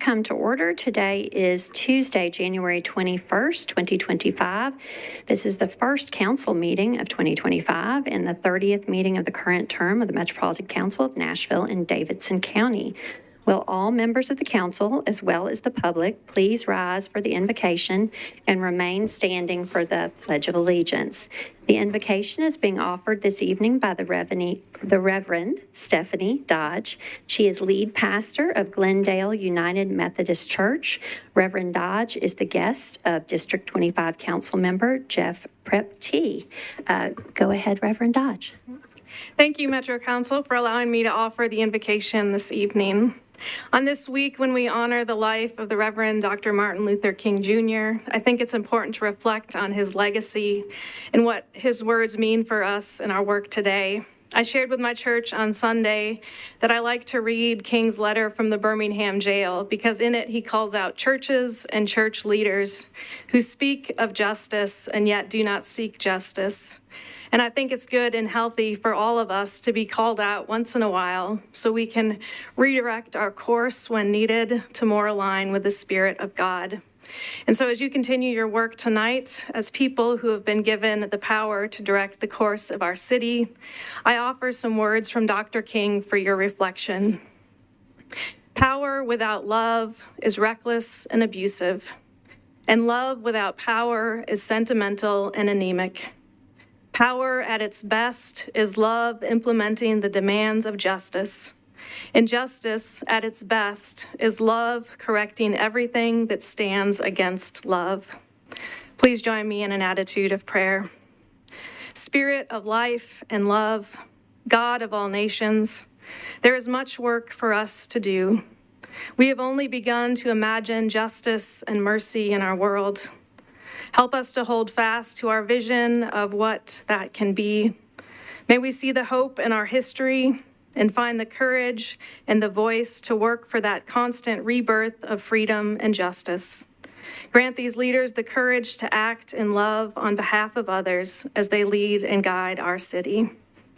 come to order. Today is Tuesday, January 21st, 2025. This is the first council meeting of 2025 and the 30th meeting of the current term of the Metropolitan Council of Nashville and Davidson County. Will all members of the council, as well as the public, please rise for the invocation and remain standing for the Pledge of Allegiance. The invocation is being offered this evening by the Reverend Stephanie Dodge. She is lead pastor of Glendale United Methodist Church. Reverend Dodge is the guest of District 25 Council Member Jeff Prep-T. Go ahead, Reverend Dodge. Thank you, Metro Council, for allowing me to offer the invocation this evening. On this week, when we honor the life of the Reverend Dr. Martin Luther King Jr., I think it's important to reflect on his legacy and what his words mean for us in our work today. I shared with my church on Sunday that I like to read King's letter from the Birmingham jail because in it he calls out churches and church leaders who speak of justice and yet do not seek justice. And I think it's good and healthy for all of us to be called out once in a while so we can redirect our course when needed to more align with the Spirit of God. And so as you continue your work tonight, as people who have been given the power to direct the course of our city, I offer some words from Dr. King for your reflection. Power without love is reckless and abusive, and love without power is sentimental and anemic. Power at its best is love implementing the demands of justice. And justice at its best is love correcting everything that stands against love. Please join me in an attitude of prayer. Spirit of life and love, God of all nations, there is much work for us to do. We have only begun to imagine justice and mercy in our world. Help us to hold fast to our vision of what that can be. May we see the hope in our history and find the courage and the voice to work for that constant rebirth of freedom and justice. Grant these leaders the courage to act in love on behalf of others as they lead and guide our city.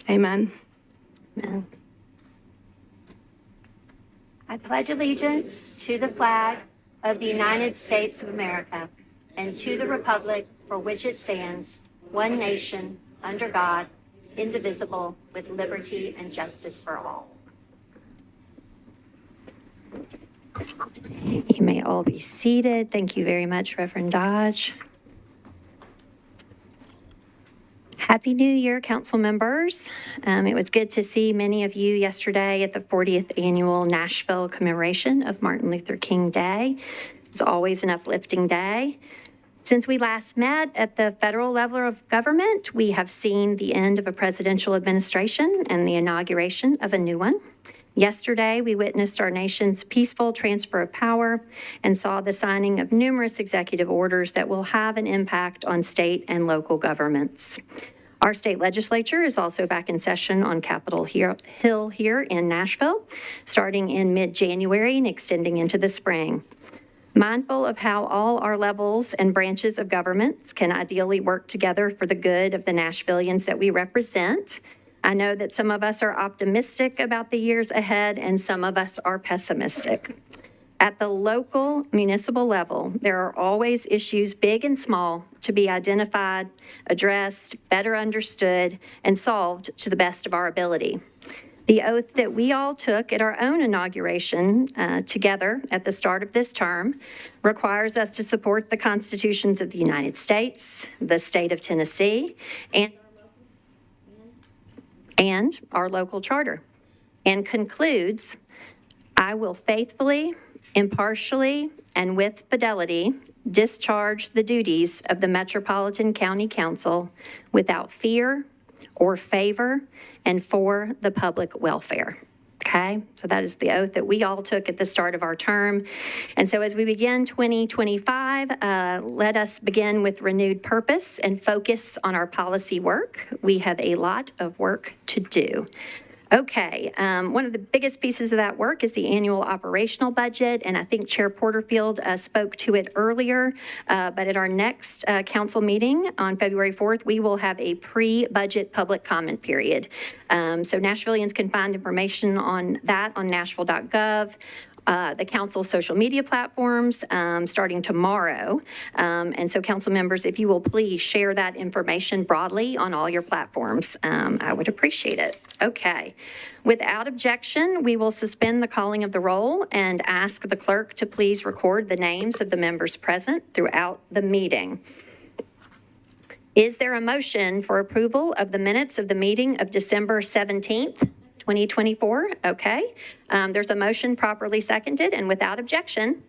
Amen. Amen. I pledge allegiance to the flag of the United States of America and to the republic for which it stands, one nation, under God, indivisible, with liberty and justice for all. You may all be seated. Thank you very much, Reverend Dodge. Happy New Year, council members. It was good to see many of you yesterday at the 40th annual Nashville commemoration of Martin Luther King Day. It's always an uplifting day. Since we last met at the federal level of government, we have seen the end of a presidential administration and the inauguration of a new one. Yesterday, we witnessed our nation's peaceful transfer of power and saw the signing of numerous executive orders that will have an impact on state and local governments. Our state legislature is also back in session on Capitol Hill here in Nashville, starting in mid-January and extending into the spring. Mindful of how all our levels and branches of governments can ideally work together for the good of the Nashvillians that we represent, I know that some of us are optimistic about the years ahead and some of us are pessimistic. At the local municipal level, there are always issues, big and small, to be identified, addressed, better understood, and solved to the best of our ability. The oath that we all took at our own inauguration together at the start of this term requires us to support the constitutions of the United States, the state of Tennessee, and our local charter, and concludes, I will faithfully, impartially, and with fidelity discharge the duties of the Metropolitan County Council without fear or favor and for the public welfare. Okay, so that is the oath that we all took at the start of our term. And so as we begin 2025, let us begin with renewed purpose and focus on our policy work. We have a lot of work to do. Okay, one of the biggest pieces of that work is the annual operational budget, and I think Chair Porterfield spoke to it earlier, but at our next council meeting on February 4th, we will have a pre-budget public comment period. So Nashvillians can find information on that on nashville.gov. the council's social media platforms starting tomorrow. And so council members, if you will please share that information broadly on all your platforms, I would appreciate it. Okay. Without objection, we will suspend the calling of the roll and ask the clerk to please record the names of the members present throughout the meeting. Is there a motion for approval of the minutes of the meeting of December 17th, 2024? Okay. There's a motion properly seconded and without objection.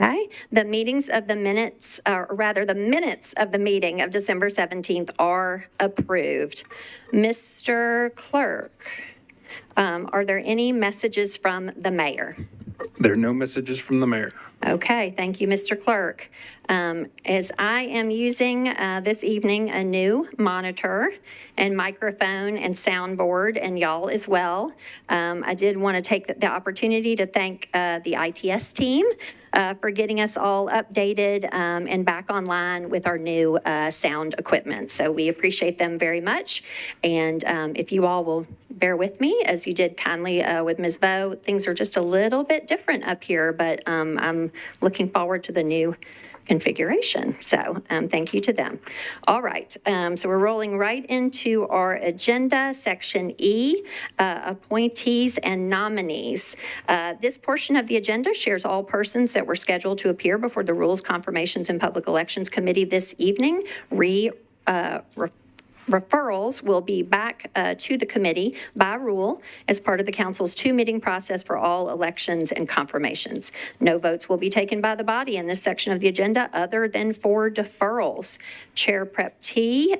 Okay. The minutes of the minutes of the meeting of December 17th are approved. Mr. Clerk, are there any messages from the mayor? There are no messages from the mayor. Okay, thank you, Mr. Clerk. As I am using this evening a new monitor and microphone and soundboard, and y'all as well, I did want to take the opportunity to thank the ITS team for getting us all updated and back online with our new sound equipment. So we appreciate them very much. And if you all will bear with me, as you did kindly with Ms. Vo, things are just a little bit different up here, but I'm looking forward to the new configuration. So thank you to them. All right, so we're rolling right into our agenda, Section E, Appointees and Nominees. This portion of the agenda shares all persons that were scheduled to appear before the Rules, Confirmations, and Public Elections Committee this evening. Referrals will be back to the committee by rule as part of the council's two-meeting process for all elections and confirmations. No votes will be taken by the body in this section of the agenda other than for deferrals. Chair Prep T,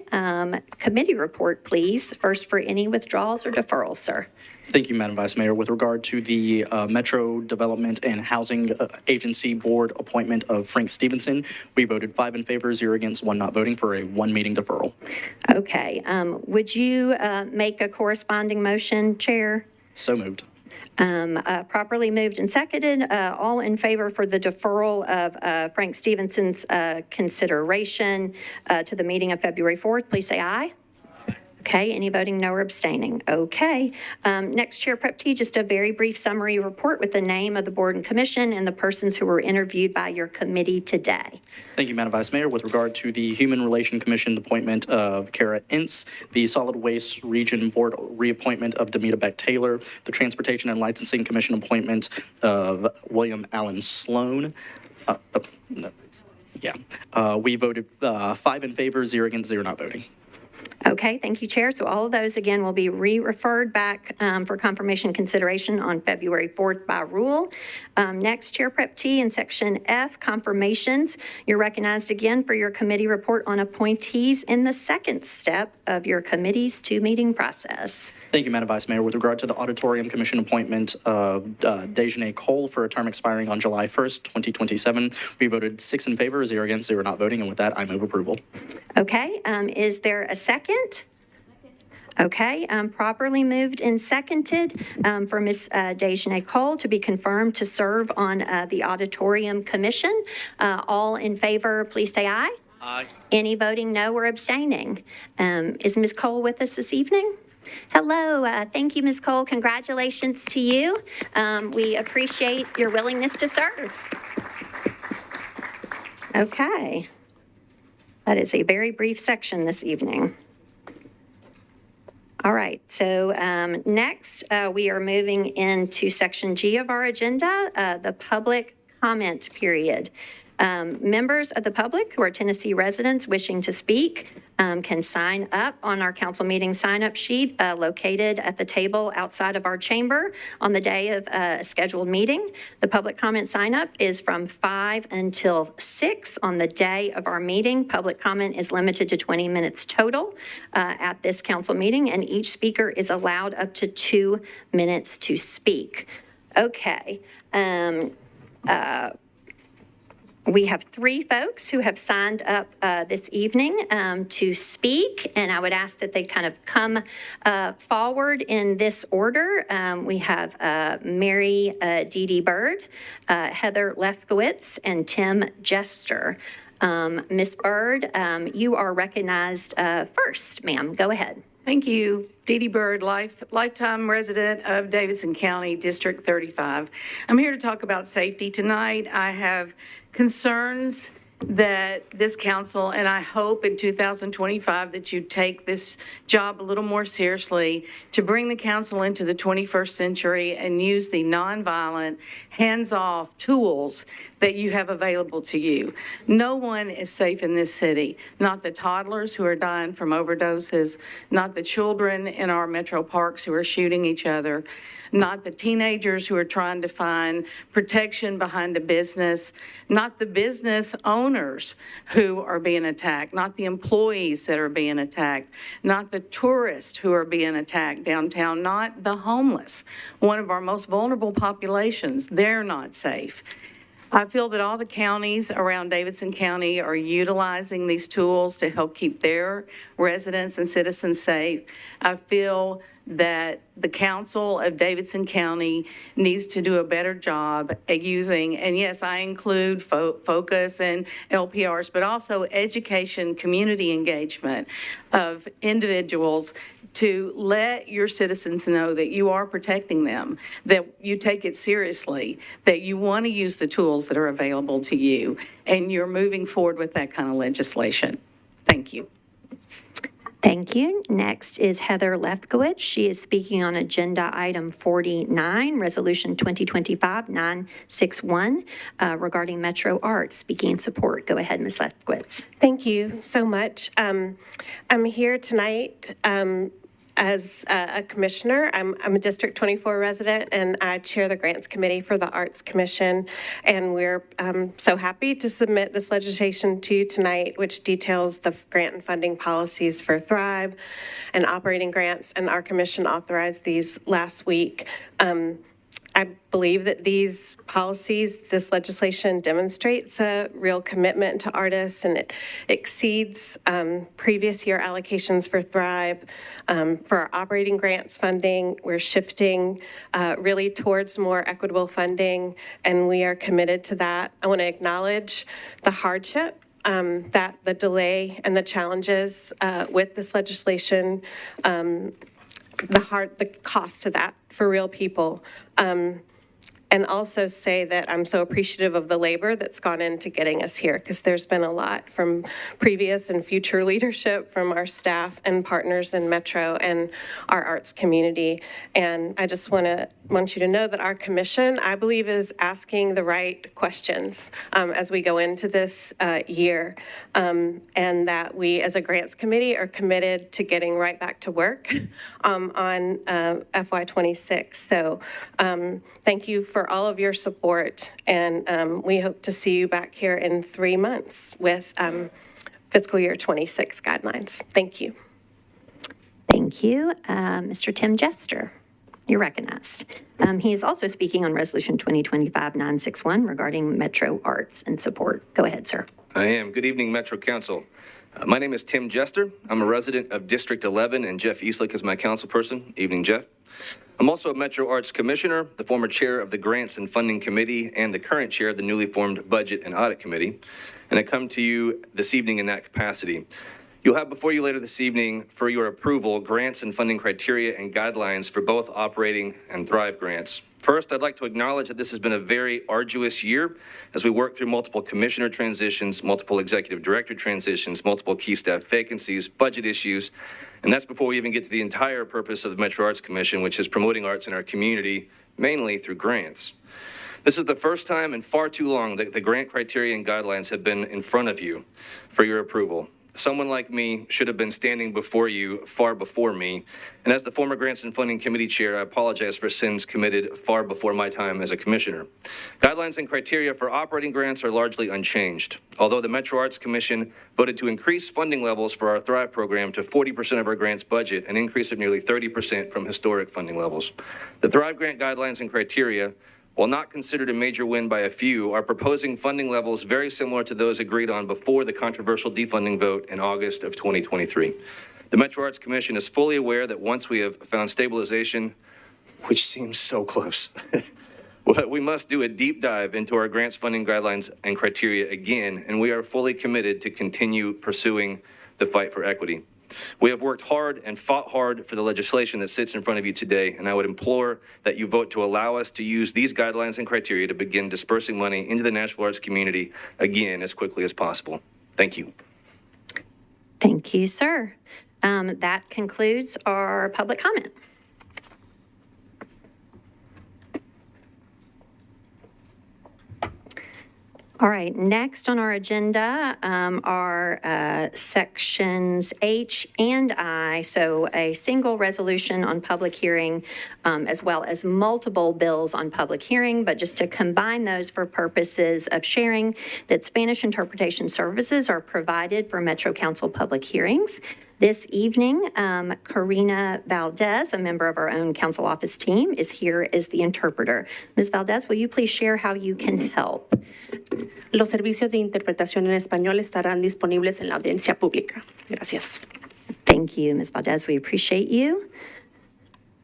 committee report, please. First for any withdrawals or deferrals, sir. Thank you, Madam Vice Mayor. With regard to the Metro Development and Housing Agency Board appointment of Frank Stevenson, we voted 5 in favor, 0 against, 1 not voting for a one-meeting deferral. Okay. Would you make a corresponding motion, Chair? So moved. Properly moved and seconded. All in favor for the deferral of Frank Stevenson's consideration to the meeting of February 4th, please say aye. Okay, any voting no or abstaining? Okay. Next, Chair Prep T, just a very brief summary report with the name of the board and commission and the persons who were interviewed by your committee today. Thank you, Madam Vice Mayor. With regard to the Human Relation Commission appointment of Kara Ince, the Solid Waste Region Board reappointment of Demita Beck-Taylor, the Transportation and Licensing Commission appointment of William Allen Sloan. We voted 5 in favor, 0 against, 0 not voting. Okay, thank you, Chair. So all of those, again, will be re-referred back for confirmation consideration on February 4th by rule. Next, Chair Prep T in Section F, confirmations. You're recognized again for your committee report on appointees in the second step of your committee's two-meeting process. Thank you, Madam Vice Mayor. With regard to the Auditorium Commission appointment of Dejanay Cole for a term expiring on July 1st, 2027, we voted 6 in favor, 0 against, 0 not voting, and with that, I move approval. Okay, is there a second? Okay, properly moved and seconded for Ms. Dejanay Cole to be confirmed to serve on the Auditorium Commission. All in favor, please say aye. Aye. Any voting no or abstaining? Is Ms. Cole with us this evening? Hello, thank you, Ms. Cole. Congratulations to you. We appreciate your willingness to serve. Okay. That is a very brief section this evening. All right, so next we are moving into Section G of our agenda, the public comment period. Members of the public who are Tennessee residents wishing to speak can sign up on our council meeting sign-up sheet located at the table outside of our chamber on the day of a scheduled meeting. The public comment sign-up is from 5 until 6 on the day of our meeting. Public comment is limited to 20 minutes total at this council meeting, and each speaker is allowed up to 2 minutes to speak. Okay. We have 3 folks who have signed up this evening to speak, and I would ask that they kind of come forward in this order. We have Mary Dee Dee Bird, Heather Lefkowitz, and Tim Jester. Ms. Bird, you are recognized first, ma'am. Go ahead. Thank you. Dee Dee Bird, lifetime resident of Davidson County, District 35. I'm here to talk about safety tonight. I have concerns that this council, and I hope in 2025 that you take this job a little more seriously to bring the council into the 21st century and use the nonviolent, hands-off tools that you have available to you. No one is safe in this city, not the toddlers who are dying from overdoses, not the children in our metro parks who are shooting each other, not the teenagers who are trying to find protection behind a business, not the business owners who are being attacked, not the employees that are being attacked, not the tourists who are being attacked downtown, not the homeless, one of our most vulnerable populations. They're not safe. I feel that all the counties around Davidson County are utilizing these tools to help keep their residents and citizens safe. I feel that the council of Davidson County needs to do a better job at using, and yes, I include focus and LPRs, but also education, community engagement of individuals to let your citizens know that you are protecting them, that you take it seriously, that you want to use the tools that are available to you, and you're moving forward with that kind of legislation. Thank you. Thank you. Next is Heather Lefkowitz. She is speaking on Agenda Item 49, Resolution 2025-961, regarding Metro Arts, speaking in support. Go ahead, Ms. Lefkowitz. Thank you so much. I'm here tonight as a commissioner. I'm a District 24 resident, and I chair the Grants Committee for the Arts Commission. And we're so happy to submit this legislation to you tonight, which details the grant and funding policies for Thrive and operating grants. And our commission authorized these last week. I believe that these policies, this legislation demonstrates a real commitment to artists, and it exceeds previous year allocations for Thrive. For our operating grants funding, we're shifting really towards more equitable funding, and we are committed to that. I want to acknowledge the hardship that the delay and the challenges with this legislation, the cost to that for real people. And also say that I'm so appreciative of the labor that's gone into getting us here, because there's been a lot from previous and future leadership from our staff and partners in Metro and our arts community. And I just want you to know that our commission, I believe, is asking the right questions as we go into this year, and that we as a grants committee are committed to getting right back to work on FY26. So thank you for all of your support, and we hope to see you back here in 3 months with fiscal year 26 guidelines. Thank you. Thank you. Mr. Tim Jester, you're recognized. He is also speaking on Resolution 2025-961 regarding Metro Arts and support. Go ahead, sir. I am. Good evening, Metro Council. My name is Tim Jester. I'm a resident of District 11, and Jeff Eastlick is my councilperson. Evening, Jeff. I'm also a Metro Arts Commissioner, the former chair of the Grants and Funding Committee, and the current chair of the newly formed Budget and Audit Committee. And I come to you this evening in that capacity. You'll have before you later this evening for your approval grants and funding criteria and guidelines for both operating and Thrive grants. First, I'd like to acknowledge that this has been a very arduous year as we work through multiple commissioner transitions, multiple executive director transitions, multiple key staff vacancies, budget issues, and that's before we even get to the entire purpose of the Metro Arts Commission, which is promoting arts in our community, mainly through grants. This is the first time in far too long that the grant criteria and guidelines have been in front of you for your approval. Someone like me should have been standing before you far before me. And as the former Grants and Funding Committee Chair, I apologize for sins committed far before my time as a commissioner. Guidelines and criteria for operating grants are largely unchanged. Although the Metro Arts Commission voted to increase funding levels for our Thrive program to 40% of our grants budget, an increase of nearly 30% from historic funding levels. The Thrive grant guidelines and criteria, while not considered a major win by a few, are proposing funding levels very similar to those agreed on before the controversial defunding vote in August of 2023. The Metro Arts Commission is fully aware that once we have found stabilization, which seems so close, we must do a deep dive into our grants funding guidelines and criteria again, and we are fully committed to continue pursuing the fight for equity. We have worked hard and fought hard for the legislation that sits in front of you today, and I would implore that you vote to allow us to use these guidelines and criteria to begin dispersing money into the Nashville arts community again as quickly as possible. Thank you. Thank you, sir. That concludes our public comment. All right, next on our agenda are sections H and I, so a single resolution on public hearing as well as multiple bills on public hearing, but just to combine those for purposes of sharing that Spanish interpretation services are provided for Metro Council public hearings. This evening, Karina Valdez, a member of our own council office team, is here as the interpreter. Ms. Valdez, will you please share how you can help? Los servicios de interpretación en español estarán disponibles en la audiencia pública. Gracias. Thank you, Ms. Valdez. We appreciate you.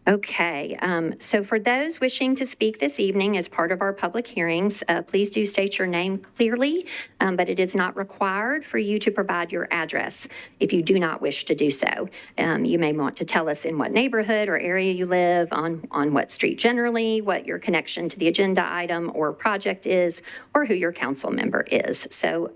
Okay, so for those wishing to speak this evening as part of our public hearings, please do state your name clearly, but it is not required for you to provide your address if you do not wish to do so. You may want to tell us in what neighborhood or area you live, on what street generally, what your connection to the agenda item or project is, or who your council member is. So,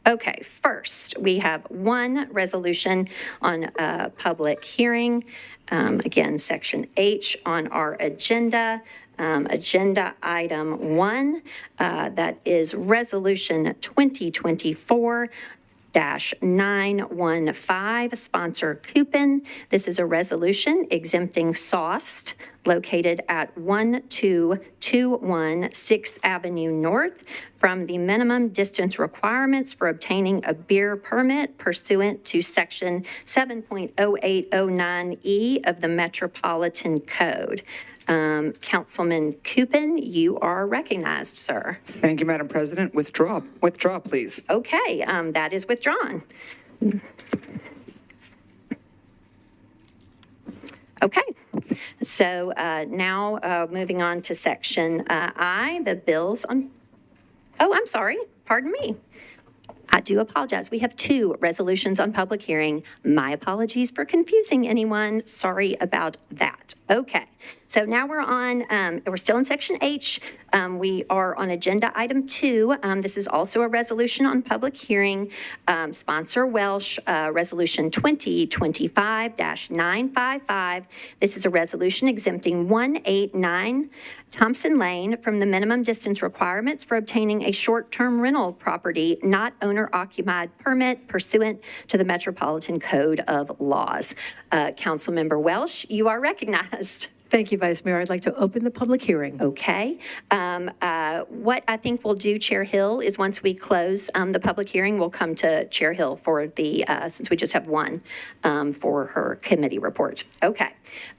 okay, first, we have one resolution on public hearing. Again, section H on our agenda. Agenda item 1, that is resolution 2024-915, sponsor Coupon. This is a resolution exempting SOST located at 1221 6th Avenue North from the minimum distance requirements for obtaining a beer permit pursuant to section 7.0809E of the Metropolitan Code. Councilman Coupon, you are recognized, sir. Thank you, Madam President. Withdraw. Withdraw, please. Okay, that is withdrawn. Okay, so now moving on to section I, the bills on, oh, I'm sorry, pardon me. I do apologize. We have 2 resolutions on public hearing. My apologies for confusing anyone. Sorry about that. Okay, so now we're still in section H. We are on agenda item 2. This is also a resolution on public hearing. Sponsor Welsh, resolution 2025-955. This is a resolution exempting 189 Thompson Lane from the minimum distance requirements for obtaining a short-term rental property not owner-occupied permit pursuant to the Metropolitan Code of Laws. Councilmember Welsh, you are recognized. Thank you, Vice Mayor. I'd like to open the public hearing. Okay. What I think we'll do, Chair Hill, is once we close the public hearing, we'll come to Chair Hill for the, since we just have one for her committee report. Okay.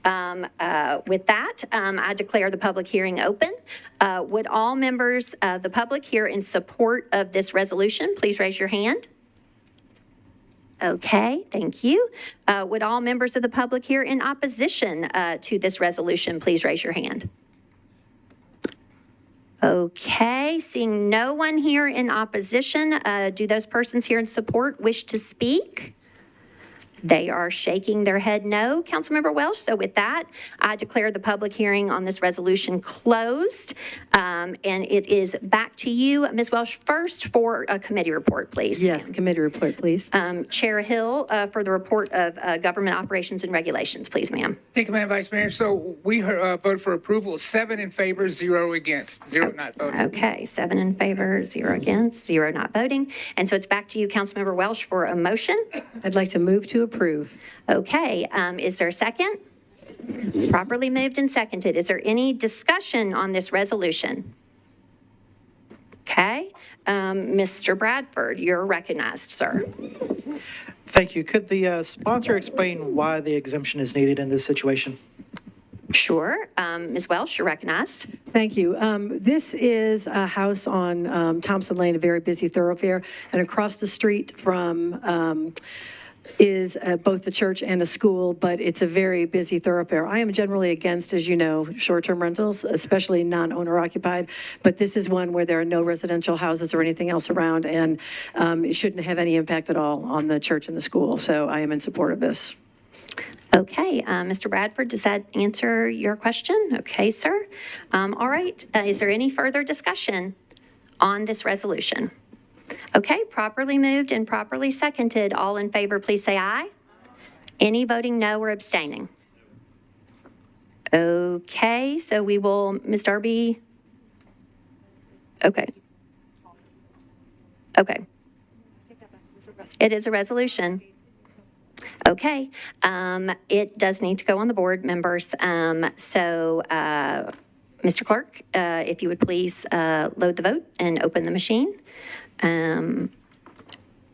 With that, I declare the public hearing open. Would all members of the public here in support of this resolution, please raise your hand? Okay, thank you. Would all members of the public here in opposition to this resolution, please raise your hand? Okay, seeing no one here in opposition, do those persons here in support wish to speak? They are shaking their head no, Councilmember Welsh. So with that, I declare the public hearing on this resolution closed. And it is back to you, Ms. Welsh, first for a committee report, please. Yes, committee report, please. Chair Hill for the report of government operations and regulations, please, ma'am. Thank you, Madam Vice Mayor. So we voted for approval, 7 in favor, 0 against, 0 not voting. Okay, 7 in favor, 0 against, 0 not voting. And so it's back to you, Councilmember Welsh, for a motion. I'd like to move to approve. Okay, is there a second? Properly moved and seconded. Is there any discussion on this resolution? Okay, Mr. Bradford, you're recognized, sir. Thank you. Could the sponsor explain why the exemption is needed in this situation? Sure. Ms. Welsh, you're recognized. Thank you. This is a house on Thompson Lane, a very busy thoroughfare, and across the street from is both the church and a school, but it's a very busy thoroughfare. I am generally against, as you know, short-term rentals, especially non-owner occupied, but this is one where there are no residential houses or anything else around, and it shouldn't have any impact at all on the church and the school. So I am in support of this. Okay, Mr. Bradford, does that answer your question? Okay, sir. All right, is there any further discussion on this resolution? Okay, properly moved and properly seconded. All in favor, please say aye. Any voting no or abstaining? Okay, so we will, Ms. Darby? Okay. Okay. It is a resolution. Okay, it does need to go on the board, members. Mr. Clerk, if you would please load the vote and open the machine.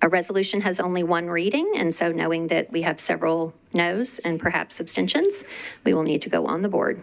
A resolution has only one reading, and so knowing that we have several noes and perhaps abstentions, we will need to go on the board.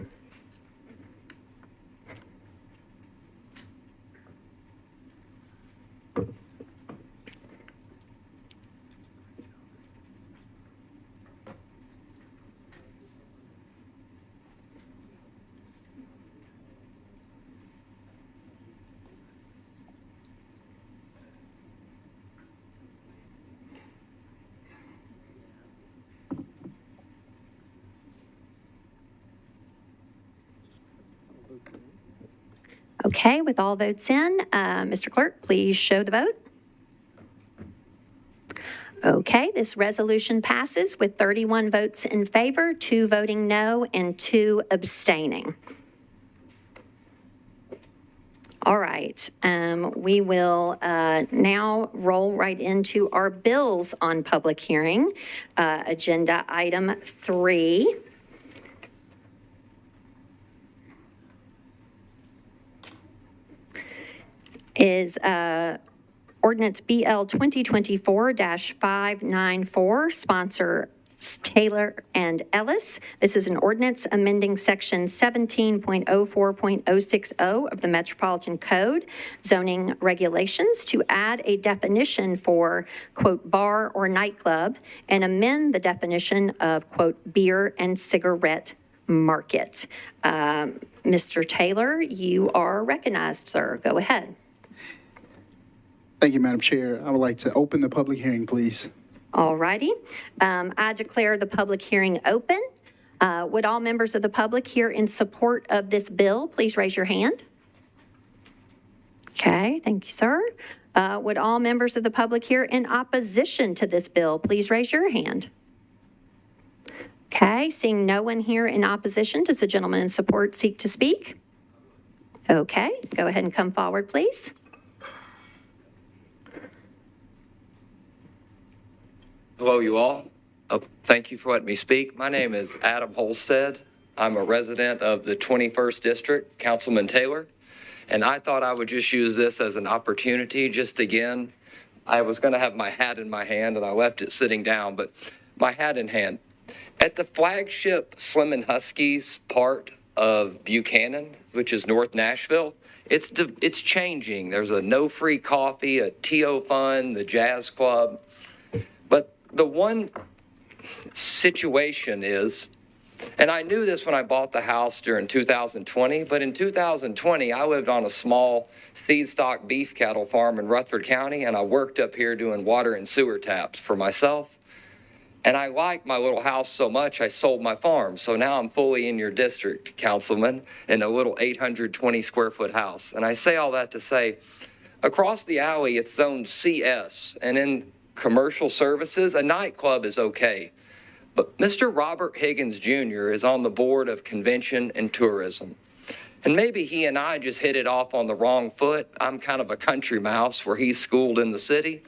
Okay, with all votes in, Mr. Clerk, please show the vote. Okay, this resolution passes with 31 votes in favor, 2 voting no, and 2 abstaining. All right, we will now roll right into our bills on public hearing. Agenda item 3. Is ordinance BL 2024-594, sponsor Taylor and Ellis. This is an ordinance amending section 17.04.060 of the Metropolitan Code zoning regulations to add a definition for, quote, bar or nightclub, and amend the definition of, quote, beer and cigarette market. Mr. Taylor, you are recognized, sir. Go ahead. Thank you, Madam Chair. I would like to open the public hearing, please. All righty. I declare the public hearing open. Would all members of the public here in support of this bill please raise your hand? Okay, thank you, sir. Would all members of the public here in opposition to this bill please raise your hand? Okay, seeing no one here in opposition, does the gentleman in support seek to speak? Okay, go ahead and come forward, please. Hello, you all. Thank you for letting me speak. My name is Adam Holstead. I'm a resident of the 21st District, Councilman Taylor, and I thought I would just use this as an opportunity. Just again, I was going to have my hat in my hand, and I left it sitting down, but my hat in hand. At the flagship Slim and Huskies part of Buchanan, which is North Nashville, it's changing. There's a no free coffee, a TO fund, the jazz club. The one situation is, and I knew this when I bought the house during 2020, but in 2020, I lived on a small seed stock beef cattle farm in Rutherford County, and I worked up here doing water and sewer taps for myself. And I liked my little house so much, I sold my farm. So now I'm fully in your district, Councilman, in a little 820 square foot house. And I say all that to say, across the alley, it's zoned CS, and in commercial services, a nightclub is okay. But Mr. Robert Higgins Jr. is on the board of convention and tourism. And maybe he and I just hit it off on the wrong foot. I'm kind of a country mouse where he's schooled in the city.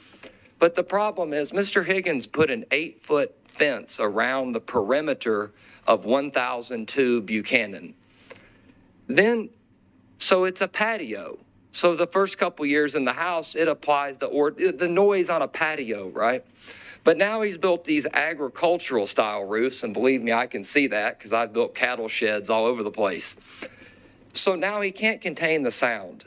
But the problem is Mr. Higgins put an 8-foot fence around the perimeter of 1002 Buchanan. So it's a patio. So the first couple years in the house, it applies the noise on a patio, right? But now he's built these agricultural style roofs, and believe me, I can see that because I've built cattle sheds all over the place. So now he can't contain the sound.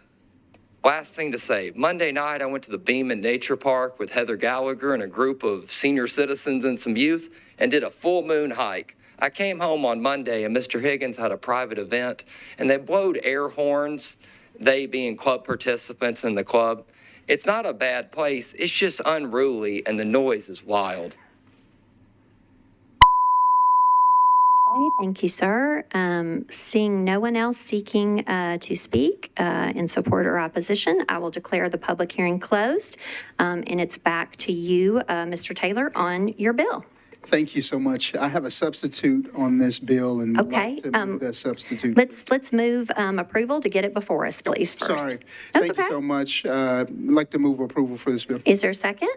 Last thing to say, Monday night, I went to the Beeman Nature Park with Heather Gallagher and a group of senior citizens and some youth and did a full moon hike. I came home on Monday and Mr. Higgins had a private event and they blowed air horns, they being club participants in the club. It's not a bad place, it's just unruly and the noise is wild. Okay, thank you, sir. Seeing no one else seeking to speak in support or opposition, I will declare the public hearing closed. And it's back to you, Mr. Taylor, on your bill. Thank you so much. I have a substitute on this bill and would Okay, like to move that substitute. Let's move approval to get it before us, please, first. Sorry. That's Thank you okay. so much. I'd like to move approval for this bill. Is there a second?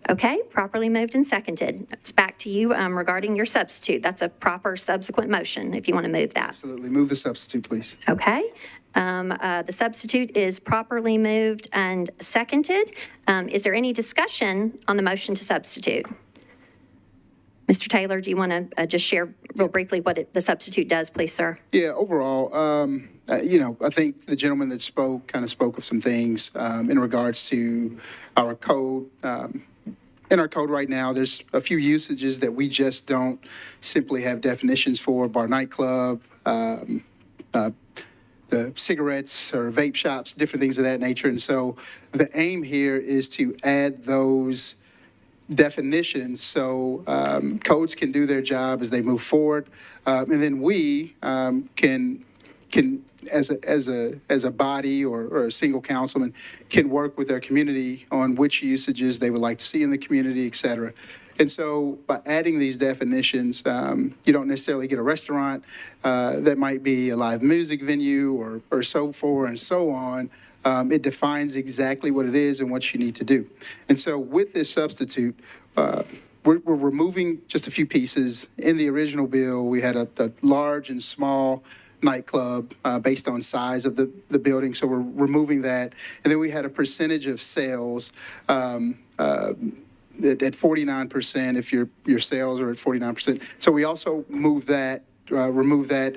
Okay, properly moved and seconded. It's back to you regarding your substitute. That's a proper subsequent motion if you want to move that. Absolutely. Move the substitute, please. Okay. The substitute is properly moved and seconded. Is there any discussion on the motion to substitute? Mr. Taylor, do you want to just share real briefly what the substitute does, please, sir? Yeah, overall, I think the gentleman that spoke kind of spoke of some things in regards to our code. In our code right now, there's a few usages that we just don't simply have definitions for: bar, nightclub, the cigarettes or vape shops, different things of that nature. And so the aim here is to add those definitions so codes can do their job as they move forward, and then we can as a body or a single councilman can work with their community on which usages they would like to see in the community, et cetera. And so by adding these definitions, you don't necessarily get a restaurant that might be a live music venue or so forth and so on. It defines exactly what it is and what you need to do. And so with this substitute, we're removing just a few pieces. In the original bill, we had a large and small nightclub based on size of the building, so we're removing that. And then we had a percentage of sales at 49% if your sales are at 49%. So we also remove that,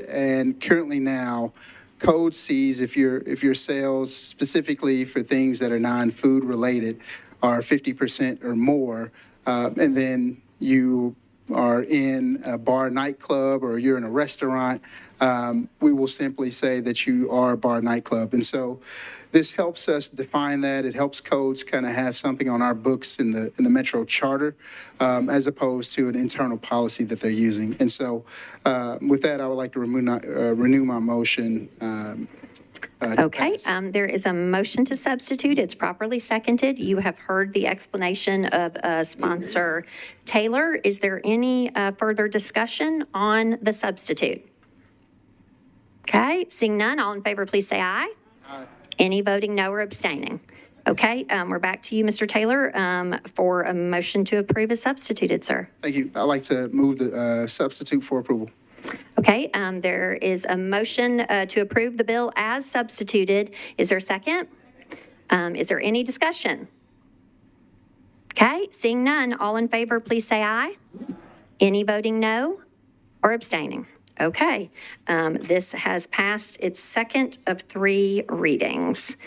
and currently now, code sees if your sales, specifically for things that are non-food related, are 50% or more, and then you are in a bar, nightclub, or you're in a restaurant, we will simply say that you are a bar, nightclub. And so this helps us define that. It helps codes kind of have something on our books in the Metro Charter, as opposed to an internal policy that they're using. And so with that, I would like to renew my motion. Okay, there is a motion to substitute. It's properly seconded. You have heard the explanation of sponsor Taylor. Is there any further discussion on the substitute? Okay, seeing none, all in favor, please say aye. Aye. Any voting no or abstaining? Okay, we're back to you, Mr. Taylor, for a motion to approve as substituted, sir. Thank you. I'd like to move the substitute for approval. Okay, there is a motion to approve the bill as substituted. Is there a second? Is there any discussion? Okay, seeing none, all in favor, please say aye. Any voting no or abstaining? Okay, this has passed its second of 3 readings.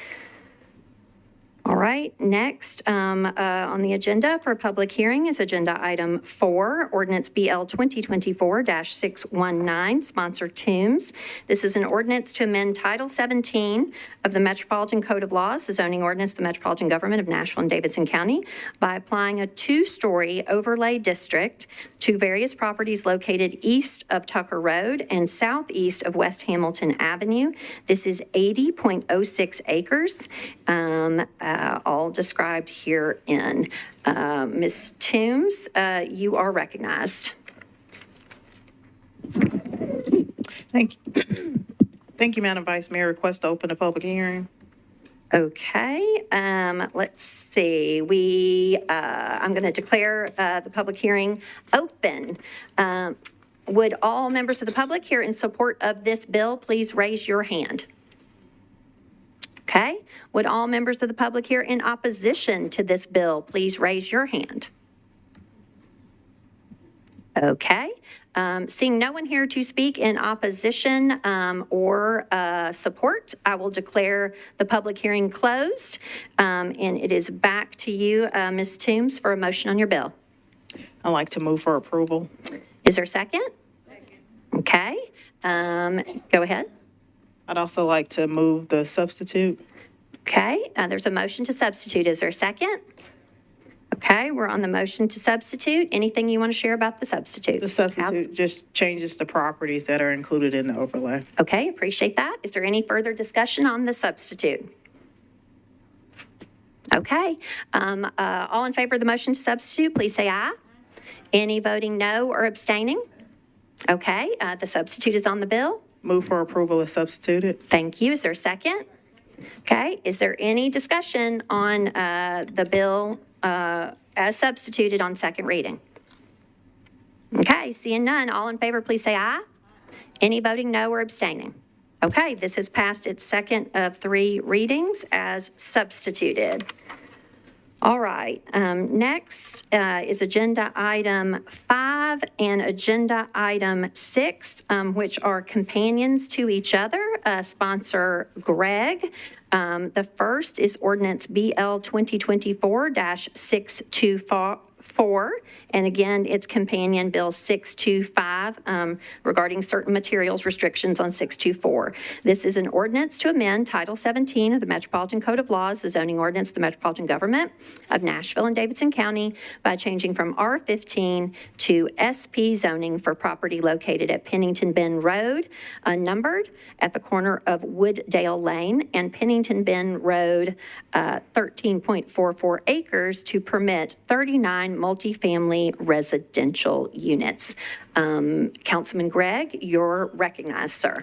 All right, next on the agenda for public hearing is Agenda Item 4, Ordinance BL 2024-619, sponsor Toombs. This is an ordinance to amend Title 17 of the Metropolitan Code of Laws, the zoning ordinance of the Metropolitan Government of Nashville and Davidson County, by applying a 2-story overlay district to various properties located east of Tucker Road and southeast of West Hamilton Avenue. This is 80.06 acres. All described herein. Ms. Toombs, you are recognized. Thank you. Thank you, Madam Vice Mayor. Request to open a public hearing. Okay, let's see. I'm going to declare the public hearing open. Would all members of the public here in support of this bill please raise your hand? Okay. Would all members of the public here in opposition to this bill please raise your hand? Okay. Seeing no one here to speak in opposition or support, I will declare the public hearing closed. And it is back to you, Ms. Toombs, for a motion on your bill. I'd like to move for approval. Is there a second? Second. Okay. Go ahead. I'd also like to move the substitute. Okay. There's a motion to substitute. Is there a second? Okay, we're on the motion to substitute. Anything you want to share about the substitute? The substitute just changes the properties that are included in the overlay. Okay, appreciate that. Is there any further discussion on the substitute? Okay, all in favor of the motion to substitute, please say aye. Any voting no or abstaining? Okay, the substitute is on the bill. Move for approval as substituted. Thank you. Is there a second? Okay, is there any discussion on the bill as substituted on second reading? Okay, seeing none, all in favor, please say aye. Any voting no or abstaining? Okay, this has passed its second of 3 readings as substituted. All right, next is agenda item 5 and agenda item 6, which are companions to each other. Sponsor Greg. The first is ordinance BL 2024-624. And again, it's companion bill 625 regarding certain materials restrictions on 624. This is an ordinance to amend Title 17 of the Metropolitan Code of Laws, the zoning ordinance of the Metropolitan Government of Nashville and Davidson County by changing from R15 to SP zoning for property located at Pennington Bend Road, unnumbered, at the corner of Wooddale Lane and Pennington Bend Road, 13.44 acres to permit 39 multifamily residential units. Councilman Gregg, you're recognized, sir.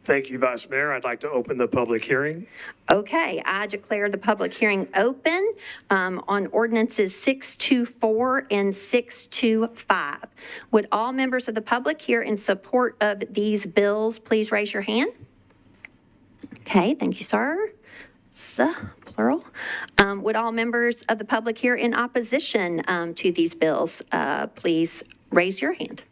Thank you, Vice Mayor. I'd like to open the public hearing. Okay, I declare the public hearing open on ordinances 624 and 625. Would all members of the public here in support of these bills please raise your hand? Okay, thank you, sir. Plural. Would all members of the public here in opposition to these bills please raise your hand?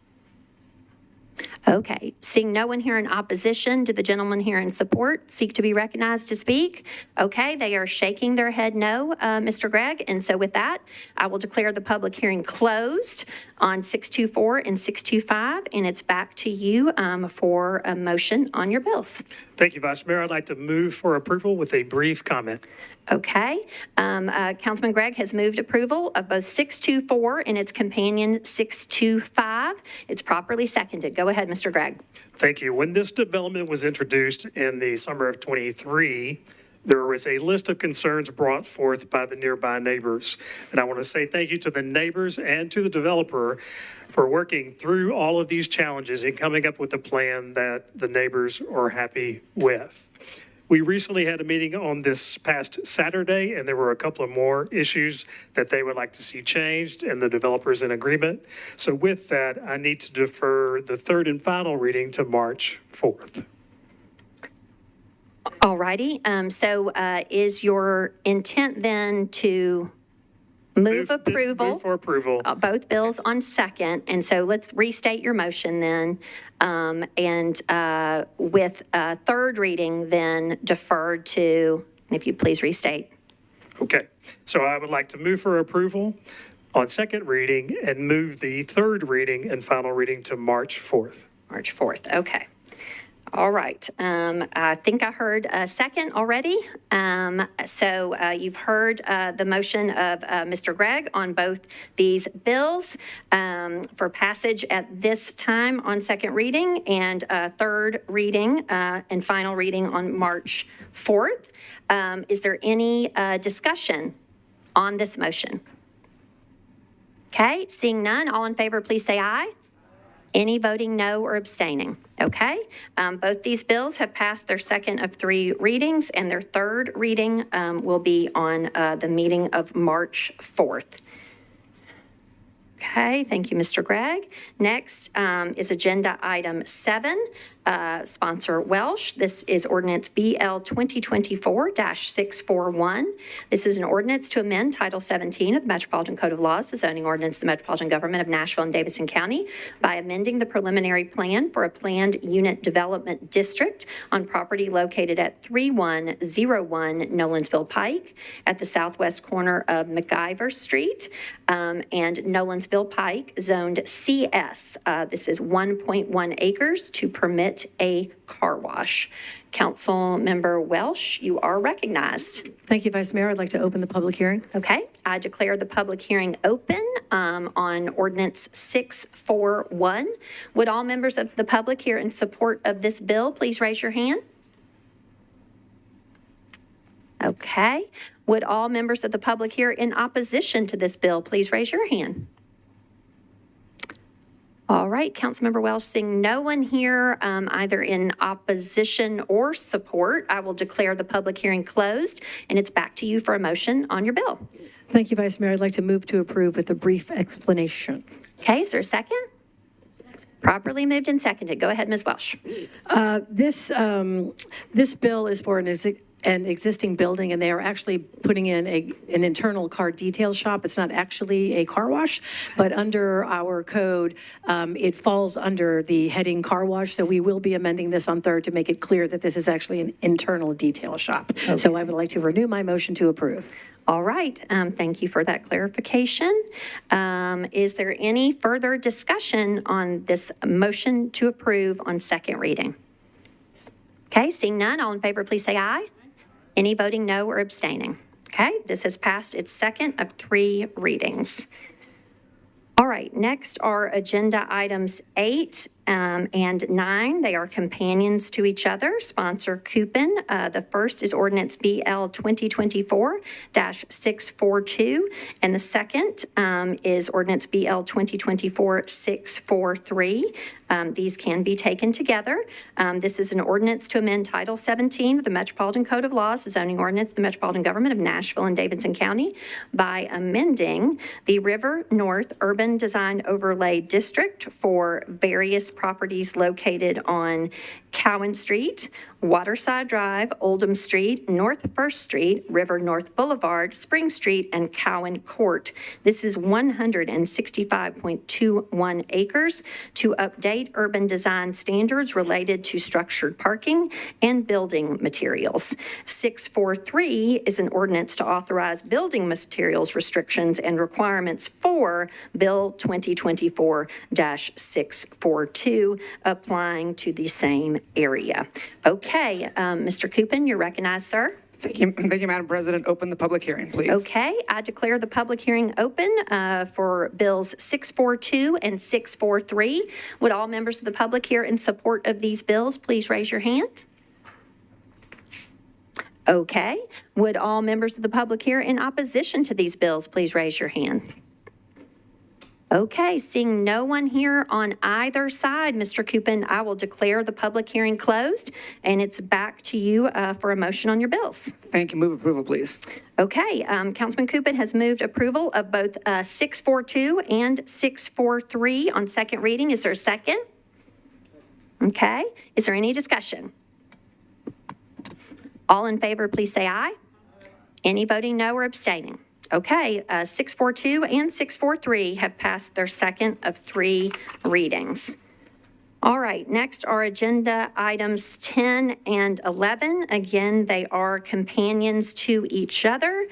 Okay, seeing no one here in opposition, do the gentlemen here in support seek to be recognized to speak? Okay, they are shaking their head no, Mr. Gregg, and so with that, I will declare the public hearing closed on 624 and 625, and it's back to you for a motion on your bills. Thank you, Vice Mayor. I'd like to move for approval with a brief comment. Okay. Councilman Gregg has moved approval of both 624 and its companion 625. It's properly seconded. Go ahead, Mr. Gregg. Thank you. When this development was introduced in the summer of 23, there was a list of concerns brought forth by the nearby neighbors. And I want to say thank you to the neighbors and to the developer for working through all of these challenges and coming up with a plan that the neighbors are happy with. We recently had a meeting on this past Saturday, and there were a couple of more issues that they would like to see changed, and the developer's in agreement. So with that, I need to defer the third and final reading to March 4th. All righty. So is your intent then to move approval? Move for approval. Both bills on second. And so let's restate your motion then. And with third reading then deferred to, if you please restate. Okay. So I would like to move for approval on second reading and move the third reading and final reading to March 4th. March 4th. Okay. All right. I think I heard a second already. So you've heard the motion of Mr. Gregg on both these bills for passage at this time on second reading and third reading and final reading on March 4th. Is there any discussion on this motion? Okay, seeing none, all in favor, please say aye. Any voting no or abstaining? Okay. Both these bills have passed their second of 3 readings, and their third reading will be on the meeting of March 4th. Okay, thank you, Mr. Gregg. Next is agenda item 7. Sponsor Welsh. This is ordinance BL 2024-641. This is an ordinance to amend Title 17 of the Metropolitan Code of Laws, the zoning ordinance of the Metropolitan Government of Nashville and Davidson County, by amending the preliminary plan for a planned unit development district on property located at 3101 Nolensville Pike at the southwest corner of McIver Street and Nolensville Pike, zoned CS. This is 1.1 acres to permit a car wash. Councilmember Welsh, you are recognized. Thank you, Vice Mayor. I'd like to open the public hearing. Okay, I declare the public hearing open on ordinance 641. Would all members of the public here in support of this bill please raise your hand? Okay. Would all members of the public here in opposition to this bill please raise your hand? All right, Councilmember Welsh, seeing no one here either in opposition or support, I will declare the public hearing closed, and it's back to you for a motion on your bill. Thank you, Vice Mayor. I'd like to move to approve with a brief explanation. Okay, is there a second? Properly moved and seconded. Go ahead, Ms. Welsh. This bill is for an existing building, and they are actually putting in an internal car detail shop. It's not actually a car wash, but under our code, it falls under the heading car wash. So we will be amending this on third to make it clear that this is actually an internal detail shop. Okay. So I would like to renew my motion to approve. All right. Thank you for that clarification. Is there any further discussion on this motion to approve on second reading? Okay, seeing none, all in favor, please say aye. Any voting no or abstaining? Okay, this has passed its second of 3 readings. All right, next are agenda items 8 and 9. They are companions to each other. Sponsor Coupon. The first is ordinance BL 2024-642, and the second is ordinance BL 2024-643. These can be taken together. This is an ordinance to amend Title 17 of the Metropolitan Code of Laws, the zoning ordinance of the Metropolitan Government of Nashville and Davidson County, by amending the River North Urban Design Overlay District for various properties located on Cowan Street, Waterside Drive, Oldham Street, North First Street, River North Boulevard, Spring Street, and Cowan Court. This is 165.21 acres to update urban design standards related to structured parking and building materials. 643 is an ordinance to authorize building materials restrictions and requirements for Bill 2024-642, applying to the same area. Okay, Mr. Coupon, you're recognized, sir. Thank you, Madam President. Open the public hearing, please. Okay, I declare the public hearing open for bills 642 and 643. Would all members of the public here in support of these bills please raise your hand? Okay, would all members of the public here in opposition to these bills please raise your hand? Okay, seeing no one here on either side, Mr. Coupon, I will declare the public hearing closed, and it's back to you for a motion on your bills. Thank you. Move approval, please. Okay, Councilman Coupon has moved approval of both 642 and 643 on second reading. Is there a second? Okay, is there any discussion? All in favor, please say aye. Any voting no or abstaining? Okay, 642 and 643 have passed their second of 3 readings. All right, next are agenda items 10 and 11. Again, they are companions to each other.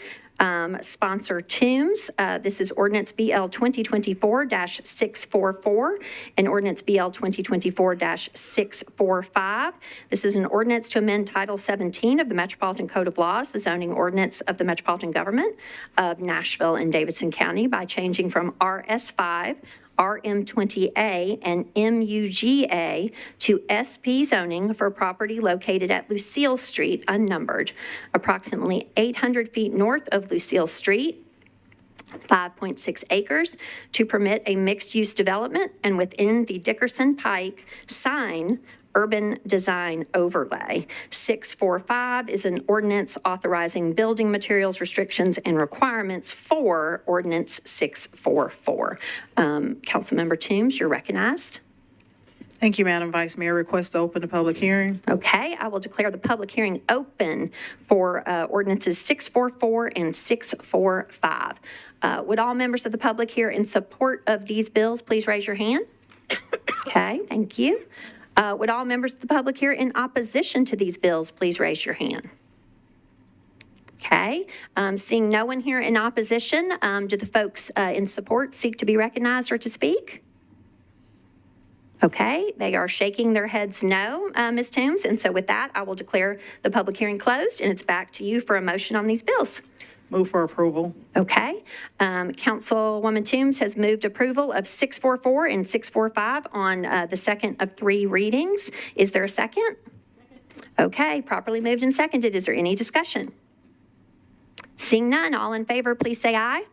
Sponsor Toombs. This is ordinance BL 2024-644 and ordinance BL 2024-645. This is an ordinance to amend Title 17 of the Metropolitan Code of Laws, the zoning ordinance of the Metropolitan Government of Nashville and Davidson County, by changing from RS5, RM20A, and MUGA to SP zoning for property located at Lucille Street, unnumbered, approximately 800 feet north of Lucille Street, 5.6 acres, to permit a mixed-use development and within the Dickerson Pike sign urban design overlay. 645 is an ordinance authorizing building materials restrictions and requirements for ordinance 644. Councilmember Toombs, you're recognized. Thank you, Madam Vice Mayor. Request to open the public hearing. Okay, I will declare the public hearing open for ordinances 644 and 645. Would all members of the public here in support of these bills please raise your hand? Okay, thank you. Would all members of the public here in opposition to these bills please raise your hand? Okay, seeing no one here in opposition, do the folks in support seek to be recognized or to speak? Okay, they are shaking their heads no, Ms. Toombs, and so with that, I will declare the public hearing closed, and it's back to you for a motion on these bills. Move for approval. Okay, Councilwoman Toombs has moved approval of 644 and 645 on the second of 3 readings. Is there a second? Okay, properly moved and seconded. Is there any discussion? Seeing none, all in favor, please say aye.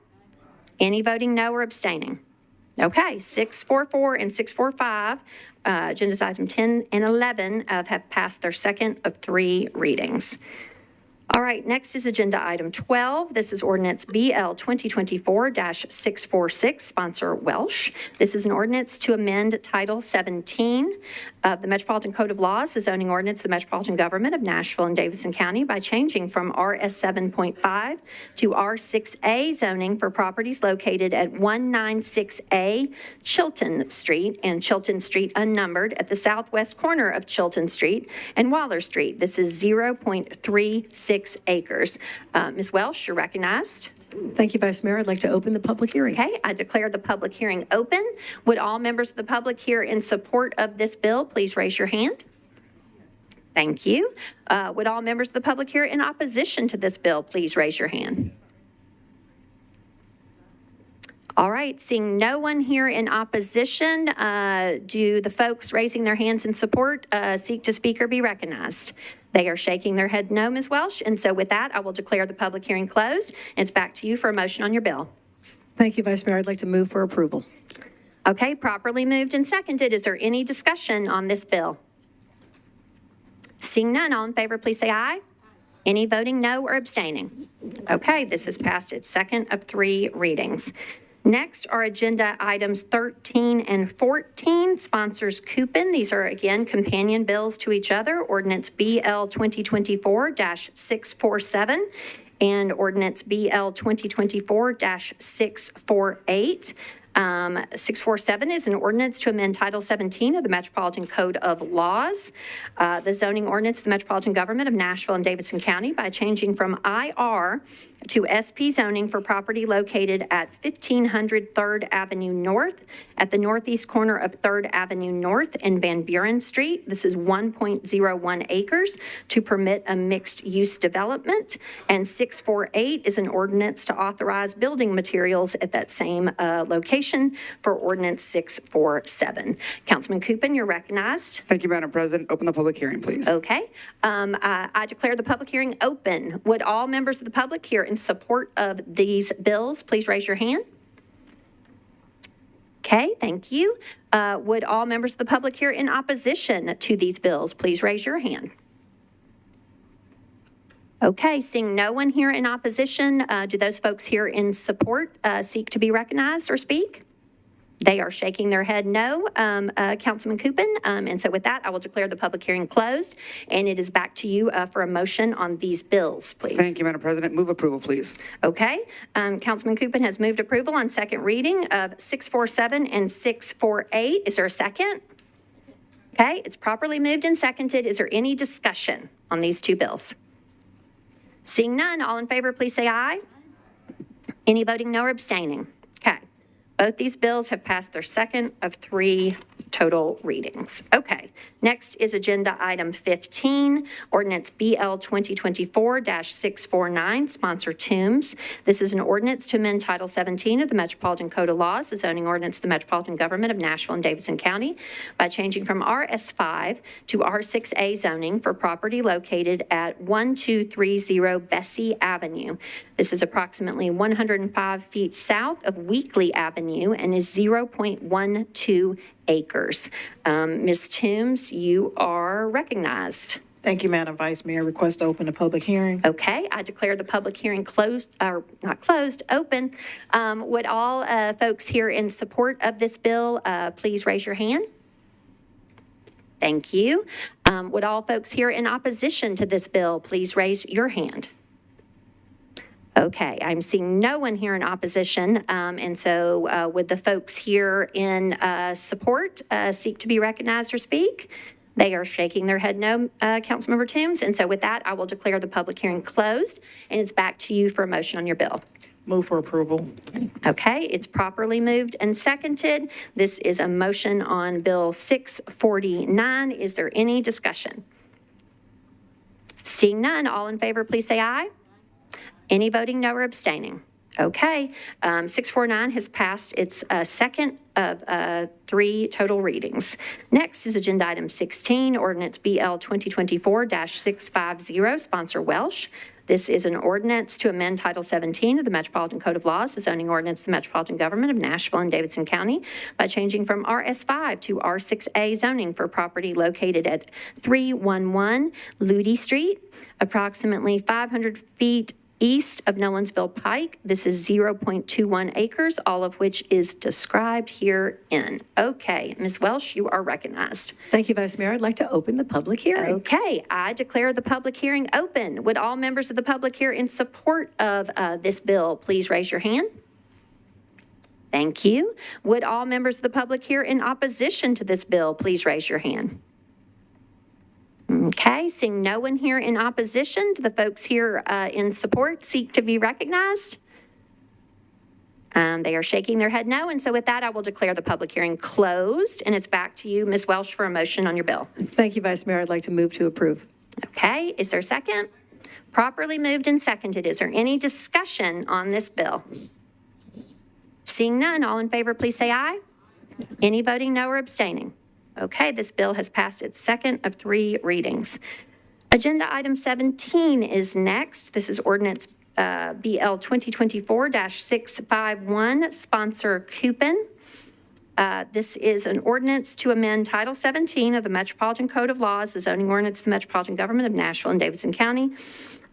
Any voting no or abstaining? Okay, 644 and 645, agendas item 10 and 11 have passed their second of 3 readings. All right, next is agenda item 12. This is ordinance BL 2024-646, sponsor Welsh. This is an ordinance to amend Title 17 of the Metropolitan Code of Laws, the zoning ordinance of the Metropolitan Government of Nashville and Davidson County by changing from RS 7.5 to R6A zoning for properties located at 196A Chilton Street and Chilton Street unnumbered at the southwest corner of Chilton Street and Waller Street. This is 0.36 acres. Ms. Welsh, you're recognized. Thank you, Vice Mayor. I'd like to open the public hearing. Okay, I declare the public hearing open. Would all members of the public here in support of this bill please raise your hand? Thank you. Would all members of the public here in opposition to this bill please raise your hand? All right, seeing no one here in opposition, do the folks raising their hands in support seek to speak or be recognized? They are shaking their head no, Ms. Welsh, and so with that, I will declare the public hearing closed. It's back to you for a motion on your bill. Thank you, Vice Mayor. I'd like to move for approval. Okay, properly moved and seconded. Is there any discussion on this bill? Seeing none, all in favor, please say aye. Any voting no or abstaining? Okay, this has passed its second of 3 readings. Next are agenda items 13 and 14, sponsors Coupon. These are, again, companion bills to each other. Ordinance BL 2024-647 and Ordinance BL 2024-648. 647 is an ordinance to amend Title 17 of the Metropolitan Code of Laws, the zoning ordinance of the Metropolitan Government of Nashville and Davidson County by changing from IR to SP zoning for property located at 1500 3rd Avenue North at the northeast corner of 3rd Avenue North and Van Buren Street. This is 1.01 acres to permit a mixed-use development. And 648 is an ordinance to authorize building materials at that same location for ordinance 647. Councilman Coupon, you're recognized. Thank you, Madam President. Open the public hearing, please. Okay. I declare the public hearing open. Would all members of the public here in support of these bills please raise your hand? Okay, thank you. Would all members of the public here in opposition to these bills please raise your hand? Okay, seeing no one here in opposition, do those folks here in support seek to be recognized or speak? They are shaking their head no, Councilman Coupon. And so with that, I will declare the public hearing closed, and it is back to you for a motion on these bills, please. Thank you, Madam President. Move approval, please. Okay. Councilman Coupon has moved approval on second reading of 647 and 648. Is there a second? Okay, it's properly moved and seconded. Is there any discussion on these 2 bills? Seeing none, all in favor, please say aye. Any voting no or abstaining? Okay. Both these bills have passed their second of 3 total readings. Okay, next is agenda item 15, ordinance BL 2024-649, sponsor Toombs. This is an ordinance to amend Title 17 of the Metropolitan Code of Laws, the zoning ordinance of the Metropolitan Government of Nashville and Davidson County by changing from RS5 to R6A zoning for property located at 1230 Bessie Avenue. This is approximately 105 feet south of Weekly Avenue and is 0.12 acres. Ms. Toombs, you are recognized. Thank you, Madam Vice Mayor. Request to open the public hearing. Okay, I declare the public hearing closed, or not closed, open. Would all folks here in support of this bill please raise your hand? Thank you. Would all folks here in opposition to this bill please raise your hand? Okay, I'm seeing no one here in opposition, and so would the folks here in support seek to be recognized or speak? They are shaking their head no, Councilmember Toombs, and so with that, I will declare the public hearing closed, and it's back to you for a motion on your bill. Move for approval. Okay, it's properly moved and seconded. This is a motion on Bill 649. Is there any discussion? Seeing none, all in favor, please say aye. Any voting no or abstaining? Okay, 649 has passed its second of 3 total readings. Next is Agenda Item 16, Ordinance BL 2024-650, sponsor Welsh. This is an ordinance to amend Title 17 of the Metropolitan Code of Laws, the zoning ordinance of the Metropolitan Government of Nashville and Davidson County, by changing from RS5 to R6A zoning for property located at 311 Ludi Street, approximately 500 feet east of Nolensville Pike. This is 0.21 acres, all of which is described herein. Okay, Ms. Welsh, you are recognized. Thank you, Vice Mayor. I'd like to open the public hearing. Okay, I declare the public hearing open. Would all members of the public here in support of this bill please raise your hand? Thank you. Would all members of the public here in opposition to this bill please raise your hand? Okay, seeing no one here in opposition, do the folks here in support seek to be recognized? They are shaking their head no, and so with that, I will declare the public hearing closed, and it's back to you, Ms. Welsh, for a motion on your bill. Thank you, Vice Mayor. I'd like to move to approve. Okay, is there a second? Properly moved and seconded. Is there any discussion on this bill? Seeing none, all in favor, please say aye. Any voting no or abstaining? Okay, this bill has passed its second of 3 readings. Agenda item 17 is next. This is ordinance BL 2024-651, sponsor Coupon. This is an ordinance to amend Title 17 of the Metropolitan Code of Laws, the zoning ordinance of the Metropolitan Government of Nashville and Davidson County,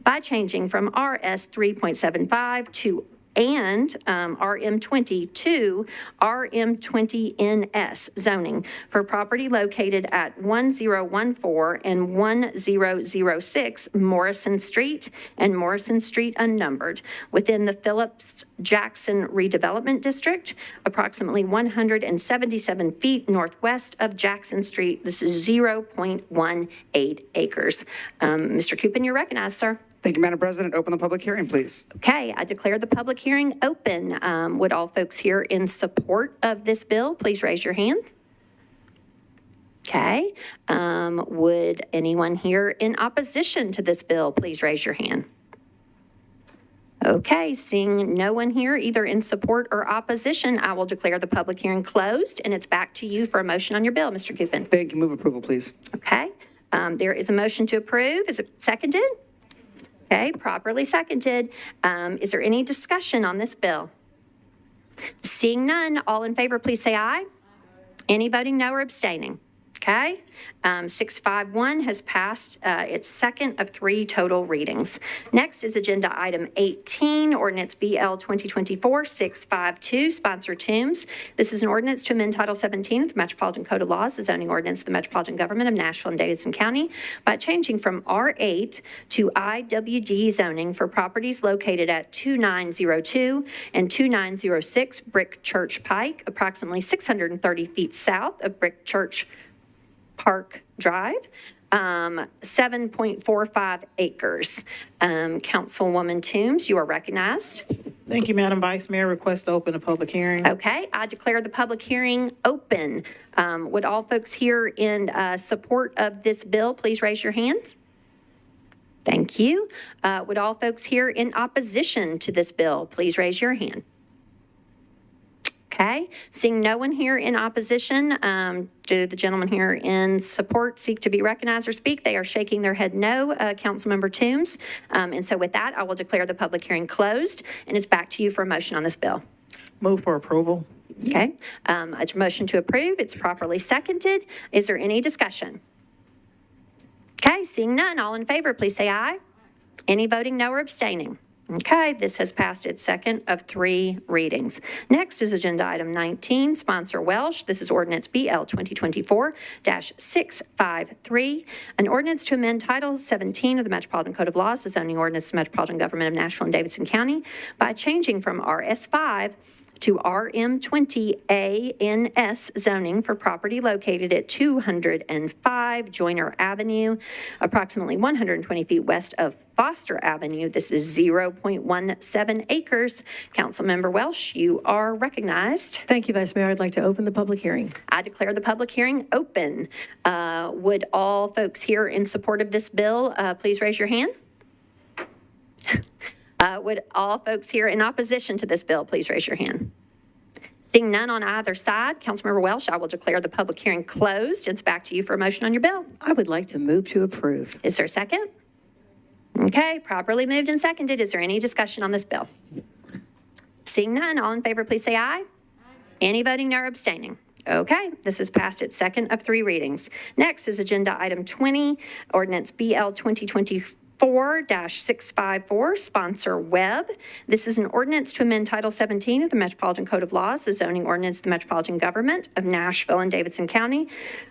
by changing from RS 3.75 to RM20 to RM20NS zoning for property located at 1014 and 1006 Morrison Street and Morrison Street unnumbered within the Phillips Jackson redevelopment district, approximately 177 feet northwest of Jackson Street. This is 0.18 acres. Mr. Coupon, you're recognized, sir. Thank you, Madam President. Open the public hearing, please. Okay, I declare the public hearing open. Would all folks here in support of this bill please raise your hand? Okay. Would anyone here in opposition to this bill please raise your hand? Okay, seeing no one here either in support or opposition, I will declare the public hearing closed, and it's back to you for a motion on your bill, Mr. Coupon. Thank you. Move approval, please. Okay. There is a motion to approve. Is it seconded? Okay, properly seconded. Is there any discussion on this bill? Seeing none, all in favor, please say aye. Any voting no or abstaining? Okay, 651 has passed its second of 3 total readings. Next is agenda item 18, ordinance BL 2024-652, sponsor Toombs. This is an ordinance to amend Title 17 of the Metropolitan Code of Laws, the zoning ordinance of the Metropolitan Government of Nashville and Davidson County, by changing from R8 to IWD zoning for properties located at 2902 and 2906 Brick Church Pike, approximately 630 feet south of Brick Church Park Drive, 7.45 acres. Councilwoman Toombs, you are recognized. Thank you, Madam Vice Mayor. Request to open a public hearing. Okay, I declare the public hearing open. Would all folks here in support of this bill please raise your hands? Thank you. Would all folks here in opposition to this bill please raise your hand? Okay, seeing no one here in opposition, do the gentlemen here in support seek to be recognized or speak? They are shaking their head no, Councilmember Toombs. And so with that, I will declare the public hearing closed, and it's back to you for a motion on this bill. Move for approval. Okay, a motion to approve. It's properly seconded. Is there any discussion? Okay, seeing none, all in favor, please say aye. Any voting no or abstaining? Okay, this has passed its second of 3 readings. Next is Agenda Item 19, Sponsor Welsh. This is Ordinance BL 2024-653, an ordinance to amend Title 17 of the Metropolitan Code of Laws, the zoning ordinance of the Metropolitan Government of Nashville and Davidson County, by changing from RS5 to RM20 ANS zoning for property located at 205 Joyner Avenue, approximately 120 feet west of Foster Avenue. This is 0.17 acres. Councilmember Welsh, you are recognized. Thank you, Vice Mayor. I'd like to open the public hearing. I declare the public hearing open. Would all folks here in support of this bill please raise your hand? Would all folks here in opposition to this bill please raise your hand? Seeing none on either side, Councilmember Welsh, I will declare the public hearing closed. It's back to you for a motion on your bill. I would like to move to approve. Is there a second? Okay, properly moved and seconded. Is there any discussion on this bill? Seeing none, all in favor, please say aye. Any voting no or abstaining? Okay, this has passed its second of 3 readings. Next is Agenda Item 20, Ordinance BL 2024-654, Sponsor Webb. This is an ordinance to amend Title 17 of the Metropolitan Code of Laws, the zoning ordinance of the Metropolitan Government of Nashville and Davidson County,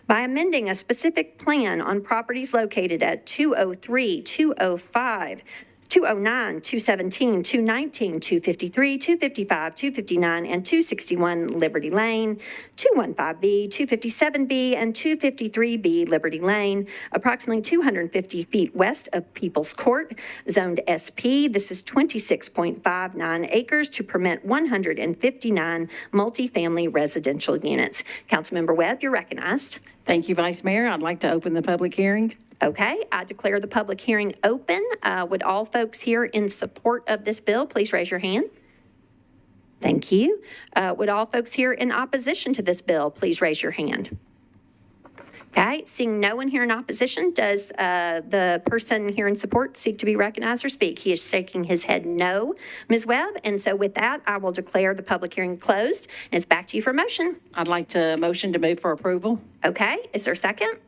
by amending a specific plan on properties located at 203, 205, 209, 217, 219, 253, 255, 259, and 261 Liberty Lane, 215B, 257B, and 253B Liberty Lane, approximately 250 feet west of People's Court, zoned SP. This is 26.59 acres to permit 159 multifamily residential units. Councilmember Webb, you're recognized. Thank you, Vice Mayor. I'd like to open the public hearing. Okay, I declare the public hearing open. Would all folks here in support of this bill please raise your hand? Thank you. Would all folks here in opposition to this bill please raise your hand? Okay, seeing no one here in opposition, does the person here in support seek to be recognized or speak? He is shaking his head no, Ms. Webb. And so with that, I will declare the public hearing closed. And it's back to you for motion. I'd like to motion to move for approval. Okay, is there a second?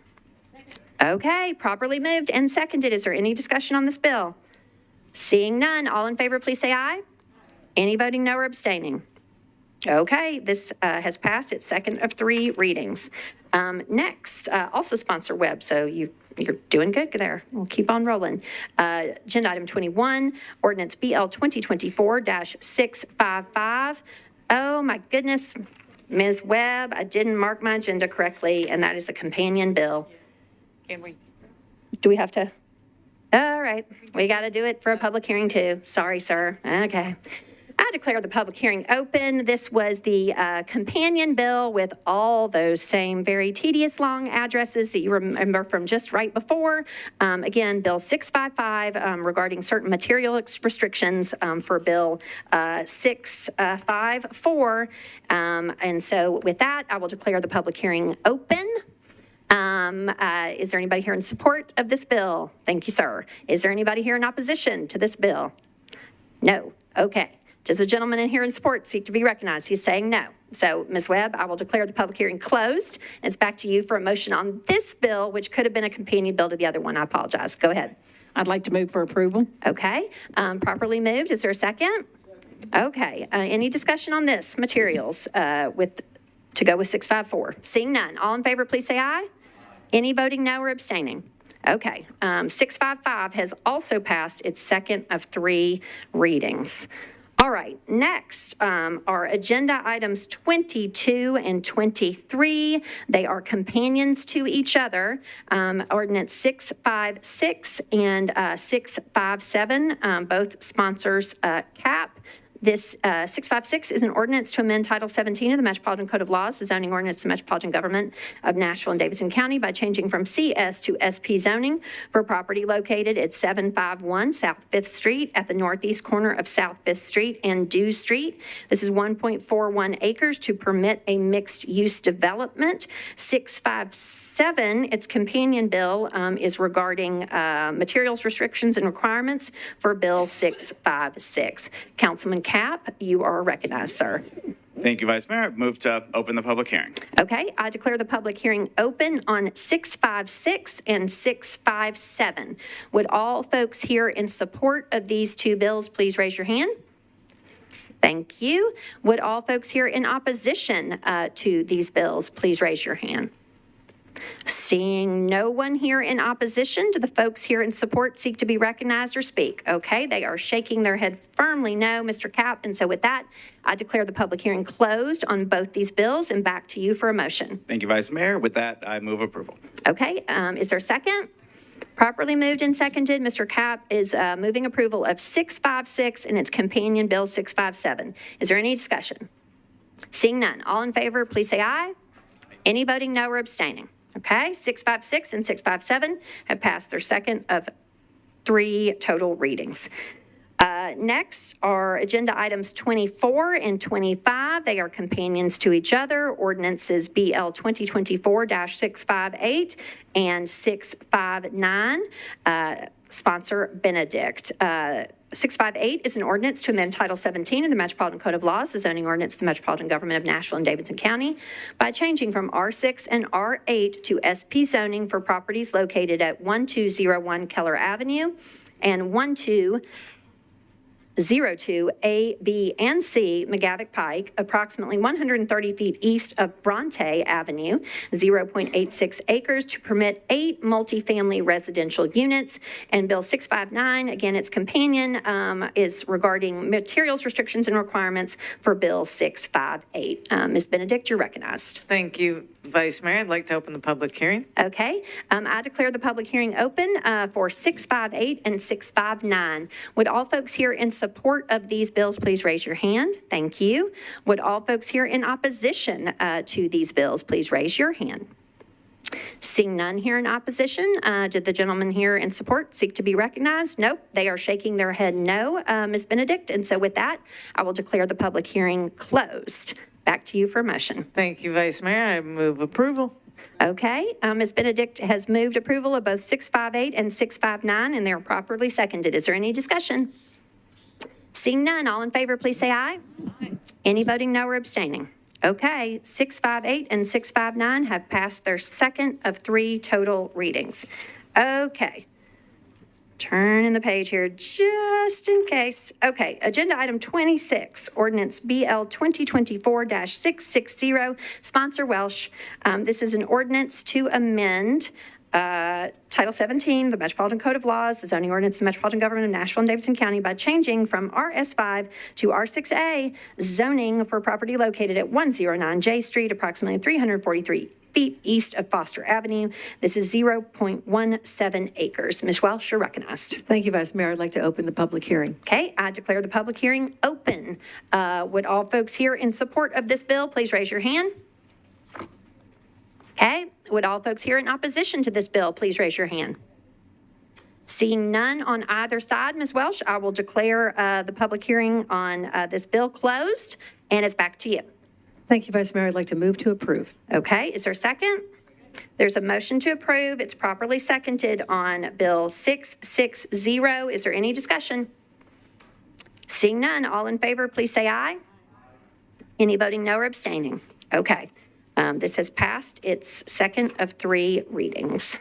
Okay, properly moved and seconded. Is there any discussion on this bill? Seeing none, all in favor, please say aye. Any voting no or abstaining? Okay, this has passed its second of 3 readings. Next, also Sponsor Webb, so you're doing good there. We'll keep on rolling. Agenda Item 21, Ordinance BL 2024-655. Oh my goodness, Ms. Webb, I didn't mark my agenda correctly, and that is a companion bill. Can we? Do we have to? All right, we got to do it for a public hearing too. Sorry, sir. Okay. I declare the public hearing open. This was the companion bill with all those same very tedious long addresses that you remember from just right before. Again, Bill 655 regarding certain material restrictions for Bill 654. And so with that, I will declare the public hearing open. Is there anybody here in support of this bill? Thank you, sir. Is there anybody here in opposition to this bill? No. Okay. Does the gentleman in here in support seek to be recognized? He's saying no. So, Ms. Webb, I will declare the public hearing closed. And it's back to you for a motion on this bill, which could have been a companion bill to the other one. I apologize. Go ahead. I'd like to move for approval. Okay. Properly moved. Is there a second? Okay. Any discussion on this materials to go with 654? Seeing none. All in favor, please say aye. Any voting no or abstaining? Okay. 655 has also passed its second of 3 readings. All right, next are agenda items 22 and 23. They are companions to each other. Ordinance 656 and 657, both sponsors CAP. This 656 is an ordinance to amend Title 17 of the Metropolitan Code of Laws, the zoning ordinance of the Metropolitan Government of Nashville and Davidson County, by changing from CS to SP zoning for property located at 751 South 5th Street at the northeast corner of South 5th Street and Dew Street. This is 1.41 acres to permit a mixed-use development. 657, its companion bill, is regarding materials restrictions and requirements for Bill 656. Councilman Cap, you are recognized, sir. Thank you, Vice Mayor. I move to open the public hearing. Okay, I declare the public hearing open on 656 and 657. Would all folks here in support of these two bills please raise your hand? Thank you. Would all folks here in opposition to these bills please raise your hand? Seeing no one here in opposition, do the folks here in support seek to be recognized or speak? Okay, they are shaking their head firmly no, Mr. Cap. And so with that, I declare the public hearing closed on both these bills and back to you for a motion. Thank you, Vice Mayor. With that, I move approval. Okay, is there a second? Properly moved and seconded. Mr. Cap is moving approval of 656 and its companion bill 657. Is there any discussion? Seeing none, all in favor, please say aye. Any voting no or abstaining? Okay, 656 and 657 have passed their second of 3 total readings. Next are agenda items 24 and 25. They are companions to each other. Ordinances BL 2024-658 and 659. Sponsor Benedict. 658 is an ordinance to amend Title 17 of the Metropolitan Code of Laws, the zoning ordinance of the Metropolitan Government of Nashville and Davidson County, by changing from R6 and R8 to SP zoning for properties located at 1201 Keller Avenue and 1202 A, B, and C McGavick Pike, approximately 130 feet east of Bronte Avenue, 0.86 acres, to permit 8 multifamily residential units. And Bill 659, again, its companion, is regarding materials restrictions and requirements for Bill 658. Ms. Benedict, you're recognized. Thank you, Vice Mayor. I'd like to open the public hearing. Okay, I declare the public hearing open for 658 and 659. Would all folks here in support of these bills please raise your hand? Thank you. Would all folks here in opposition to these bills please raise your hand? Seeing none here in opposition, did the gentleman here in support seek to be recognized? Nope, they are shaking their head no, Ms. Benedict. And so with that, I will declare the public hearing closed. Back to you for a motion. Thank you, Vice Mayor. I move approval. Okay, Ms. Benedict has moved approval of both 658 and 659, and they're properly seconded. Is there any discussion? Seeing none, all in favor, please say aye. Aye. Any voting no or abstaining? Okay, 658 and 659 have passed their second of 3 total readings. Okay. Turning the page here just in case. Okay, agenda item 26, ordinance BL 2024-660, sponsor Welsh. This is an ordinance to amend Title 17, the Metropolitan Code of Laws, the zoning ordinance of the Metropolitan Government of Nashville and Davidson County by changing from RS5 to R6A zoning for property located at 109 J Street, approximately 343 feet east of Foster Avenue. This is 0.17 acres. Ms. Welsh, you're recognized. Thank you, Vice Mayor. I'd like to open the public hearing. Okay, I declare the public hearing open. Would all folks here in support of this bill please raise your hand? Okay, would all folks here in opposition to this bill please raise your hand? Seeing none on either side, Ms. Welsh, I will declare the public hearing on this bill closed, and it's back to you. Thank you, Vice Mayor. I'd like to move to approve. Okay, is there a second? There's a motion to approve. It's properly seconded on Bill 660. Is there any discussion? Seeing none, all in favor, please say aye. Any voting no or abstaining? Okay, this has passed its second of 3 readings.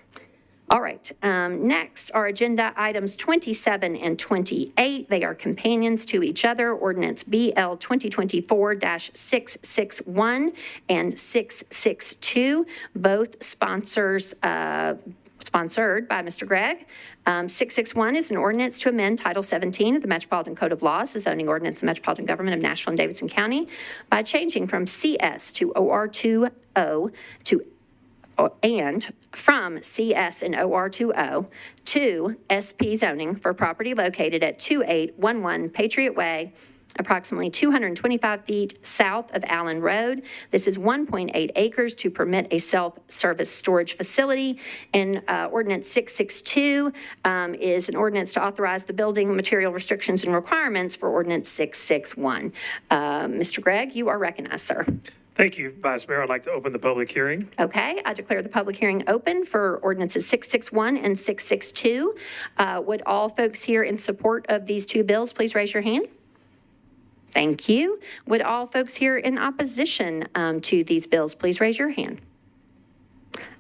All right, next are agenda items 27 and 28. They are companions to each other. Ordinance BL 2024-661 and 662, both sponsored by Mr. Gregg. 661 is an ordinance to amend Title 17 of the Metropolitan Code of Laws, the zoning ordinance of the Metropolitan Government of Nashville and Davidson County, by changing from CS to OR20 and from CS and OR20 to SP zoning for property located at 2811 Patriot Way, approximately 225 feet south of Allen Road. This is 1.8 acres to permit a self-service storage facility. And Ordinance 662 is an ordinance to authorize the building material restrictions and requirements for Ordinance 661. Mr. Gregg, you are recognized, sir. Thank you, Vice Mayor. I'd like to open the public hearing. Okay, I declare the public hearing open for ordinances 661 and 662. Would all folks here in support of these 2 bills please raise your hand? Thank you. Would all folks here in opposition to these bills please raise your hand?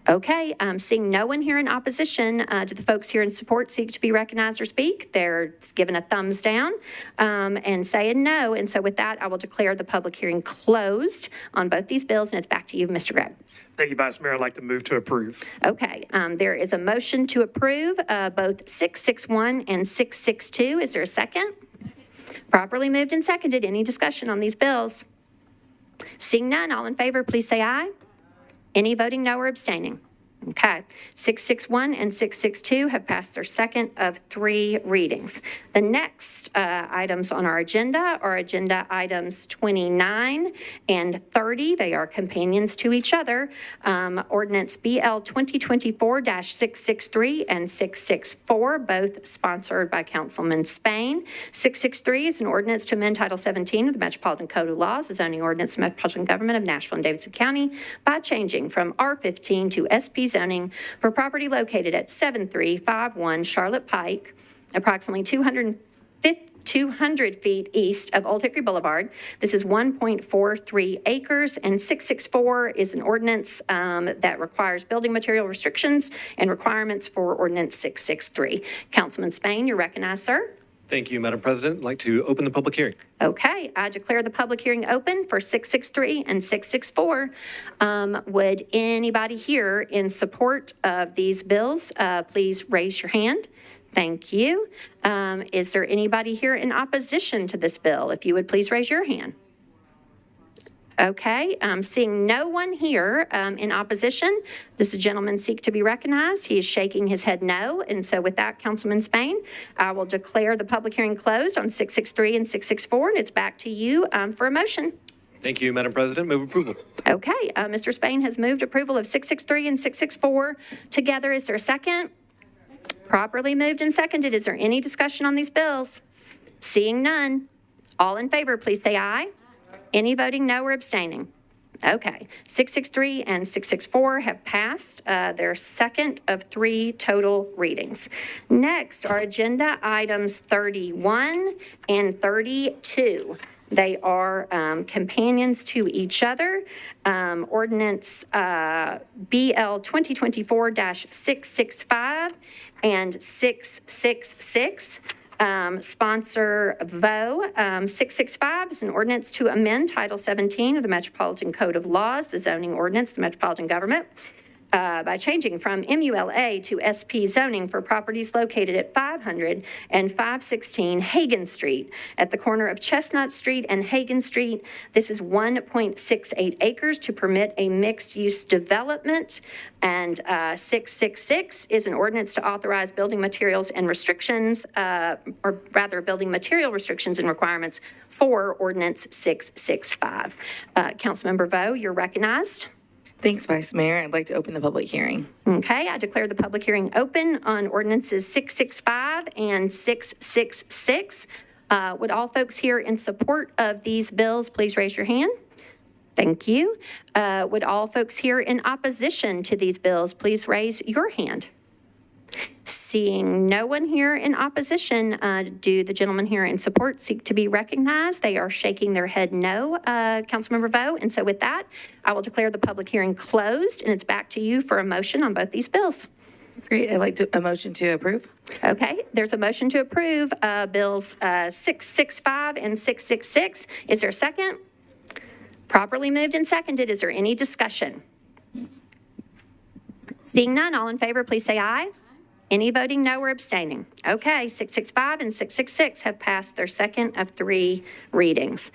Okay, seeing no one here in opposition, do the folks here in support seek to be recognized or speak? They're giving a thumbs down and saying no. And so with that, I will declare the public hearing closed on both these bills, and it's back to you, Mr. Gregg. Thank you, Vice Mayor. I'd like to move to approve. Okay, there is a motion to approve both 661 and 662. Is there a second? Properly moved and seconded. Any discussion on these bills? Seeing none, all in favor, please say aye. Any voting no or abstaining? Okay. 661 and 662 have passed their second of 3 readings. The next items on our agenda are agenda items 29 and 30. They are companions to each other. Ordinance BL 2024-663 and 664, both sponsored by Councilman Spain. 663 is an ordinance to amend Title 17 of the Metropolitan Code of Laws, the zoning ordinance of the Metropolitan Government of Nashville and Davidson County, by changing from R15 to SP zoning for property located at 7351 Charlotte Pike, approximately 200 feet east of Old Hickory Boulevard. This is 1.43 acres, and 664 is an ordinance that requires building material restrictions and requirements for ordinance 663. Councilman Spain, you're recognized, sir. Thank you, Madam President. I'd like to open the public hearing. Okay, I declare the public hearing open for 663 and 664. Would anybody here in support of these bills please raise your hand? Thank you. Is there anybody here in opposition to this bill? If you would please raise your hand. Okay, seeing no one here in opposition, does the gentleman seek to be recognized? He is shaking his head no. And so with that, Councilman Spain, I will declare the public hearing closed on 663 and 664, and it's back to you for a motion. Thank you, Madam President. Move approval. Okay, Mr. Spain has moved approval of 663 and 664 together. Is there a second? Properly moved and seconded. Is there any discussion on these bills? Seeing none, all in favor, please say aye. Any voting no or abstaining? Okay, 663 and 664 have passed their second of 3 total readings. Next are agenda items 31 and 32. They are companions to each other. Ordinance BL 2024-665 and 666. Sponsor Vo. 665 is an ordinance to amend Title 17 of the Metropolitan Code of Laws, the zoning ordinance, the Metropolitan Government, by changing from MULA to SP zoning for properties located at 500 and 516 Hagen Street at the corner of Chestnut Street and Hagen Street. This is 1.68 acres to permit a mixed-use development. And 666 is an ordinance to authorize building materials and restrictions, or rather building material restrictions and requirements for ordinance 665. Councilmember Vo, you're recognized. Thanks, Vice Mayor. I'd like to open the public hearing. Okay, I declare the public hearing open on ordinances 665 and 666. Would all folks here in support of these bills please raise your hand? Thank you. Would all folks here in opposition to these bills please raise your hand? Seeing no one here in opposition, do the gentlemen here in support seek to be recognized? They are shaking their head no, Councilmember Vo. And so with that, I will declare the public hearing closed, and it's back to you for a motion on both these bills. Great. I'd like a motion to approve. Okay, there's a motion to approve bills 665 and 666. Is there a second? Properly moved and seconded. Is there any discussion? Seeing none, all in favor, please say aye. Any voting no or abstaining? Okay, 665 and 666 have passed their second of 3 readings.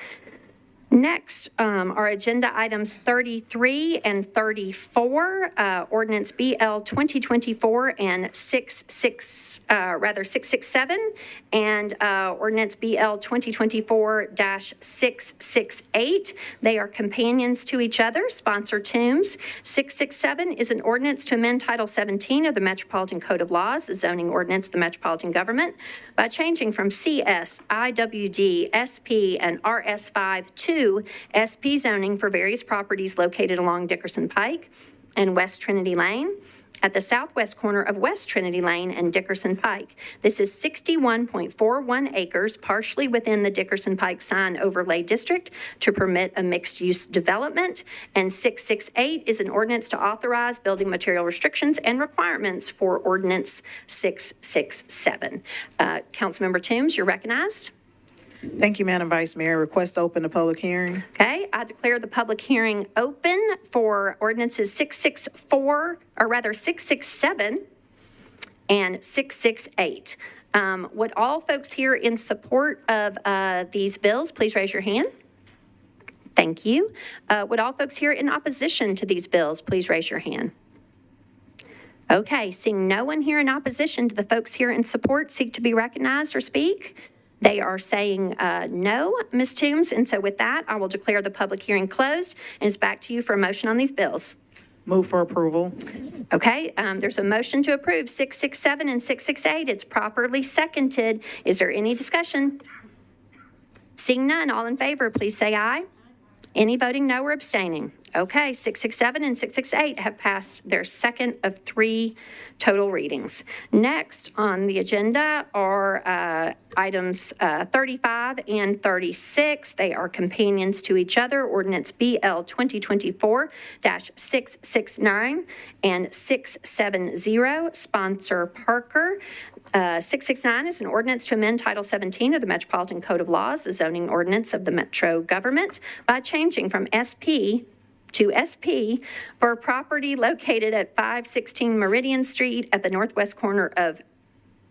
Next are agenda items 33 and 34, ordinance BL 2024 and 667, and ordinance BL 2024-668. They are companions to each other, sponsor Toombs. 667 is an ordinance to amend Title 17 of the Metropolitan Code of Laws, the zoning ordinance of the Metropolitan Government, by changing from CS, IWD, SP, and RS5 to SP zoning for various properties located along Dickerson Pike and West Trinity Lane. at the southwest corner of West Trinity Lane and Dickerson Pike. This is 61.41 acres, partially within the Dickerson Pike Sign Overlay District to permit a mixed-use development. And 668 is an ordinance to authorize building material restrictions and requirements for Ordinance 667. Councilmember Toombs, you're recognized. Thank you, Madam Vice Mayor. Request to open the public hearing. Okay, I declare the public hearing open for ordinances 667 and 668. Would all folks here in support of these bills please raise your hand? Thank you. Would all folks here in opposition to these bills please raise your hand? Okay, seeing no one here in opposition to the folks here in support seek to be recognized or speak? They are saying no, Ms. Toombs, and so with that, I will declare the public hearing closed, and it's back to you for a motion on these bills. Move for approval. Okay, there's a motion to approve 667 and 668. It's properly seconded. Is there any discussion? Seeing none, all in favor, please say aye. Any voting no or abstaining? Okay, 667 and 668 have passed their second of 3 total readings. Next on the agenda are items 35 and 36. They are companions to each other. Ordinance BL 2024-669 and 670. Sponsor Parker. 669 is an ordinance to amend Title 17 of the Metropolitan Code of Laws, the zoning ordinance of the Metro government, by changing from SP to SP for property located at 516 Meridian Street at the northwest corner of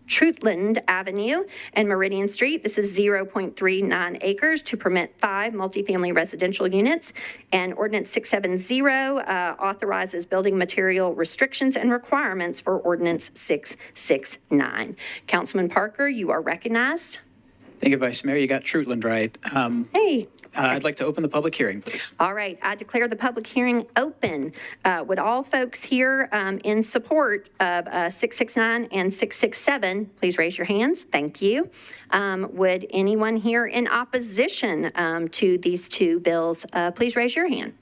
Trutland Avenue and Meridian Street. This is 0.39 acres to permit 5 multifamily residential units. And Ordinance 670 authorizes building material restrictions and requirements for Ordinance 669. Councilman Parker, you are recognized. Thank you, Vice Mayor. You got Trutland right. Hey. I'd like to open the public hearing, please. All right, I declare the public hearing open. Would all folks here in support of 669 and 667, please raise your hands. Thank you. Would anyone here in opposition to these 2 bills, please raise your hand?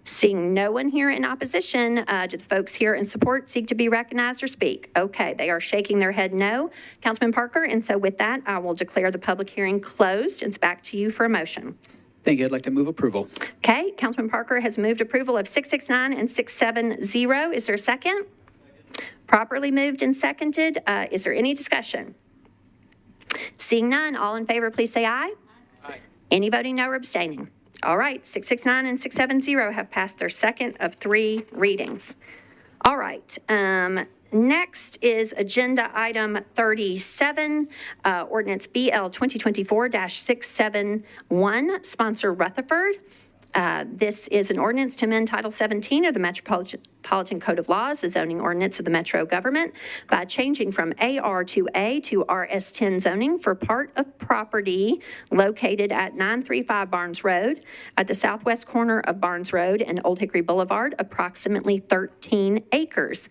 Seeing no one here in opposition, do the folks here in support seek to be recognized or speak? Okay, they are shaking their head no. Councilman Parker, and so with that, I will declare the public hearing closed. It's back to you for a motion. Thank you. I'd like to move approval. Okay, Councilman Parker has moved approval of 669 and 670. Is there a second? Properly moved and seconded. Is there any discussion? Seeing none, all in favor, please say aye. Aye. Any voting no or abstaining? All right, 669 and 670 have passed their second of 3 readings. All right, next is agenda item 37, ordinance BL 2024-671, sponsor Rutherford. This is an ordinance to amend Title 17 of the Metropolitan Code of Laws, the zoning ordinance of the Metro government, by changing from AR to A to RS10 zoning for part of property located at 935 Barnes Road at the southwest corner of Barnes Road and Old Hickory Boulevard, approximately 13 acres.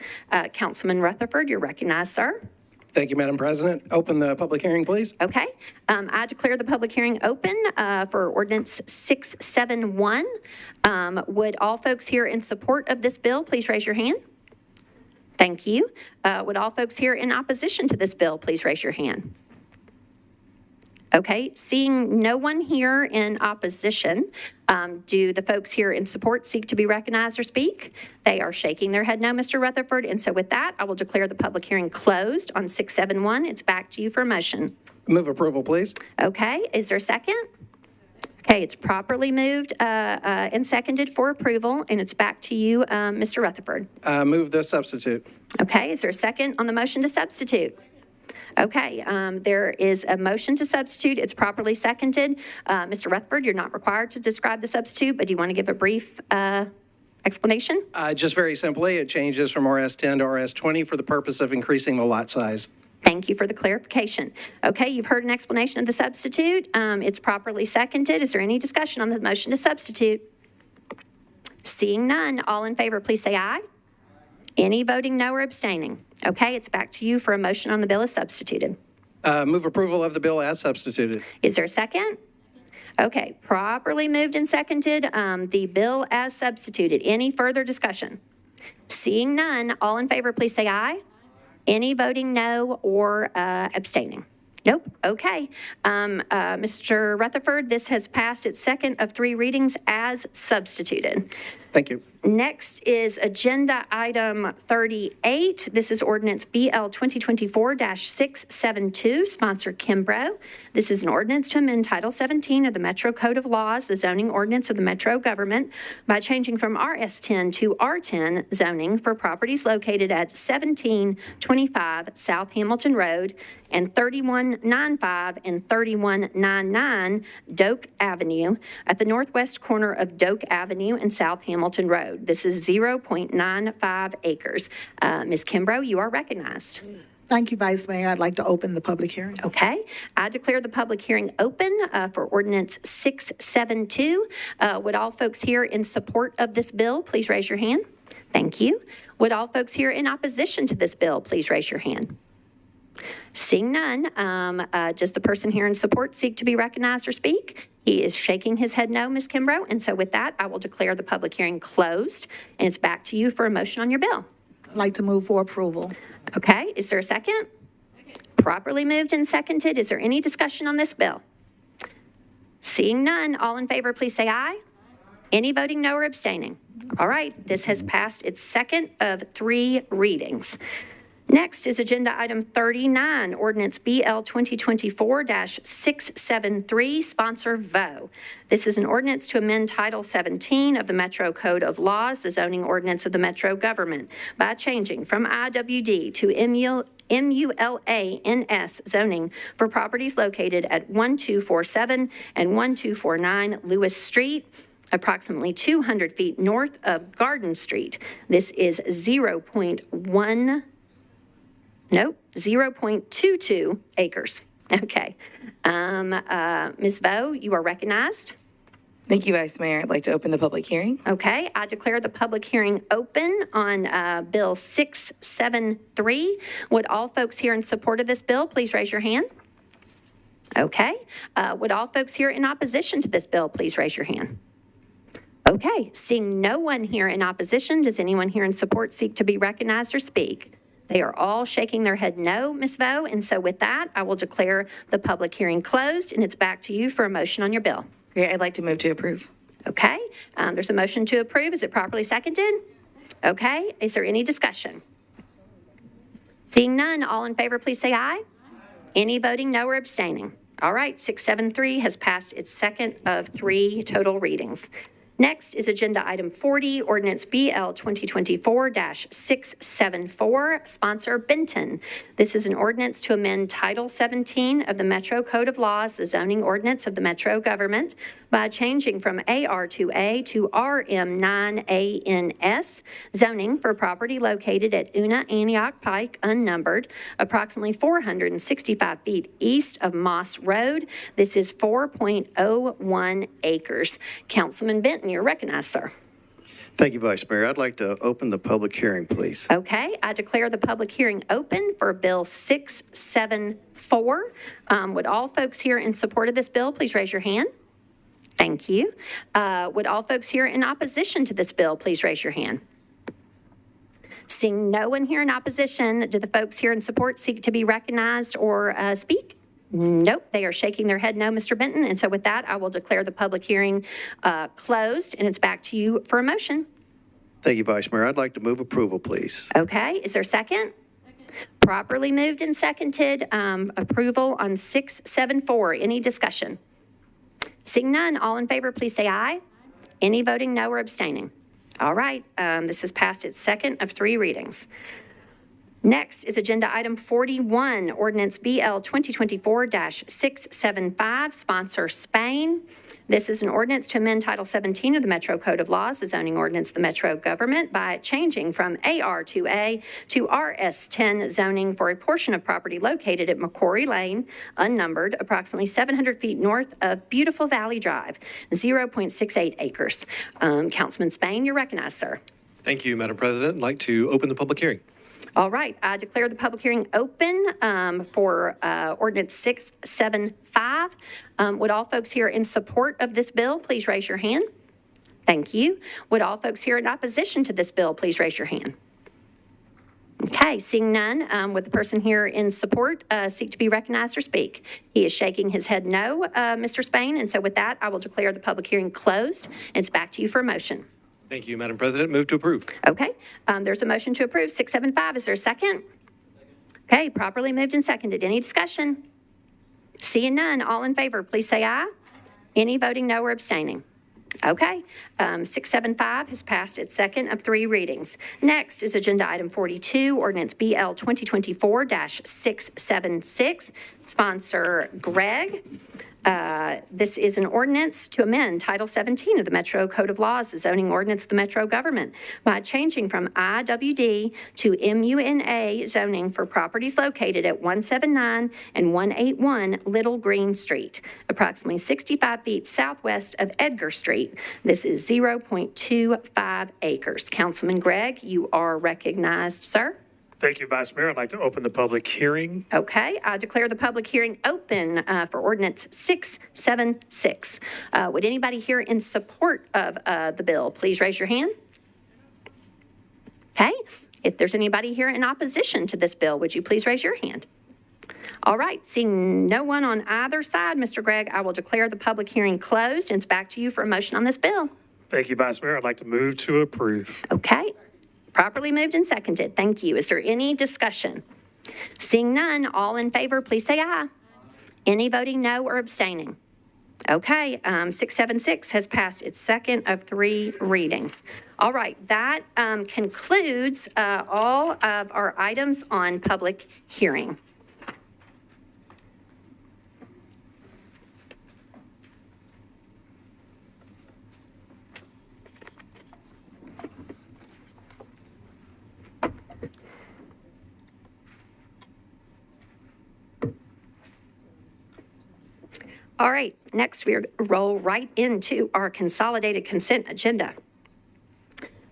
Councilman Rutherford, you're recognized, sir. Thank you, Madam President. Open the public hearing, please. Okay. I declare the public hearing open for ordinance 671. Would all folks here in support of this bill please raise your hand? Thank you. Would all folks here in opposition to this bill please raise your hand? Okay, seeing no one here in opposition, do the folks here in support seek to be recognized or speak? They are shaking their head no, Mr. Rutherford. And so with that, I will declare the public hearing closed on 671. It's back to you for a motion. Move approval, please. Okay, is there a second? Okay, it's properly moved and seconded for approval, and it's back to you, Mr. Rutherford. Move the substitute. Okay, is there a second on the motion to substitute? Okay, there is a motion to substitute. It's properly seconded. Mr. Rutherford, you're not required to describe the substitute, but do you want to give a brief explanation? Just very simply, it changes from RS10 to RS20 for the purpose of increasing the lot size. Thank you for the clarification. Okay, you've heard an explanation of the substitute. It's properly seconded. Is there any discussion on the motion to substitute? Seeing none, all in favor, please say aye. Any voting no or abstaining? Okay, it's back to you for a motion on the bill as substituted. Move approval of the bill as substituted. Is there a second? Okay, properly moved and seconded. The bill as substituted. Any further discussion? Seeing none, all in favor, please say aye. Any voting no or abstaining? Nope. Okay. Mr. Rutherford, this has passed its second of 3 readings as substituted. Thank you. Next is Agenda Item 38. This is Ordinance BL 2024-672, sponsor Kimbrough. This is an ordinance to amend Title 17 of the Metro Code of Laws, the zoning ordinance of the Metro government, by changing from RS10 to R10 zoning for properties located at 1725 South Hamilton Road and 3195 and 3199 Doak Avenue at the northwest corner of Doak Avenue and South Hamilton Road. This is 0.95 acres. Ms. Kimbrough, you are recognized. Thank you, Vice Mayor. I'd like to open the public hearing. Okay. I declare the public hearing open for Ordinance 672. Would all folks here in support of this bill please raise your hand? Thank you. Would all folks here in opposition to this bill please raise your hand? Seeing none, does the person here in support seek to be recognized or speak? He is shaking his head no, Ms. Kimbrough. And so with that, I will declare the public hearing closed. And it's back to you for a motion on your bill. I'd like to move for approval. Okay. Is there a second? Properly moved and seconded. Is there any discussion on this bill? Seeing none, all in favor, please say aye. Any voting no or abstaining? All right. This has passed its second of 3 readings. Next is Agenda Item 39, Ordinance BL 2024-673, sponsor Vo. This is an ordinance to amend Title 17 of the Metro Code of Laws, the zoning ordinance of the Metro government, by changing from IWD to MULA-NS zoning for properties located at 1247 and 1249 Lewis Street, approximately 200 feet north of Garden Street. This is 0.22 acres. Okay. Ms. Vo, you are recognized. Thank you, Vice Mayor. I'd like to open the public hearing. Okay. I declare the public hearing open on Bill 673. Would all folks here in support of this bill please raise your hand? Okay. Would all folks here in opposition to this bill please raise your hand? Okay. Seeing no one here in opposition, does anyone here in support seek to be recognized or speak? They are all shaking their head no, Ms. Vo. And so with that, I will declare the public hearing closed, and it's back to you for a motion on your bill. Great. I'd like to move to approve. Okay. There's a motion to approve. Is it properly seconded? Okay. Is there any discussion? Seeing none, all in favor, please say aye. Any voting no or abstaining? All right. 673 has passed its second of 3 total readings. Next is Agenda Item 40, Ordinance BL 2024-674, sponsor Benton. This is an ordinance to amend Title 17 of the Metro Code of Laws, the zoning ordinance of the Metro government, by changing from AR2A to RM9ANS zoning for property located at Una Antioch Pike, unnumbered, approximately 465 feet east of Moss Road. This is 4.01 acres. Councilman Benton, you're recognized, sir. Thank you, Vice Mayor. I'd like to open the public hearing, please. Okay, I declare the public hearing open for Bill 674. Would all folks here in support of this bill please raise your hand? Thank you. Would all folks here in opposition to this bill please raise your hand? Seeing no one here in opposition, do the folks here in support seek to be recognized or speak? Nope, they are shaking their head no, Mr. Benton. And so with that, I will declare the public hearing closed, and it's back to you for a motion. Thank you, Vice Mayor. I'd like to move approval, please. Okay, is there a second? Properly moved and seconded. Approval on 674. Any discussion? Seeing none, all in favor, please say aye. Any voting no or abstaining? All right, this has passed its second of 3 readings. Next is Agenda Item 41, Ordinance BL 2024-675, sponsor Spain. This is an ordinance to amend Title 17 of the Metro Code of Laws, the zoning ordinance of the Metro government, by changing from AR2A to RS10 zoning for a portion of property located at McCory Lane, unnumbered, approximately 700 feet north of Beautiful Valley Drive, 0.68 acres. Councilman Spain, you're recognized, sir. Thank you, Madam President. I'd like to open the public hearing. All right, I declare the public hearing open for Ordinance 675. Would all folks here in support of this bill please raise your hand? Thank you. Would all folks here in opposition to this bill please raise your hand? Okay, seeing none, would the person here in support seek to be recognized or speak? He is shaking his head no, Mr. Spain, and so with that, I will declare the public hearing closed. It's back to you for a motion. Thank you, Madam President. Move to approve. Okay, there's a motion to approve 675. Is there a second? Okay, properly moved and seconded. Any discussion? Seeing none, all in favor, please say aye. Any voting no or abstaining? Okay, 675 has passed its second of 3 readings. Next is Agenda Item 42, Ordinance BL 2024-676, sponsor Greg. This is an ordinance to amend Title 17 of the Metro Code of Laws, the zoning ordinance of the Metro government, by changing from IWD to MUNA zoning for properties located at 179 and 181 Little Green Street, approximately 65 feet southwest of Edgar Street. This is 0.25 acres. Councilman Gregg, you are recognized, sir. Thank you, Vice Mayor. I'd like to open the public hearing. Okay, I declare the public hearing open for ordinance 676. Would anybody here in support of the bill, please raise your hand? Okay, if there's anybody here in opposition to this bill, would you please raise your hand? All right, seeing no one on either side, Mr. Gregg, I will declare the public hearing closed, and it's back to you for a motion on this bill. Thank you, Vice Mayor. I'd like to move to approve. Okay. Properly moved and seconded. Thank you. Is there any discussion? Seeing none, all in favor, please say aye. Any voting no or abstaining? Okay, 676 has passed its second of 3 readings. All right, that concludes all of our items on public hearing. All right, next we roll right into our consolidated consent agenda.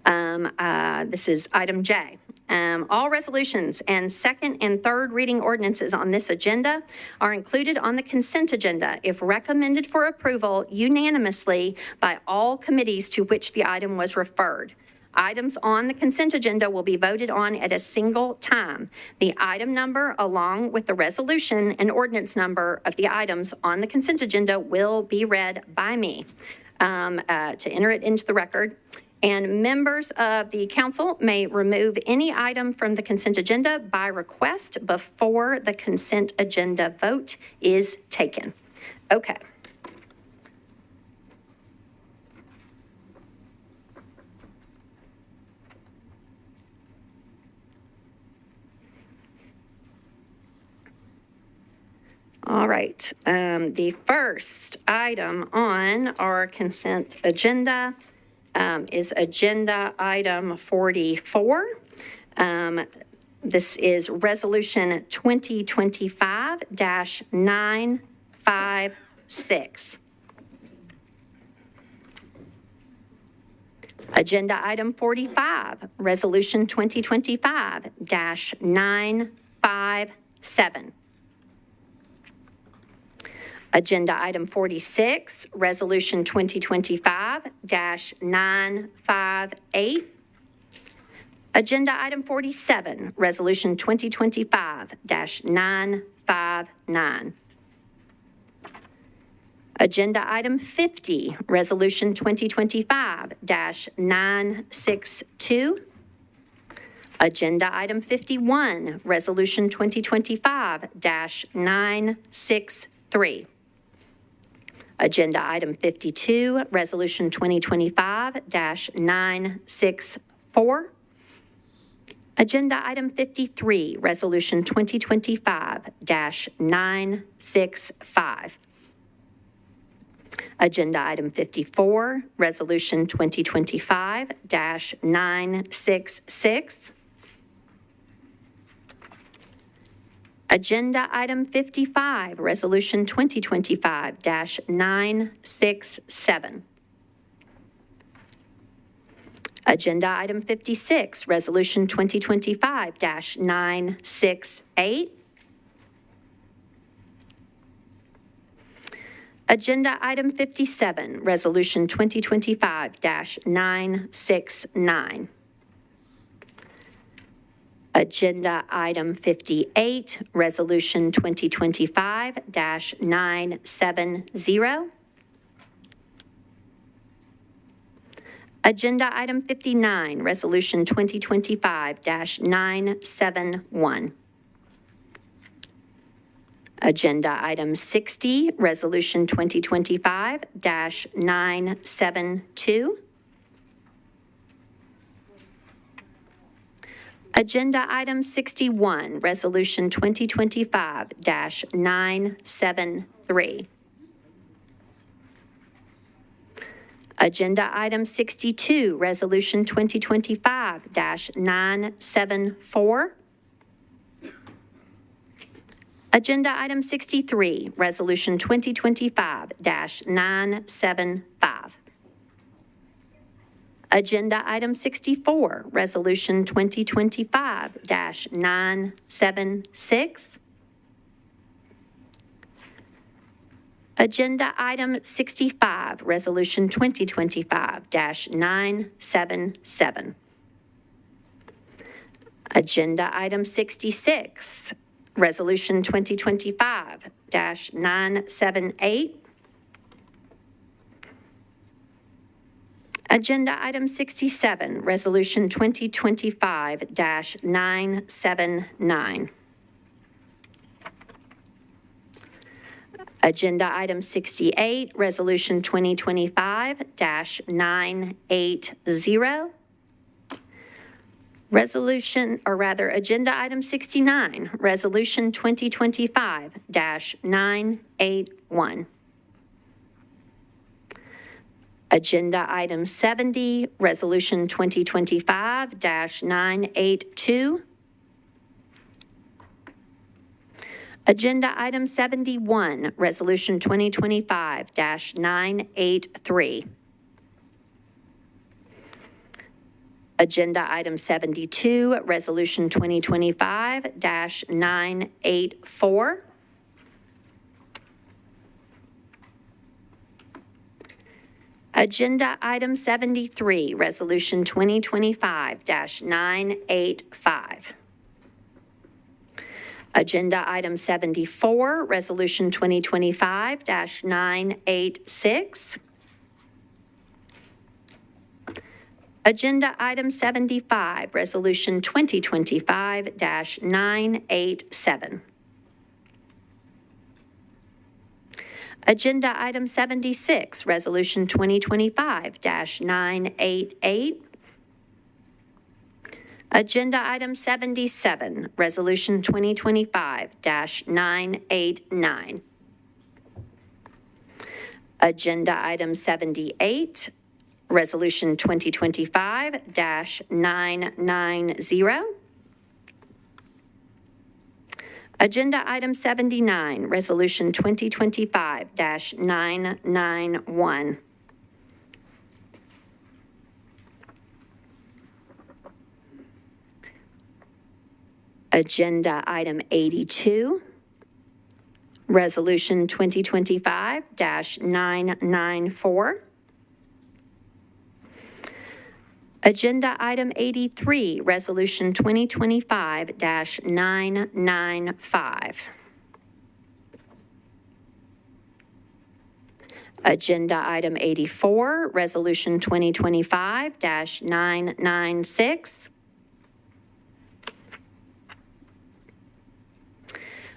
This is item J. All resolutions and second and third reading ordinances on this agenda are included on the consent agenda if recommended for approval unanimously by all committees to which the item was referred. Items on the consent agenda will be voted on at a single time. The item number, along with the resolution and ordinance number of the items on the consent agenda, will be read by me to enter it into the record. And members of the council may remove any item from the consent agenda by request before the consent agenda vote is taken. Okay. All right, the first item on our consent agenda is agenda item 44. This is resolution 2025-956. Agenda item 45, resolution 2025-957. Agenda item 46, resolution 2025-958. Agenda item 47, resolution 2025-959. Agenda item 50, resolution 2025-962. Agenda item 51, resolution 2025-963. Agenda item 52, resolution 2025-964. Agenda item 53, resolution 2025-965. Agenda item 54, resolution 2025-966. Agenda item 55, resolution 2025-967. Agenda item 56, resolution 2025-968. Agenda item 57, resolution 2025-969. Agenda item 58, Resolution 2025-970. Agenda item 59, Resolution 2025-971. Agenda item 60, Resolution 2025-972. Agenda item 61, Resolution 2025-973. Agenda item 62, Resolution 2025-974. Agenda item 63, Resolution 2025-975. Agenda item 64, Resolution 2025-976. Agenda item 65, Resolution 2025-977. Agenda item 66, Resolution 2025-978. Agenda item 67, Resolution 2025-979. Agenda item 68, Resolution 2025-980. Agenda item 69, Resolution 2025-981. Agenda item 70, Resolution 2025-982. Agenda item 71, Resolution 2025-983. Agenda item 72, Resolution 2025-984. Agenda item 73, Resolution 2025-985. Agenda item 74, Resolution 2025-986. Agenda item 75, Resolution 2025-987. Agenda item 76, Resolution 2025-988. Agenda item 77, Resolution 2025-989. Agenda item 78, Resolution 2025-990. Agenda item 79, Resolution 2025-991. Agenda item 82, Resolution 2025-994. Agenda item 83, Resolution 2025-995. Agenda item 84, Resolution 2025-996.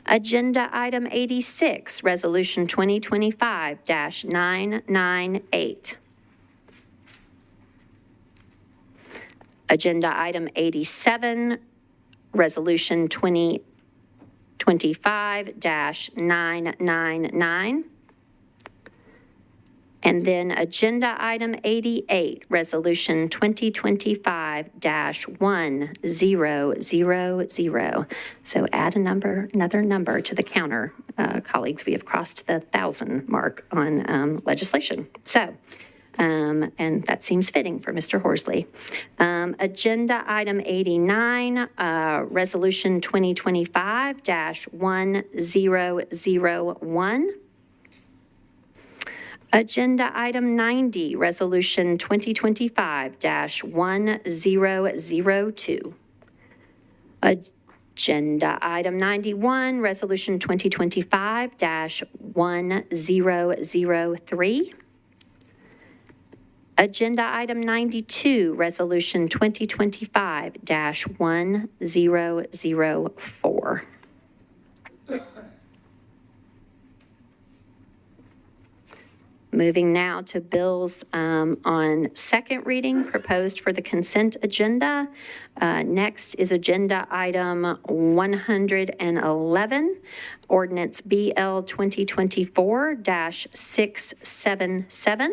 Agenda item 86, Resolution 2025-998. Agenda item 87, Resolution 2025-999. And then agenda item 88, Resolution 2025-1000. So add another number to the counter, colleagues. We have crossed the 1,000 mark on legislation. So, and that seems fitting for Mr. Horsley. Agenda item 89, Resolution 2025-1001. Agenda item 90, Resolution 2025-1002. Agenda item 91, resolution 2025-1003. Agenda item 92, resolution 2025-1004. Moving now to bills on second reading proposed for the consent agenda. Next is agenda item 111, ordinance BL 2024-677.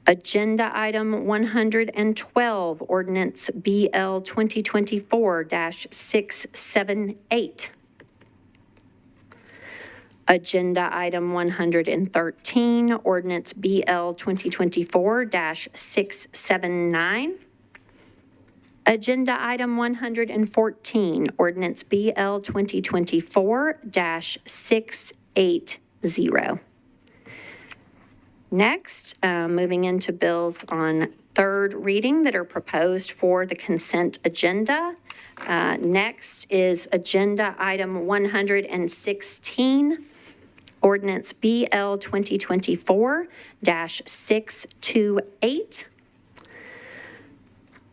Agenda item 112, ordinance BL 2024-678. Agenda item 113, ordinance BL 2024-679. Agenda item 114, ordinance BL 2024-680. Next, moving into bills on third reading that are proposed for the consent agenda. Next is agenda item 116, ordinance BL 2024-628.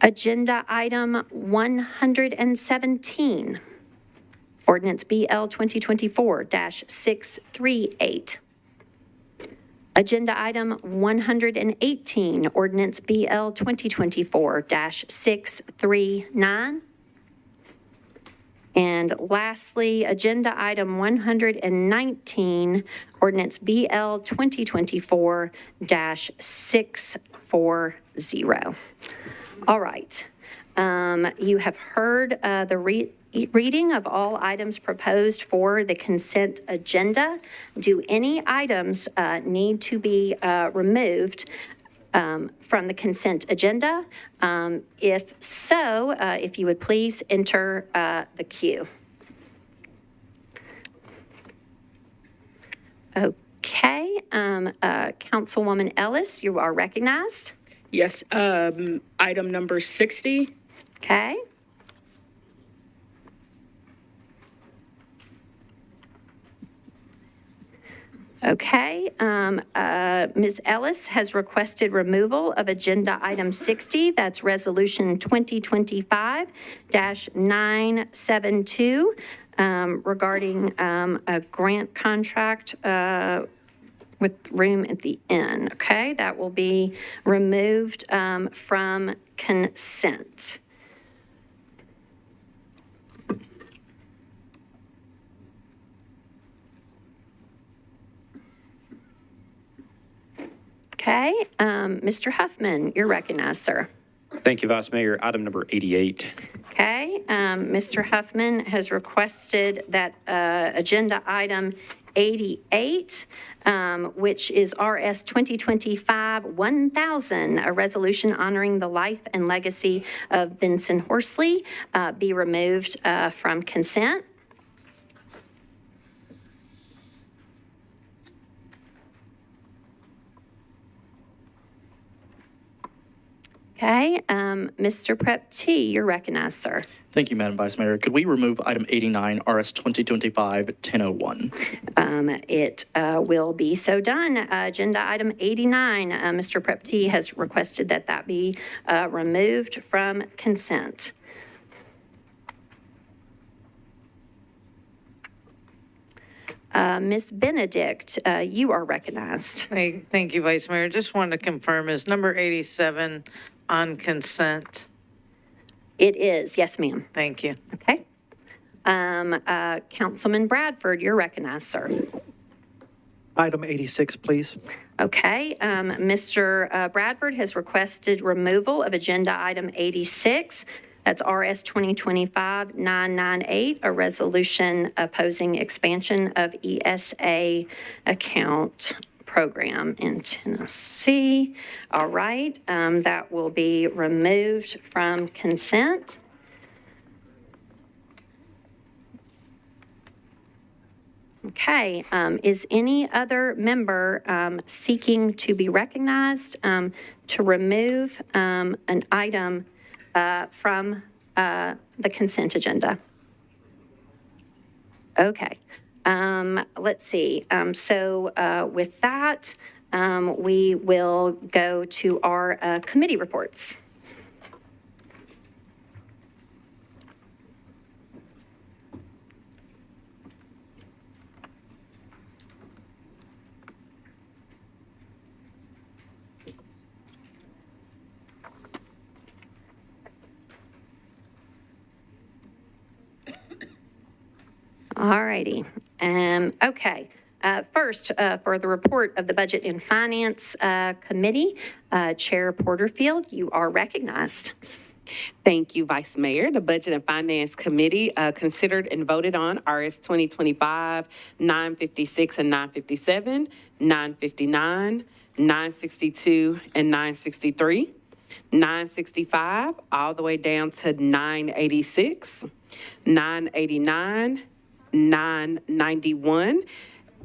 Agenda item 117, ordinance BL 2024-638. Agenda item 118, ordinance BL 2024-639. And lastly, agenda item 119, ordinance BL 2024-640. All right. You have heard the reading of all items proposed for the consent agenda. Do any items need to be removed from the consent agenda? If so, if you would please enter the queue. Okay, Councilwoman Ellis, you are recognized. Yes, item number 60. Okay. Okay, Ms. Ellis has requested removal of agenda item 60. That's resolution 2025-972 regarding a grant contract with room at the inn. Okay, that will be removed from consent. Okay, Mr. Huffman, you're recognized, sir. Thank you, Vice Mayor. Item number 88. Okay, Mr. Huffman has requested that agenda item 88, which is RS 2025-1000, a resolution honoring the life and legacy of Benson Horsley, be removed from consent. Okay, Mr. Prep T, you're recognized, sir. Thank you, Madam Vice Mayor. Could we remove item 89, RS 2025-1001? It will be so done. Agenda item 89, Mr. Prep T has requested that that be removed from consent. Ms. Benedict, you are recognized. Thank you, Vice Mayor. Just wanted to confirm, is number 87 on consent? It is, yes, ma'am. Thank you. Okay. Councilman Bradford, you're recognized, sir. Item 86, please. Okay, Mr. Bradford has requested removal of agenda item 86. That's RS 2025-998, a resolution opposing expansion of ESA account program in Tennessee. All right, that will be removed from consent. Okay, is any other member seeking to be recognized to remove an item from the consent agenda? Okay. Let's see. So with that, we will go to our committee reports. All righty. Okay. First, for the report of the Budget and Finance Committee, Chair Porterfield, you are recognized. Thank you, Vice Mayor. The Budget and Finance Committee considered and voted on RS 2025, 956 and 957, 959, 962, and 963, 965, all the way down to 986, 989, 991,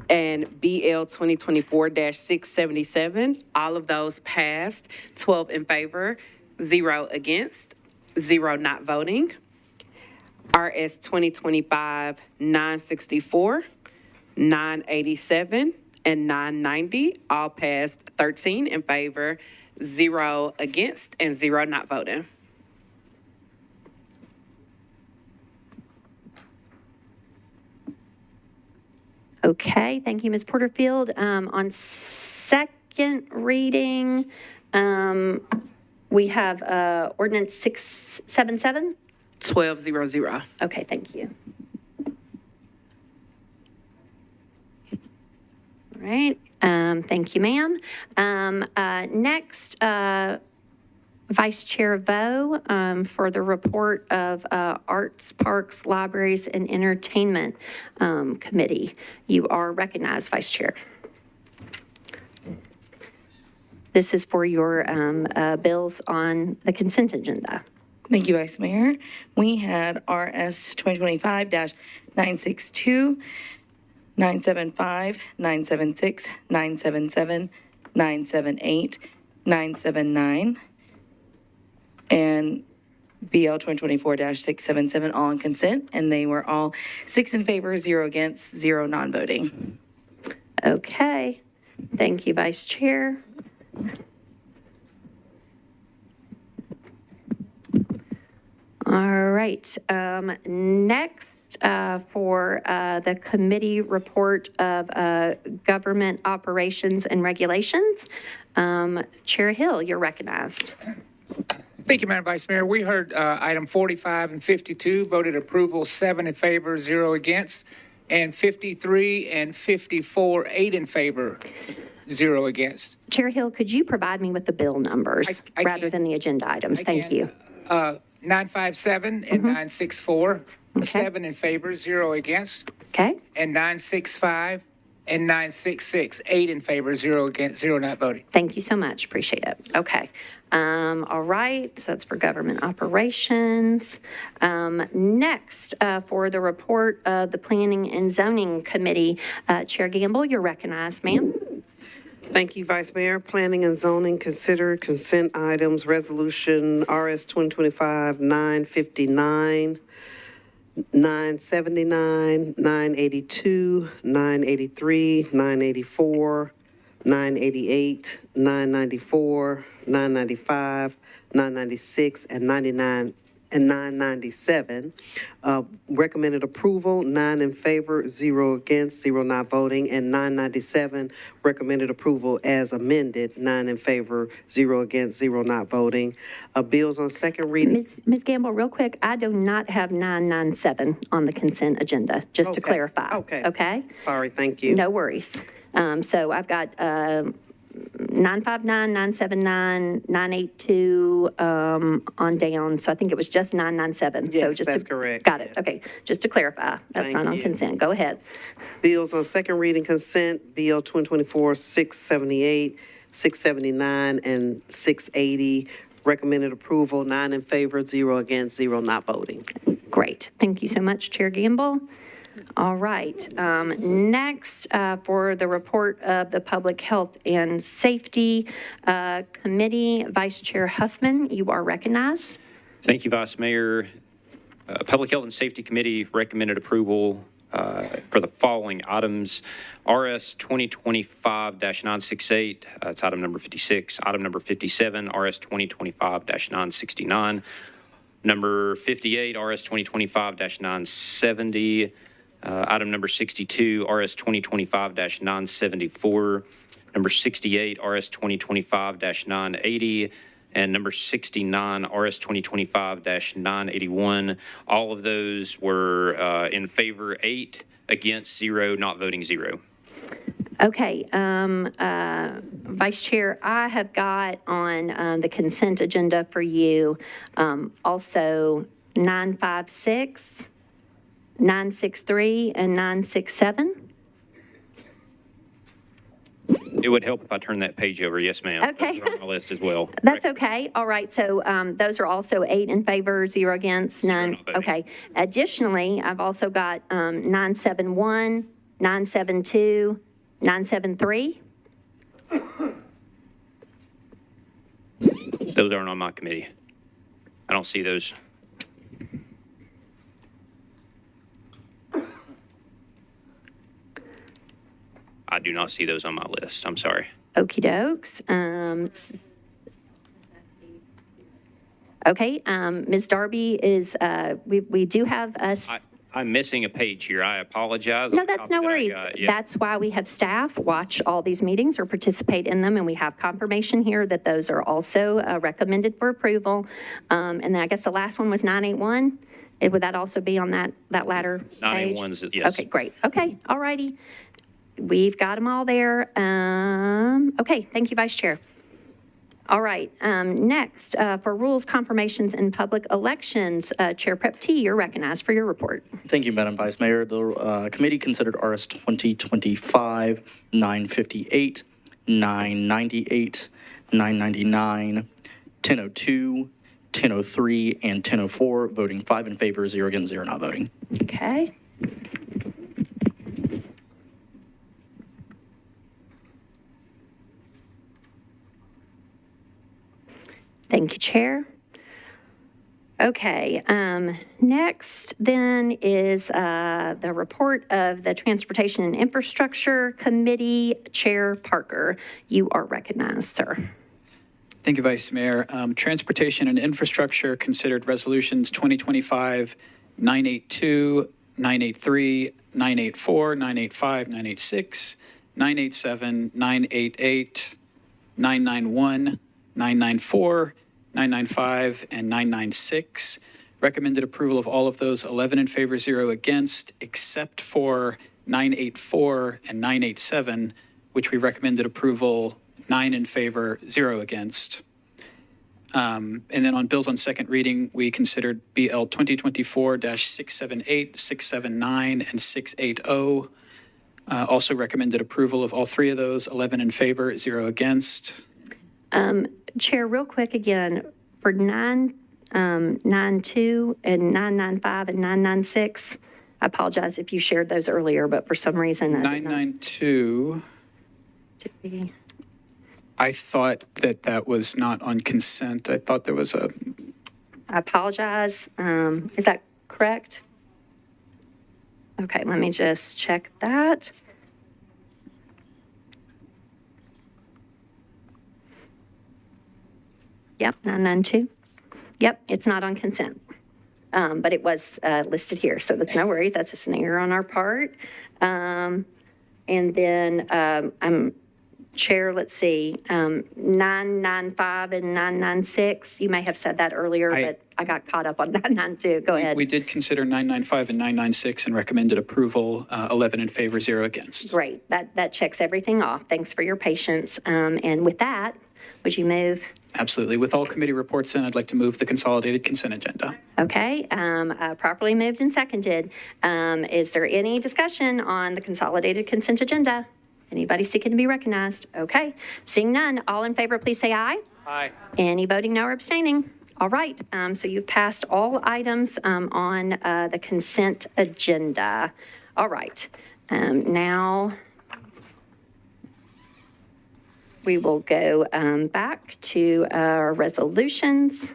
and BL 2024-677. All of those passed, 12 in favor, 0 against, 0 not voting. RS 2025-964, 987, and 990, all passed, 13 in favor, 0 against, and 0 not voting. Okay, thank you, Ms. Porterfield. On second reading, we have ordinance 677. 1200. Okay, thank you. All right, thank you, ma'am. Next, Vice Chair Vo, for the report of Arts, Parks, Libraries, and Entertainment Committee. You are recognized, Vice Chair. This is for your bills on the consent agenda. Thank you, Vice Mayor. We had RS 2025-962, 975, 976, 977, 978, 979, and BL 2024-677 all on consent, and they were all 6 in favor, 0 against, 0 non-voting. Okay, thank you, Vice Chair. All right, next for the committee report of government operations and regulations, Chair Hill, you're recognized. Thank you, Madam Vice Mayor. We heard item 45 and 52, voted approval, 7 in favor, 0 against, and 53 and 54, 8 in favor, 0 against. Chair Hill, could you provide me with the bill numbers rather than the agenda items? Thank you. 957 and 964, 7 in favor, 0 against. Okay. And 965 and 966, 8 in favor, 0 against, 0 not voting. Thank you so much. Appreciate it. Okay. All right. So that's for government operations. Next, for the report of the Planning and Zoning Committee, Chair Gamble, you're recognized, ma'am. Thank you, Vice Mayor. Planning and Zoning considered consent items, Resolution RS 2025-959, 979, 982, 983, 984, 988, 994, 995, 996, and 99 and 997. Recommended approval, 9 in favor, 0 against, 0 not voting, and 997 recommended approval as amended, 9 in favor, 0 against, 0 not voting. Bills on second reading. Ms. Gamble, real quick, I do not have 997 on the consent agenda, just to clarify. Okay. Okay? Sorry, thank you. No worries. So I've got 959, 979, 982 on down. So I think it was just 997. Yes, so just that's correct. Got it. Okay. Just to clarify, that's Thank not on you. consent. Go ahead. Bills on second reading consent, BL 2024-678, 679, and 680. Recommended approval, 9 in favor, 0 against, 0 not voting. Great. Thank you so much, Chair Gamble. All right. Next, for the report of the Public Health and Safety Committee, Vice Chair Huffman, you are recognized. Thank you, Vice Mayor. Public Health and Safety Committee recommended approval for the following items. RS 2025-968, it's item number 56. Item number 57, RS 2025-969. Number 58, RS 2025-970. Item number 62, RS 2025-974. Number 68, RS 2025-980. And number 69, RS 2025-981. All of those were in favor, 8, against 0, not voting 0. Okay, Vice Chair, I have got on the consent agenda for you also 956, 963, and 967. It would help if I turn that page over. Yes, ma'am. Okay. Those are on my list as well. That's okay. All right. So those are also 8 in favor, 0 against, none. not voting. Okay. Additionally, I've also got 971, 972, 973. Those aren't on my committee. I don't see those. I do not see those on my list. I'm sorry. Okie dokes. Okay. Ms. Darby is, we do have us. I'm missing a page here. I apologize. No, that's no worries. Yeah. That's why we have staff watch all these meetings or participate in them, and we have confirmation here that those are also recommended for approval. And then I guess the last one was 981. Would that also be on that latter page? 981's, yes. Okay, great. Okay, all righty. We've got them all there. Okay, thank you, Vice Chair. All right, next, for rules, confirmations, and public elections, Chair Prep T, you're recognized for your report. Thank you, Madam Vice Mayor. The committee considered RS 2025, 958, 998, 999, 1002, 1003, and 1004, voting 5 in favor, 0 against, 0 not voting. Okay. Thank you, Chair. Okay, next then is the report of the Transportation and Infrastructure Committee. Chair Parker, you are recognized, sir. Thank you, Vice Mayor. Transportation and Infrastructure considered resolutions 2025-982, 983, 984, 985, 986, 987, 988, 991, 994, 995, and 996. Recommended approval of all of those, 11 in favor, 0 against, except for 984 and 987, which we recommended approval, 9 in favor, 0 against. And then on bills on second reading, we considered BL 2024-678, 679, and 680. Also recommended approval of all 3 of those, 11 in favor, 0 against. Chair, real quick again, for 992 and 995 and 996, I apologize if you shared those earlier, but for some reason I did not. 992, I thought that was not on consent. I thought there was a... I apologize. Is that correct? Okay, let me just check that. Yep, 992. Yep, it's not on consent, but it was listed here, so that's no worries. That's just an error on our part. And then I'm Chair, let's see, 995 and 996. You may have said that earlier, but I got caught up on 992. Go ahead. We did consider 995 and 996 and recommended approval, 11 in favor, 0 against. Great. That checks everything off. Thanks for your patience. And with that, would you move? Absolutely. With all committee reports in, I'd like to move the consolidated consent agenda. Okay, properly moved and seconded. Is there any discussion on the consolidated consent agenda? Anybody seeking to be recognized? Okay, seeing none, all in favor, please say aye. Aye. Any voting no or abstaining? All right, so you've passed all items on the consent agenda. All right, now we will go back to our resolutions.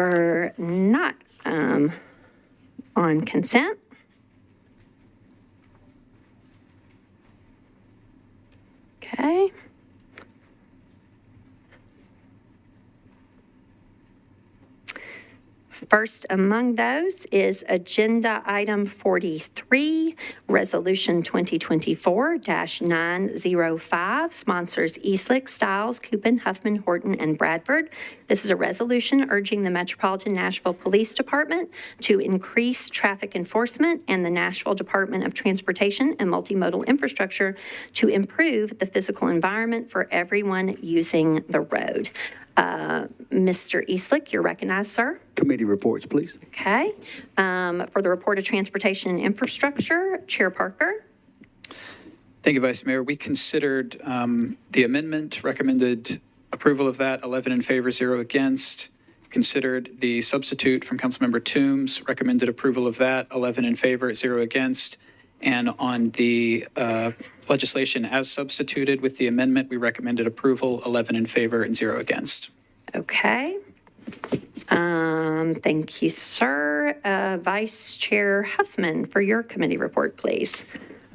were not on consent. Okay. First among those is Agenda Item 43, Resolution 2024-905, sponsors Eastlick, Stiles, Coopin, Huffman, Horton, and Bradford. This is a resolution urging the Metropolitan Nashville Police Department to increase traffic enforcement and the Nashville Department of Transportation and Multimodal Infrastructure to improve the physical environment for everyone using the road. Mr. Eastlick, you're recognized, sir. Committee reports, please. Okay. For the report of Transportation and Infrastructure, Chair Parker. Thank you, Vice Mayor. We considered the amendment, recommended approval of that, 11 in favor, 0 against. Considered the substitute from Councilmember Toombs, recommended approval of that, 11 in favor, 0 against. And on the legislation as substituted with the amendment, we recommended approval, 11 in favor and 0 against. Okay. Thank you, sir. Vice Chair Huffman, for your committee report, please,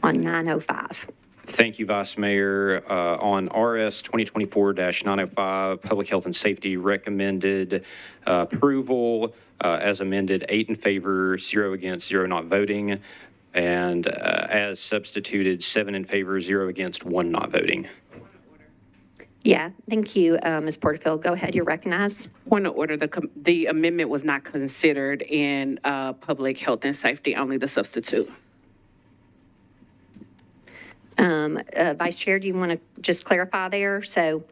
on 905. Thank you, Vice Mayor. On RS 2024-905, Public Health and Safety recommended approval as amended, 8 in favor, 0 against, 0 not voting. And as substituted, 7 in favor, 0 against, 1 not voting. Yeah, thank you, Ms. Porterfield. Go ahead, you're recognized. Point of order, the amendment was not considered in public health and safety, only the substitute. Vice Chair, do you want to just clarify there? So,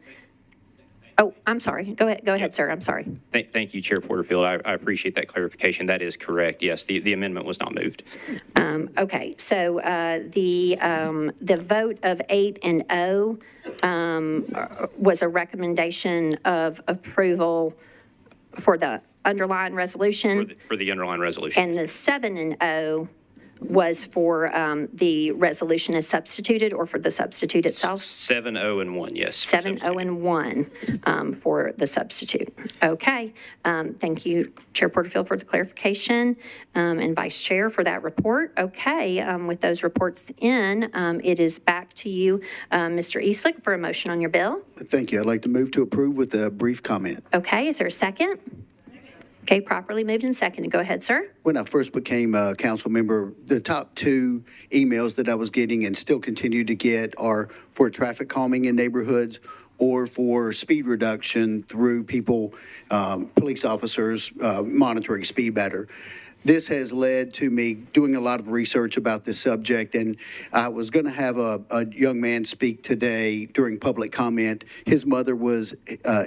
oh, I'm sorry. Go ahead, sir. I'm sorry. Thank you, Chair Porterfield. I appreciate that clarification. That is correct. Yes, the amendment was not moved. Okay, so the vote of 8 and 0 was a recommendation of approval for the underlying resolution. For the underlying resolution. And the 7 and 0 was for the resolution as substituted or for the substitute itself? 7, 0, and 1, yes. 7, 0, and 1 for the substitute. Okay. Thank you, Chair Porterfield, for the clarification, and Vice Chair for that report. Okay. With those reports in, it is back to you, Mr. Eastlick, for a motion on your bill. Thank you. I'd like to move to approve with a brief comment. Okay. Is there a second? Okay, properly moved and seconded. Go ahead, sir. When I first became a council member, the top 2 emails that I was getting and still continue to get are for traffic calming in neighborhoods or for speed reduction through people, police officers monitoring speed better. This has led to me doing a lot of research about this subject, and I was going to have a young man speak today during public comment. His mother was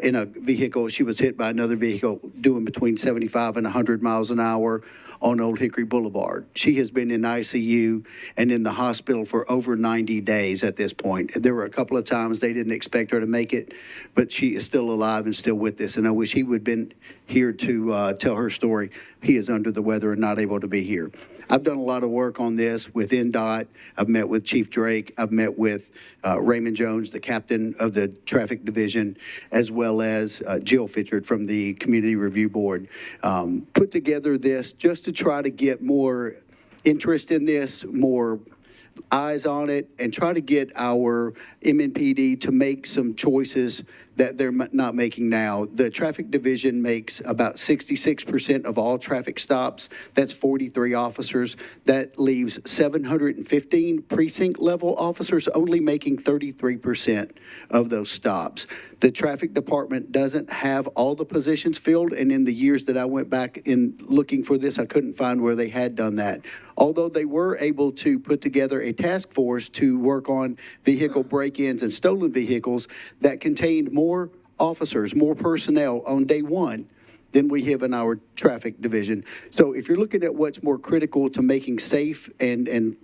in a vehicle. She was hit by another vehicle doing between 75 and 100 miles an hour on Old Hickory Boulevard. She has been in ICU and in the hospital for over 90 days at this point. There were a couple of times they didn't expect her to make it, but she is still alive and still with us, and I wish he would have been here to tell her story. He is under the weather and not able to be here. I've done a lot of work on this with NDOT. I've met with Chief Drake. I've met with Raymond Jones, the captain of the traffic division, as well as Jill Fitchard from the Community Review Board. Put together this just to try to get more interest in this, more eyes on it, and try to get our MNPD to make some choices that they're not making now. The traffic division makes about 66% of all traffic stops. That's 43 officers. That leaves 715 precinct level officers only making 33% of those stops. The traffic department doesn't have all the positions filled, and in the years that I went back in looking for this, I couldn't find where they had done that. Although they were able to put together a task force to work on vehicle break-ins and stolen vehicles that contained more officers, more personnel on day one than we have in our traffic division. So if you're looking at what's more critical to making safe and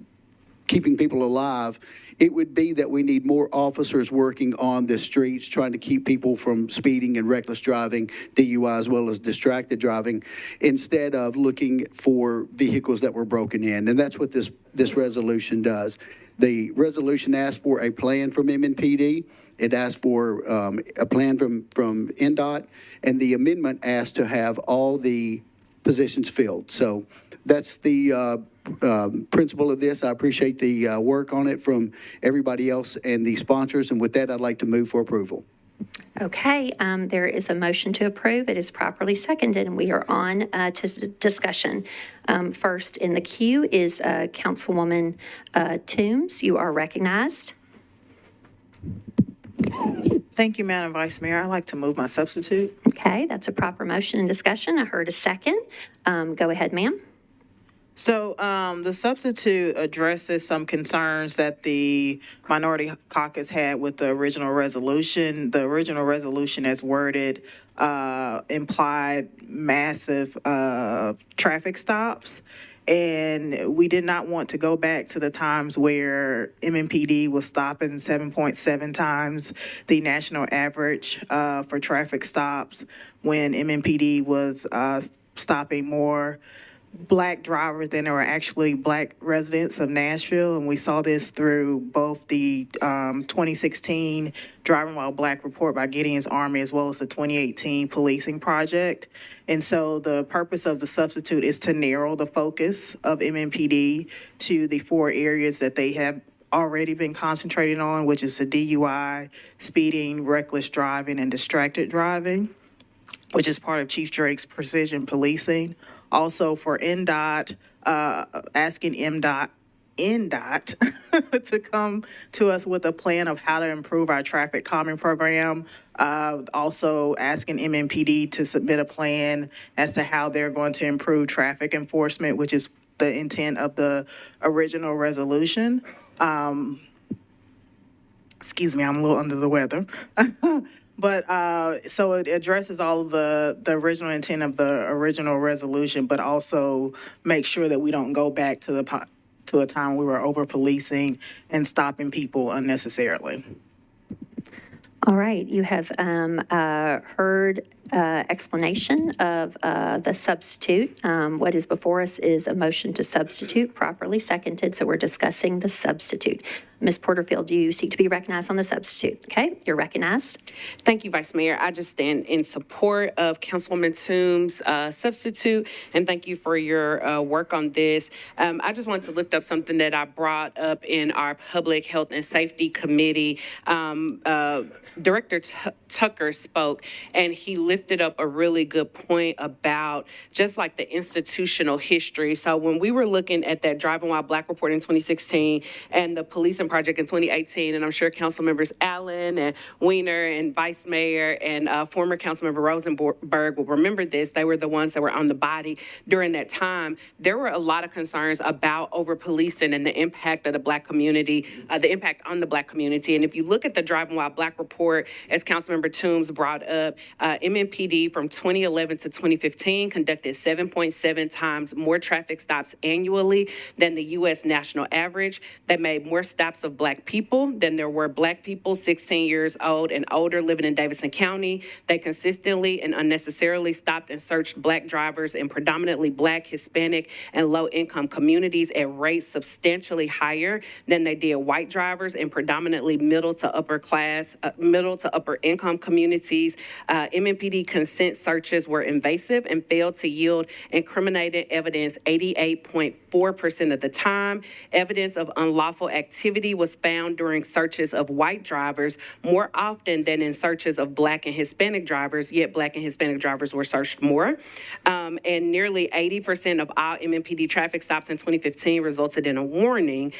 keeping people alive, it would be that we need more officers working on the streets, trying to keep people from speeding and reckless driving, DUI, as well as distracted driving, instead of looking for vehicles that were broken in. And that's what this resolution does. The resolution asks for a plan from MNPD It asked for a plan from NDOT, and the amendment asked to have all the positions filled. So that's the principle of this. I appreciate the work on it from everybody else and the sponsors, and with that, I'd like to move for approval. Okay, there is a motion to approve. It is properly seconded, and we are on to discussion. First in the queue is Councilwoman Toombs. You are recognized. Thank you, Madam Vice Mayor. I'd like to move my substitute. Okay, that's a proper motion and discussion. I heard a second. Go ahead, ma'am. So the substitute addresses some concerns that the minority caucus had with the original resolution. The original resolution, as worded, implied massive traffic stops. And we did not want to go back to the times where MMPD was stopping 7.7 times the national average for traffic stops, when MMPD was stopping more Black drivers than there were actually Black residents of Nashville. And we saw this through both the 2016 Driving While Black report by Gideon's Army, as well as the 2018 policing project. And so the purpose of the substitute is to narrow the focus of MMPD to the 4 areas that they have already been concentrating on, which is the DUI, speeding, reckless driving, and distracted driving, which is part of Chief Drake's precision policing. Also for NDOT, asking NDOT to come to us with a plan of how to improve our traffic calming program. Also asking MMPD to submit a plan as to how they're going to improve traffic enforcement, which is the intent of the original resolution. Excuse me, I'm a little under the weather. But so it addresses all of the original intent of the original resolution, but also make sure that we don't go back to a time we were over policing and stopping people unnecessarily. All right, you have heard explanation of the substitute. What is before us is a motion to substitute, properly seconded, so we're discussing the substitute. Ms. Porterfield, do you seek to be recognized on the substitute? Okay, you're recognized. Thank you, Vice Mayor. I just stand in support of Councilwoman Toombs' substitute, and thank you for your work on this. I just want to lift up something that I brought up in our Public Health and Safety Committee. Director Tucker spoke, and he lifted up a really good point about just like the institutional history. So when we were looking at that Driving While Black report in 2016 and the policing project in 2018, and I'm sure Council members Allen and Weiner and Vice Mayor and former Councilmember Rosenberg will remember this. They were the ones that were on the body during that time. There were a lot of concerns about over-policing and the impact of the Black community, the impact on the Black community. And if you look at the Driving While Black report, as Councilmember Toombs brought up, MMPD from 2011 to 2015 conducted 7.7 times more traffic stops annually than the U.S. national average. They made more stops of Black people than there were Black people 16 years old and older living in Davidson County. They consistently and unnecessarily stopped and searched Black drivers in predominantly Black, Hispanic, and low-income communities at rates substantially higher than they did white drivers in predominantly middle to upper income communities. MMPD consent searches were invasive and failed to yield incriminating evidence 88.4% of the time. Evidence of unlawful activity was found during searches of white drivers more often than in searches of Black and Hispanic drivers, yet Black and Hispanic drivers were searched more. And nearly 80% of all MMPD traffic stops in 2015 resulted in a warning.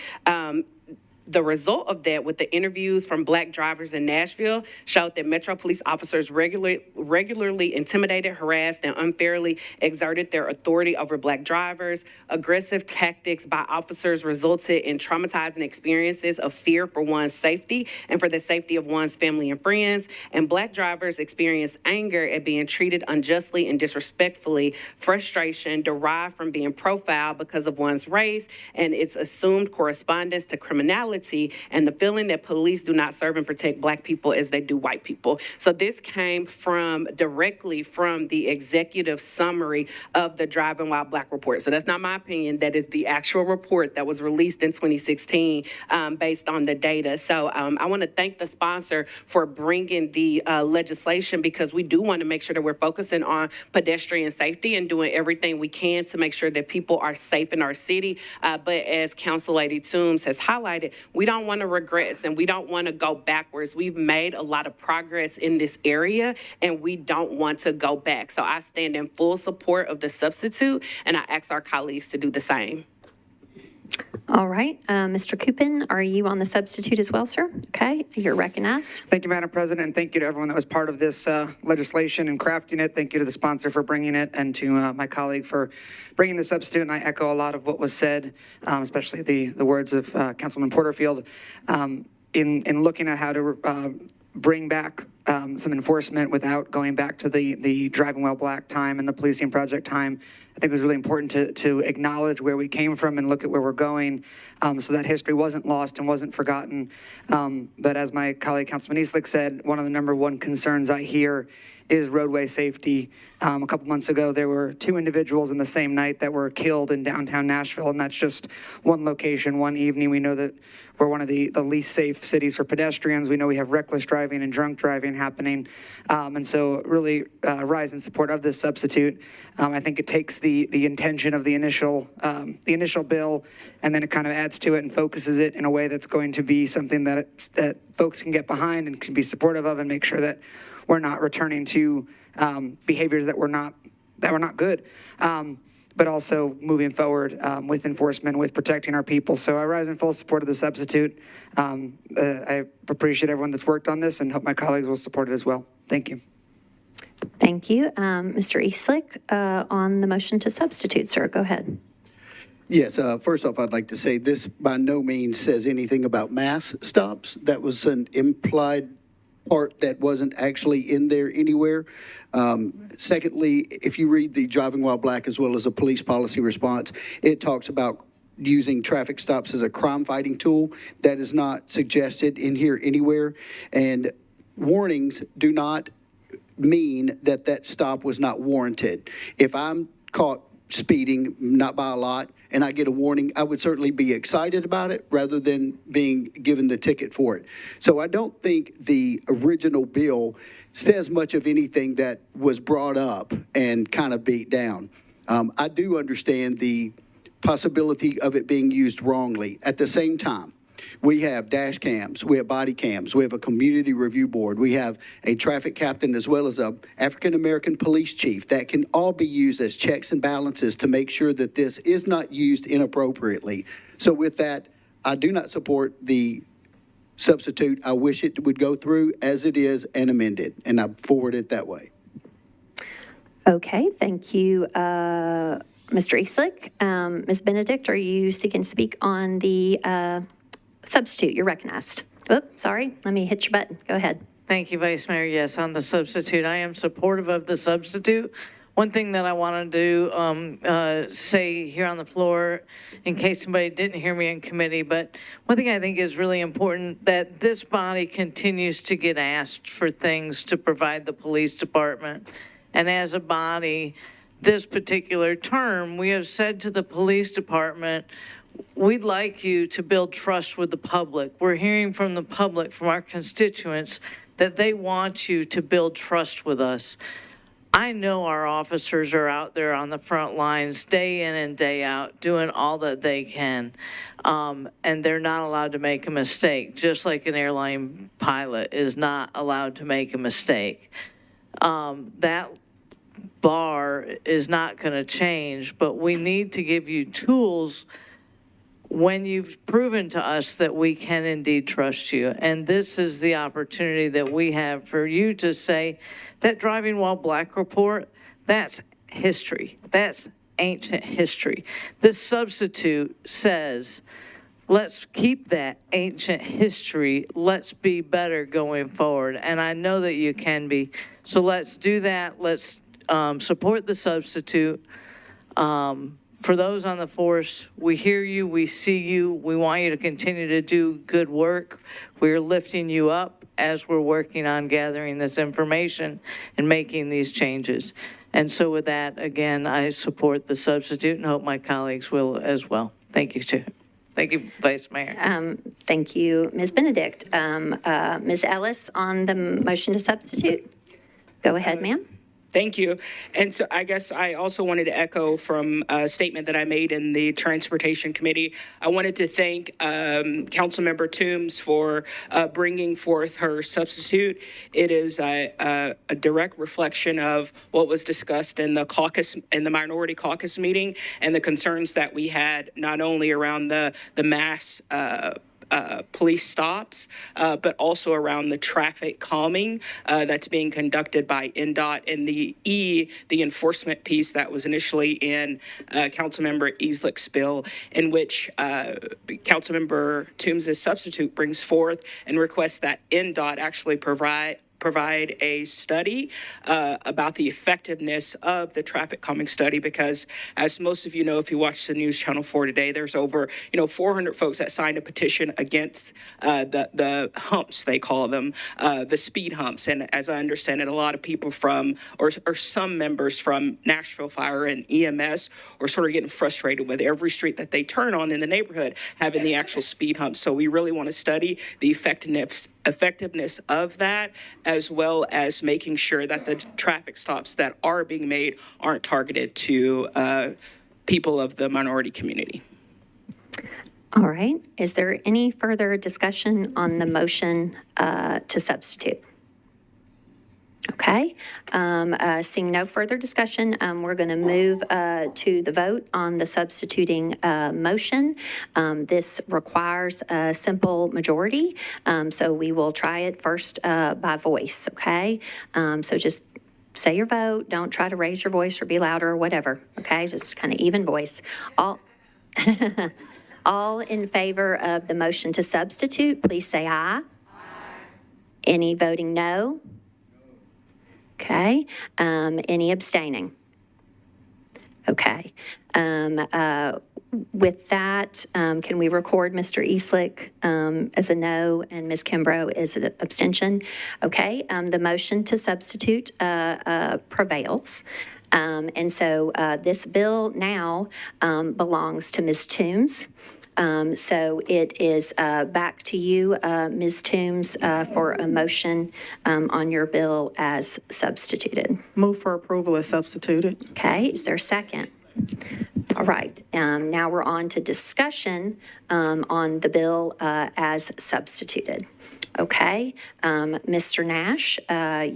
The result of that, with the interviews from Black drivers in Nashville, showed that Metro police officers regularly intimidated, harassed, and unfairly exerted their authority over Black drivers. Aggressive tactics by officers resulted in traumatizing experiences of fear for one's safety and for the safety of one's family and friends. And Black drivers experienced anger at being treated unjustly and disrespectfully, frustration derived from being profiled because of one's race and its assumed correspondence to criminality, mentality and the feeling that police do not serve and protect Black people as they do white people. So this came directly from the executive summary of the Driving While Black report. So that's not my opinion. That is the actual report that was released in 2016 based on the data. So I want to thank the sponsor for bringing the legislation, because we do want to make sure that we're focusing on pedestrian safety and doing everything we can to make sure that people are safe in our city. But as Council Lady Toombs has highlighted, we don't want to regress and we don't want to go backwards. We've made a lot of progress in this area and we don't want to go back. So I stand in full support of the substitute and I ask our colleagues to do the same. All right, Mr. Coopin, are you on the substitute as well, sir? Okay, you're recognized. Thank you, Madam President, and thank you to everyone that was part of this legislation and crafting it. Thank you to the sponsor for bringing it and to my colleague for bringing the substitute. And I echo a lot of what was said, especially the words of Councilman Porterfield in looking at how to bring back some enforcement without going back to the Driving While Black time and the policing project time. I think it was really important to acknowledge where we came from and look at where we're going, so that history wasn't lost and wasn't forgotten. But as my colleague Councilman Eastlick said, one of the number one concerns I hear is roadway safety. A couple months ago, there were 2 individuals in the same night that were killed in downtown Nashville, and that's just one location, one evening. We know that we're one of the least safe cities for pedestrians. We know we have reckless driving and drunk driving happening. And so really rise in support of this substitute. I think it takes the intention of the initial bill, and then it kind of adds to it and focuses it in a way that's going to be something that folks can get behind and can be supportive of, and make sure that we're not returning to behaviors that were not good, but also moving forward with enforcement, with protecting our people. So I rise in full support of the substitute. I appreciate everyone that's worked on this and hope my colleagues will support it as well. Thank you. Thank you. Mr. Eastlick, on the motion to substitute, sir, go ahead. Yes, first off, I'd like to say this by no means says anything about mass stops. That was an implied part that wasn't actually in there anywhere. Secondly, if you read the Driving While Black as well as a police policy response, it talks about using traffic stops as a crime-fighting tool. That is not suggested in here anywhere. And warnings do not mean that that stop was not warranted. If I'm caught speeding, not by a lot, and I get a warning, I would certainly be excited about it rather than being given the ticket for it. So I don't think the original bill says much of anything that was brought up and kind of beat down. I do understand the possibility of it being used wrongly. At the same time, we have dash cams, we have body cams, we have a community review board, we have a traffic captain as well as a African-American police chief that can all be used as checks and balances to make sure that this is not used inappropriately. So with that, I do not support the substitute. I wish it would go through as it is and amended, and I forward it that way. Okay, thank you, Mr. Eastlick. Ms. Benedict, are you seeking to speak on the substitute? You're recognized. Oops, sorry. Let me hit your button. Go ahead. Thank you, Vice Mayor. Yes, on the substitute, I am supportive of the substitute. One thing that I want to do, say here on the floor, in case somebody didn't hear me in committee, but one thing I think is really important, that this body continues to get asked for things to provide the police department. And as a body, this particular term, we have said to the police department, we'd like you to build trust with the public. We're hearing from the public, from our constituents, that they want you to build trust with us. I know our officers are out there on the front lines day in and day out doing all that they can, and they're not allowed to make a mistake, just like an airline pilot is not allowed to make a mistake. That bar is not going to change, but we need to give you tools when you've proven to us that we can indeed trust you. And this is the opportunity that we have for you to say that Driving While Black report, that's history. That's ancient history. This substitute says, let's keep that ancient history. Let's be better going forward. And I know that you can be. So let's do that. Let's support the substitute. for those on the force, we hear you, we see you, we want you to continue to do good work. We're lifting you up as we're working on gathering this information and making these changes. And so with that, again, I support the substitute and hope my colleagues will as well. Thank you, Chair. Thank you, Vice Mayor. Thank you, Ms. Benedict. Ms. Ellis on the motion to substitute. Go ahead, ma'am. Thank you. And so I guess I also wanted to echo from a statement that I made in the Transportation Committee. I wanted to thank Councilmember Toombs for bringing forth her substitute. It is a direct reflection of what was discussed in the caucus, in the minority caucus meeting, and the concerns that we had not only around the mass police stops, but also around the traffic calming that's being conducted by NDOT, and the enforcement piece that was initially in Councilmember Easlick's bill, in which Councilmember Toombs' substitute brings forth and requests that NDOT actually provide a study about the effectiveness of the traffic calming study, because as most of you know, if you watch the news channel 4 today, there's over 400 folks that signed a petition against the humps, they call them, the speed humps. And as I understand it, a lot of people from, or some members from Nashville Fire and EMS are sort of getting frustrated with every street that they turn on in the neighborhood having the actual speed humps. So we really want to study the effectiveness of that, as well as making sure that the traffic stops that are being made aren't targeted to people of the minority community. All right. Is there any further discussion on the motion to substitute? Okay. Seeing no further discussion, we're going to move to the vote on the substituting motion. This requires a simple majority, so we will try it first by voice, okay? So just say your vote. Don't try to raise your voice or be louder or whatever, okay? Just kind of even voice. All in favor of the motion to substitute, please say aye. Aye. Any voting no? Okay. Any abstaining? Okay. With that, can we record Mr. Eastlick as a no and Ms. Kimbrough as an abstention? Okay. The motion to substitute prevails. And so this bill now belongs to Ms. Toombs. So it is back to you, Ms. Toombs, for a motion on your bill as substituted. Move for approval as substituted. Okay, is there a second? All right, now we're on to discussion on the bill as substituted. Okay, Mr. Nash,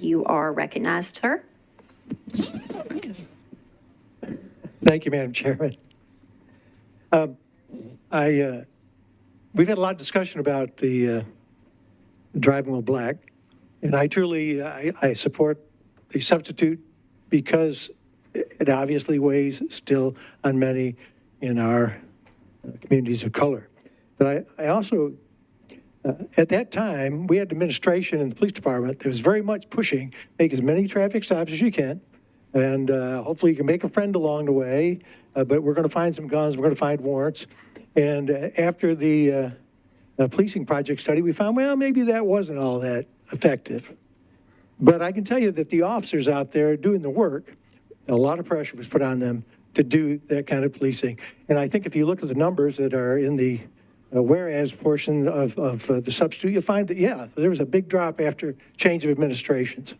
you are recognized, sir. Thank you, Madam Chairman. We've had a lot of discussion about the driving while black, and I truly I support the substitute because it obviously weighs still on many in our communities of color. But I also, at that time, we had administration in the police department that was very much pushing, make as many traffic stops as you can, and hopefully you can make a friend along the way, but we're going to find some guns, we're going to find warrants. And after the policing project study, we found, well, maybe that wasn't all that effective. But I can tell you that the officers out there doing the work, a lot of pressure was put on them to do that kind of policing. And I think if you look at the numbers that are in the whereas portion of the substitute, you'll find that, yeah, there was a big drop after change of administrations.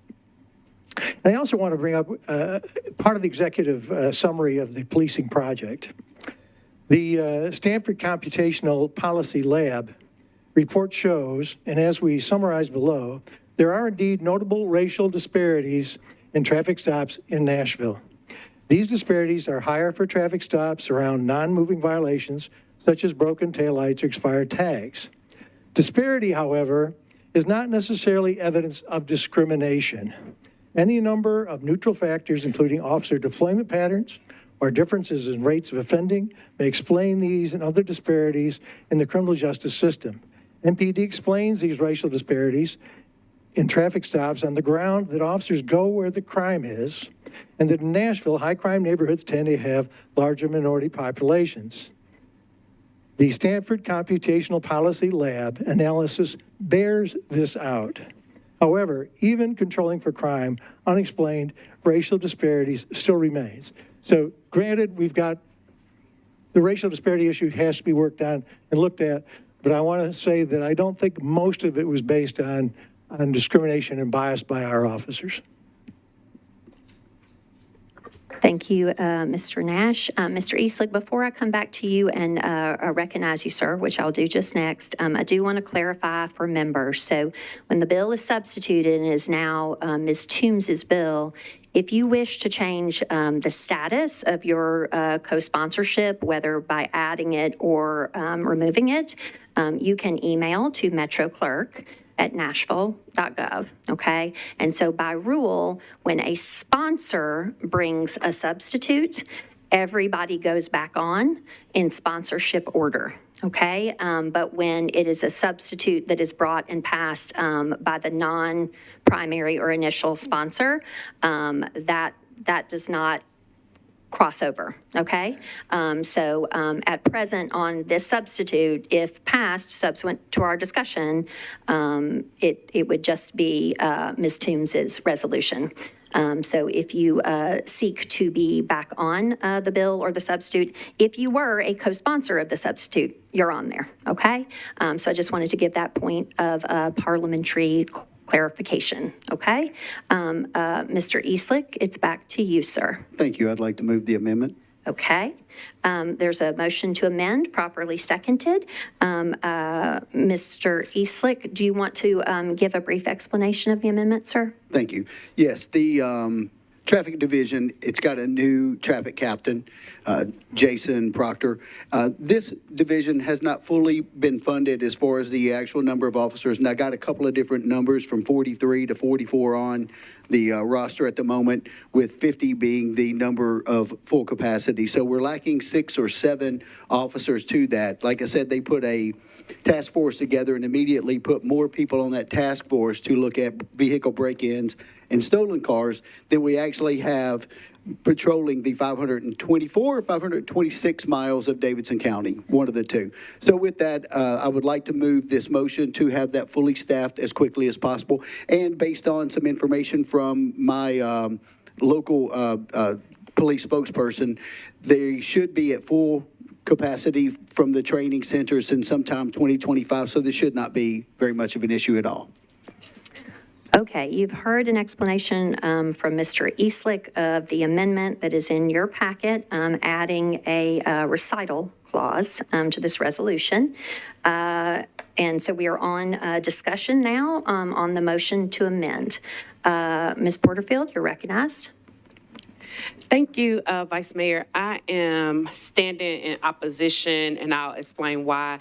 And I also want to bring up part of the executive summary of the policing project. The Stanford Computational Policy Lab report shows, and as we summarize below, there are indeed notable racial disparities in traffic stops in Nashville. These disparities are higher for traffic stops around non-moving violations, such as broken taillights or expired tags. Disparity, however, is not necessarily evidence of discrimination. Any number of neutral factors, including officer deployment patterns, or differences in rates of offending may explain these and other disparities in the criminal justice system. MPD explains these racial disparities in traffic stops on the ground that officers go where the crime is, and that in Nashville, high crime neighborhoods tend to have larger minority populations. The Stanford Computational Policy Lab analysis bears this out. However, even controlling for crime, unexplained racial disparities still remains. So granted, we've got the racial disparity issue has to be worked on and looked at, but I want to say that I don't think most of it was based on discrimination and bias by our officers. Thank you, Mr. Nash. Mr. Eastlick, before I come back to you and recognize you, sir, which I'll do just next, I do want to clarify for members. So when the bill is substituted and is now Ms. Toombs's bill, if you wish to change the status of your co-sponsorship, whether by adding it or removing it, you can email to Metro Clerk at nashville.gov, okay? And so by rule, when a sponsor brings a substitute, everybody goes back on in sponsorship order, okay? But when it is a substitute that is brought and passed by the non-primary or initial sponsor, that does not crossover, okay? At present on this substitute, if passed subsequent to our discussion, it would just be Ms. Toombs's resolution. So if you seek to be back on the bill or the substitute, if you were a co-sponsor of the substitute, you're on there, okay? So I just wanted to give that point of parliamentary clarification, okay? Mr. Eastlick, it's back to you, sir. Thank you. I'd like to move the amendment. Okay. There's a motion to amend, properly seconded. Mr. Eastlick, do you want to give a brief explanation of the amendment, sir? Thank you. Yes, the traffic division, it's got a new traffic captain, Jason Proctor. This division has not fully been funded as far as the actual number of officers, and I got a couple of different numbers from 43 to 44 on the roster at the moment, with 50 being the number of full capacity. So we're lacking 6 or 7 officers to that. Like I said, they put a task force together and immediately put more people on that task force to look at vehicle break-ins and stolen cars than we actually have patrolling the 524 or 526 miles of Davidson County, one of the two. So with that, I would like to move this motion to have that fully staffed as quickly as possible. And based on some information from my local police spokesperson, they should be at full capacity from the training centers in sometime 2025, so this should not be very much of an issue at all. Okay, you've heard an explanation from Mr. Eastlick of the amendment that is in your packet, adding a recital clause to this resolution. And so we are on discussion now on the motion to amend. Ms. Porterfield, you're recognized. Thank you, Vice Mayor. I am standing in opposition, and I'll explain why.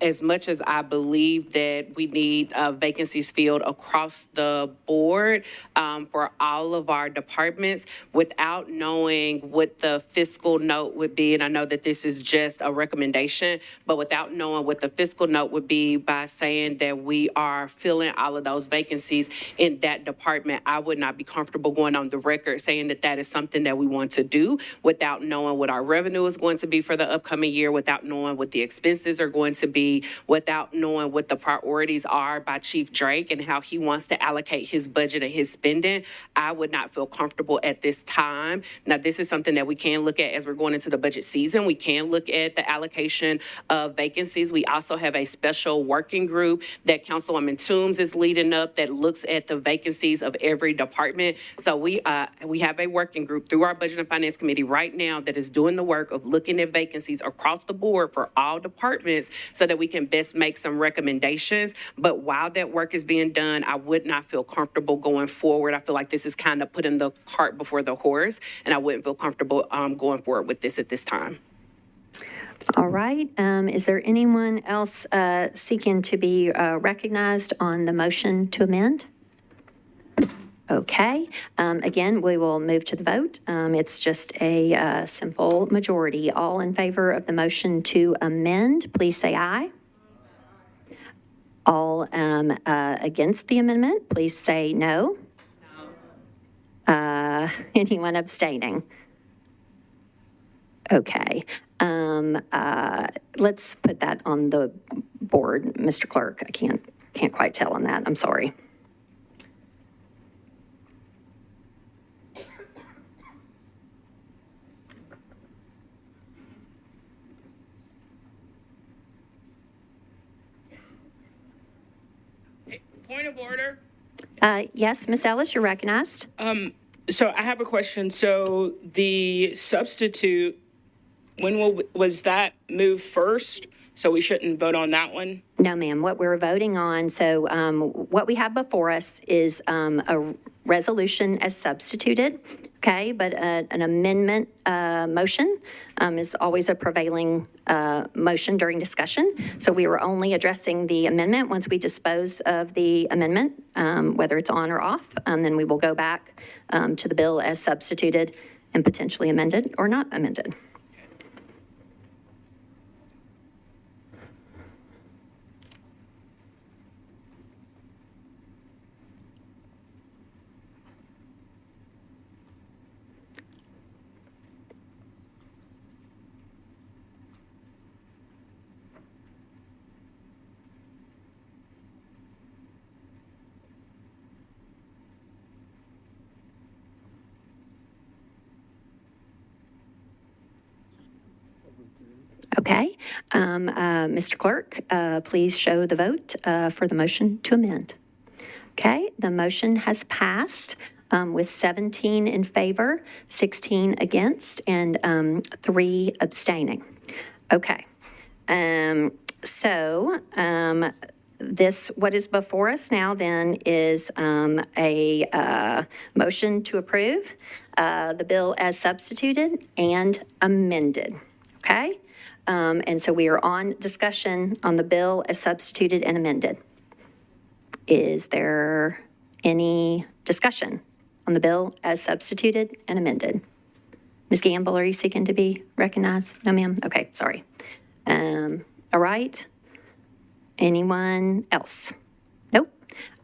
As much as I believe that we need vacancies filled across the board for all of our departments, without knowing what the fiscal note would be, and I know that this is just a recommendation, but without knowing what the fiscal note would be by saying that we are filling all of those vacancies in that department, I would not be comfortable going on the record saying that that is something that we want to do without knowing what our revenue is going to be for the upcoming year, without knowing what the expenses are going to be, without knowing what the priorities are by Chief Drake and how he wants to allocate his budget and his spending. I would not feel comfortable at this time. Now, this is something that we can look at as we're going into the budget season. We can look at the allocation of vacancies. We also have a special working group that Councilwoman Toombs is leading up that looks at the vacancies of every department. So we have a working group through our Budget and Finance Committee right now that is doing the work of looking at vacancies across the board for all departments so that we can best make some recommendations. But while that work is being done, I would not feel comfortable going forward. I feel like this is kind of putting the cart before the horse, and I wouldn't feel comfortable going forward with this at this time. All right. Is there anyone else seeking to be recognized on the motion to amend? Okay. Again, we will move to the vote. It's just a simple majority. All in favor of the motion to amend, please say aye. All against the amendment, please say no. Anyone abstaining? Okay. Let's put that on the board, Mr. Clerk. I can't quite tell on that. I'm sorry. Point of order. Yes, Ms. Ellis, you're recognized. So I have a question. So the substitute, was that moved first? So we shouldn't vote on that one? No, ma'am. What we're voting on, so what we have before us is a resolution as substituted, okay? But an amendment motion is always a prevailing motion during discussion. So we were only addressing the amendment. Once we dispose of the amendment, whether it's on or off, then we will go back to the bill as substituted and potentially amended or not amended. Okay. Mr. Clerk, please show the vote for the motion to amend. Okay, the motion has passed with 17 in favor, 16 against, and 3 abstaining. Okay. What is before us now then is a motion to approve the bill as substituted and amended. Okay? And so we are on discussion on the bill as substituted and amended. Is there any discussion on the bill as substituted and amended? Ms. Gamble, are you seeking to be recognized? No, ma'am? Okay, sorry. All right. Anyone else? Nope.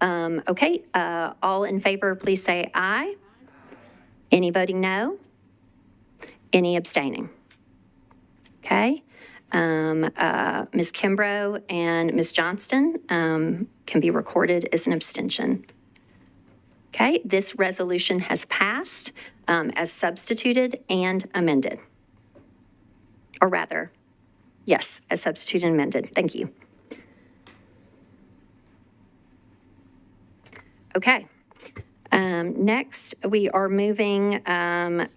Okay, all in favor, please say aye. Any voting no? Any abstaining? Okay. Ms. Kimbrough and Ms. Johnston can be recorded as an abstention. Okay, this resolution has passed as substituted and amended. Or rather, yes, as substituted and amended. Thank you. Okay. Next, we are moving on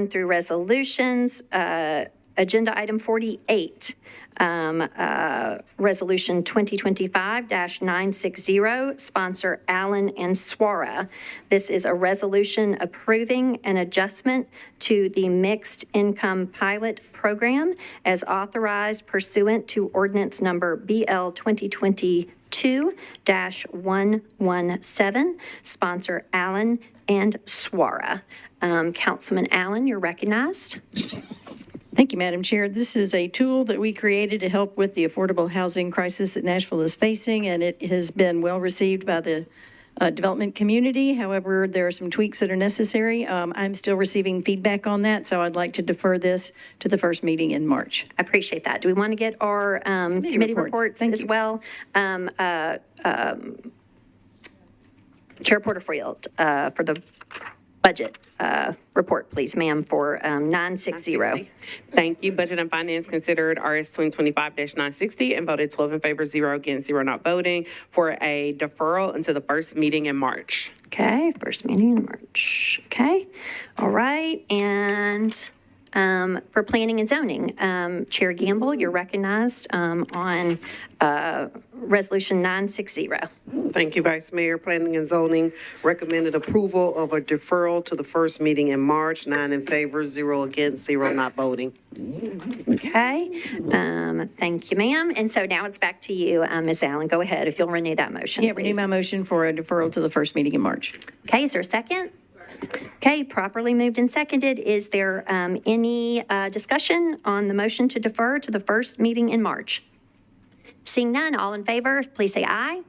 through resolutions. Agenda item 48, Resolution 2025-960, sponsor Allen and Swara. This is a resolution approving an adjustment to the Mixed Income Pilot Program as authorized pursuant to ordinance number BL 2022-117, sponsor Allen and Swara. Councilman Allen, you're recognized. Thank you, Madam Chair. This is a tool that we created to help with the affordable housing crisis that Nashville is facing, and it has been well received by the development community. However, there are some tweaks that are necessary. I'm still receiving feedback on that, so I'd like to defer this to the first meeting in March. I appreciate that. Do we want to get our committee reports as well? Chair Porterfield, for the budget report, please, ma'am, for 960. Thank you. Budget and Finance considered RS 2025-960 and voted 12 in favor, 0 against, 0 not voting for a deferral until the first meeting in March. Okay, first meeting in March. Okay, all right. And for Planning and Zoning, Chair Gamble, you're recognized on Resolution 960. Thank you, Vice Mayor. Planning and Zoning recommended approval of a deferral to the first meeting in March, 9 in favor, 0 against, 0 not voting. Okay, thank you, ma'am. And so now it's back to you, Ms. Allen. Go ahead if you'll renew that motion. Yeah, renew my motion for a deferral to the first meeting in March. Okay, is there a second? Okay, properly moved and seconded. Is there any discussion on the motion to defer to the first meeting in March? Seeing none, all in favor, please say aye.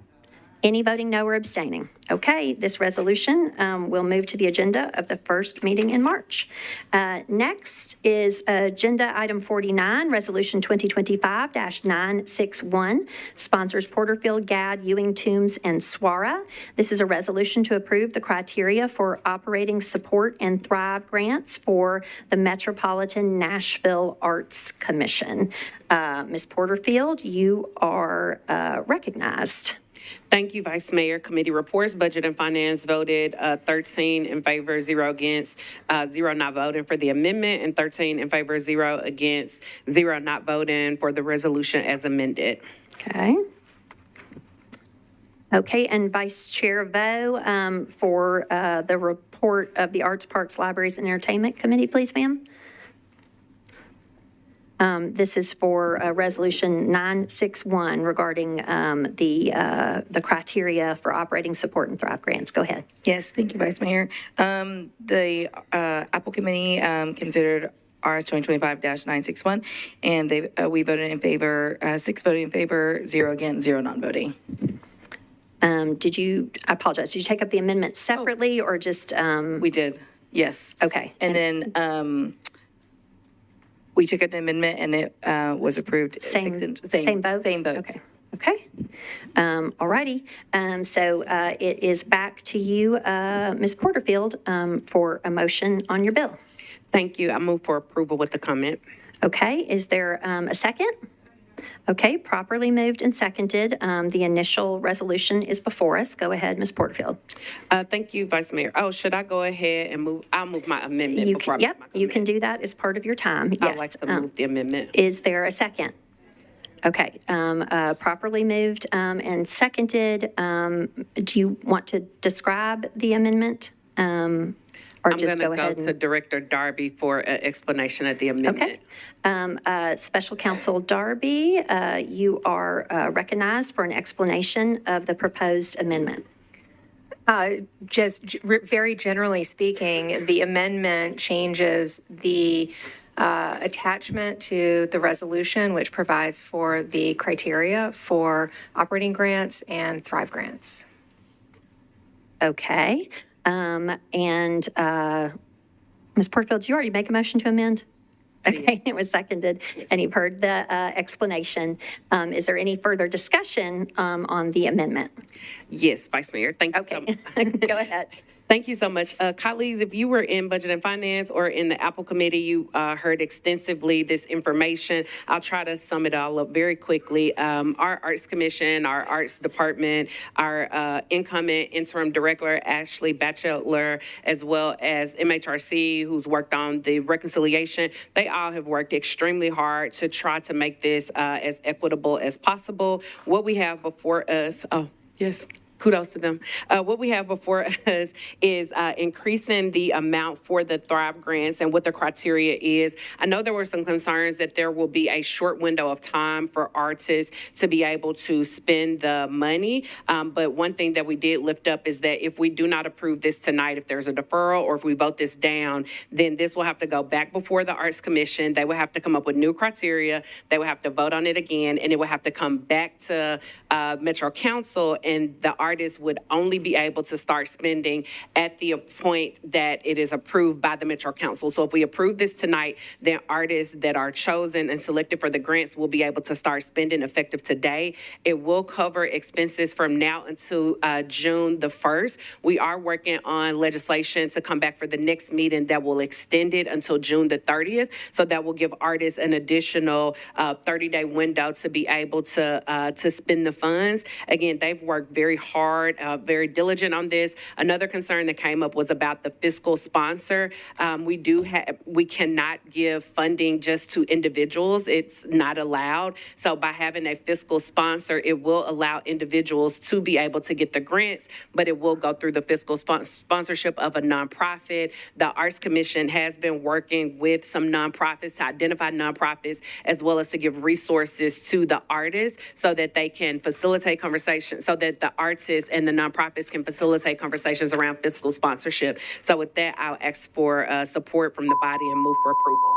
Any voting no or abstaining? Okay, this resolution will move to the agenda of the first meeting in March. Next is Agenda Item 49, Resolution 2025-961, sponsors Porterfield, Gadd, Ewing, Toombs, and Swara. This is a resolution to approve the criteria for operating support and Thrive grants for the Metropolitan Nashville Arts Commission. Ms. Porterfield, you are recognized. Thank you, Vice Mayor. Committee reports, Budget and Finance voted 13 in favor, 0 against, 0 not voting for the amendment, and 13 in favor, 0 against, 0 not voting for the resolution as amended. Okay. Okay, and Vice Chair Vo, for the report of the Arts, Parks, Libraries, and Entertainment Committee, please, ma'am. This is for Resolution 961 regarding the criteria for operating support and Thrive grants. Go ahead. Yes, thank you, Vice Mayor. The Apple Committee considered RS 2025-961, and we voted in favor, 6 voted in favor, 0 against, 0 non-voting. I apologize, did you take up the amendment separately or just? We did, yes. Okay. And then we took up the amendment and it was approved. Same vote? Same votes. Okay. All righty. So it is back to you, Ms. Porterfield, for a motion on your bill. Thank you. I move for approval with the comment. Okay. Is there a second? Okay. Properly moved and seconded. The initial resolution is before us. Go ahead, Ms. Porterfield. Thank you, Vice Mayor. Oh, should I go ahead and move? I'll move my amendment before I make my comment. You can do that as part of your time. Yes. I'd like to move the amendment. Is there a second? Okay, properly moved and seconded. Do you want to describe the amendment? Or I'm just going go to ahead go to Director Darby for an explanation of the amendment. Okay. Special Counsel Darby, you are recognized for an explanation of the proposed amendment. Very generally speaking, the amendment changes the attachment to the resolution, which provides for the criteria for operating grants and Thrive grants. Okay. And Ms. Porterfield, did you already make a motion to amend? Okay, it was seconded, and you've heard the explanation. Is there any further discussion on the amendment? Yes, Vice Mayor. Thank you. Okay, go ahead. Thank you so much. Colleagues, if you were in Budget and Finance or in the Apple Committee, you heard extensively this information. I'll try to sum it all up very quickly. Our Arts Commission, our Arts Department, our incoming Interim Director, Ashley Batchelor, as well as MHRC, who's worked on the reconciliation, they all have worked extremely hard to try to make this as equitable as possible. What we have before us, yes. Kudos to them. What we have before us is increasing the amount for the Thrive grants and what the criteria is. I know there were some concerns that there will be a short window of time for artists to be able to spend the money. But one thing that we did lift up is that if we do not approve this tonight, if there's a deferral or if we vote this down, then this will have to go back before the Arts Commission. They will have to come up with new criteria. They will have to vote on it again, and it will have to come back to Metro Council, and the artists would only be able to start spending at the point that it is approved by the Metro Council. So if we approve this tonight, then artists that are chosen and selected for the grants will be able to start spending effective today. It will cover expenses from now until June the 1st. We are working on legislation to come back for the next meeting that will extend it until June the 30th. So that will give artists an additional 30-day window to be able to spend the funds. Again, they've worked very hard, very diligent on this. Another concern that came up was about the fiscal sponsor. We cannot give funding just to individuals. It's not allowed. So by having a fiscal sponsor, it will allow individuals to be able to get the grants, but it will go through the fiscal sponsorship of a nonprofit. The Arts Commission has been working with some nonprofits to identify nonprofits as well as to give resources to the artists so that they can facilitate conversations, so that the artists and the nonprofits can facilitate conversations around fiscal sponsorship. So with that, I'll ask for support from the body and move for approval.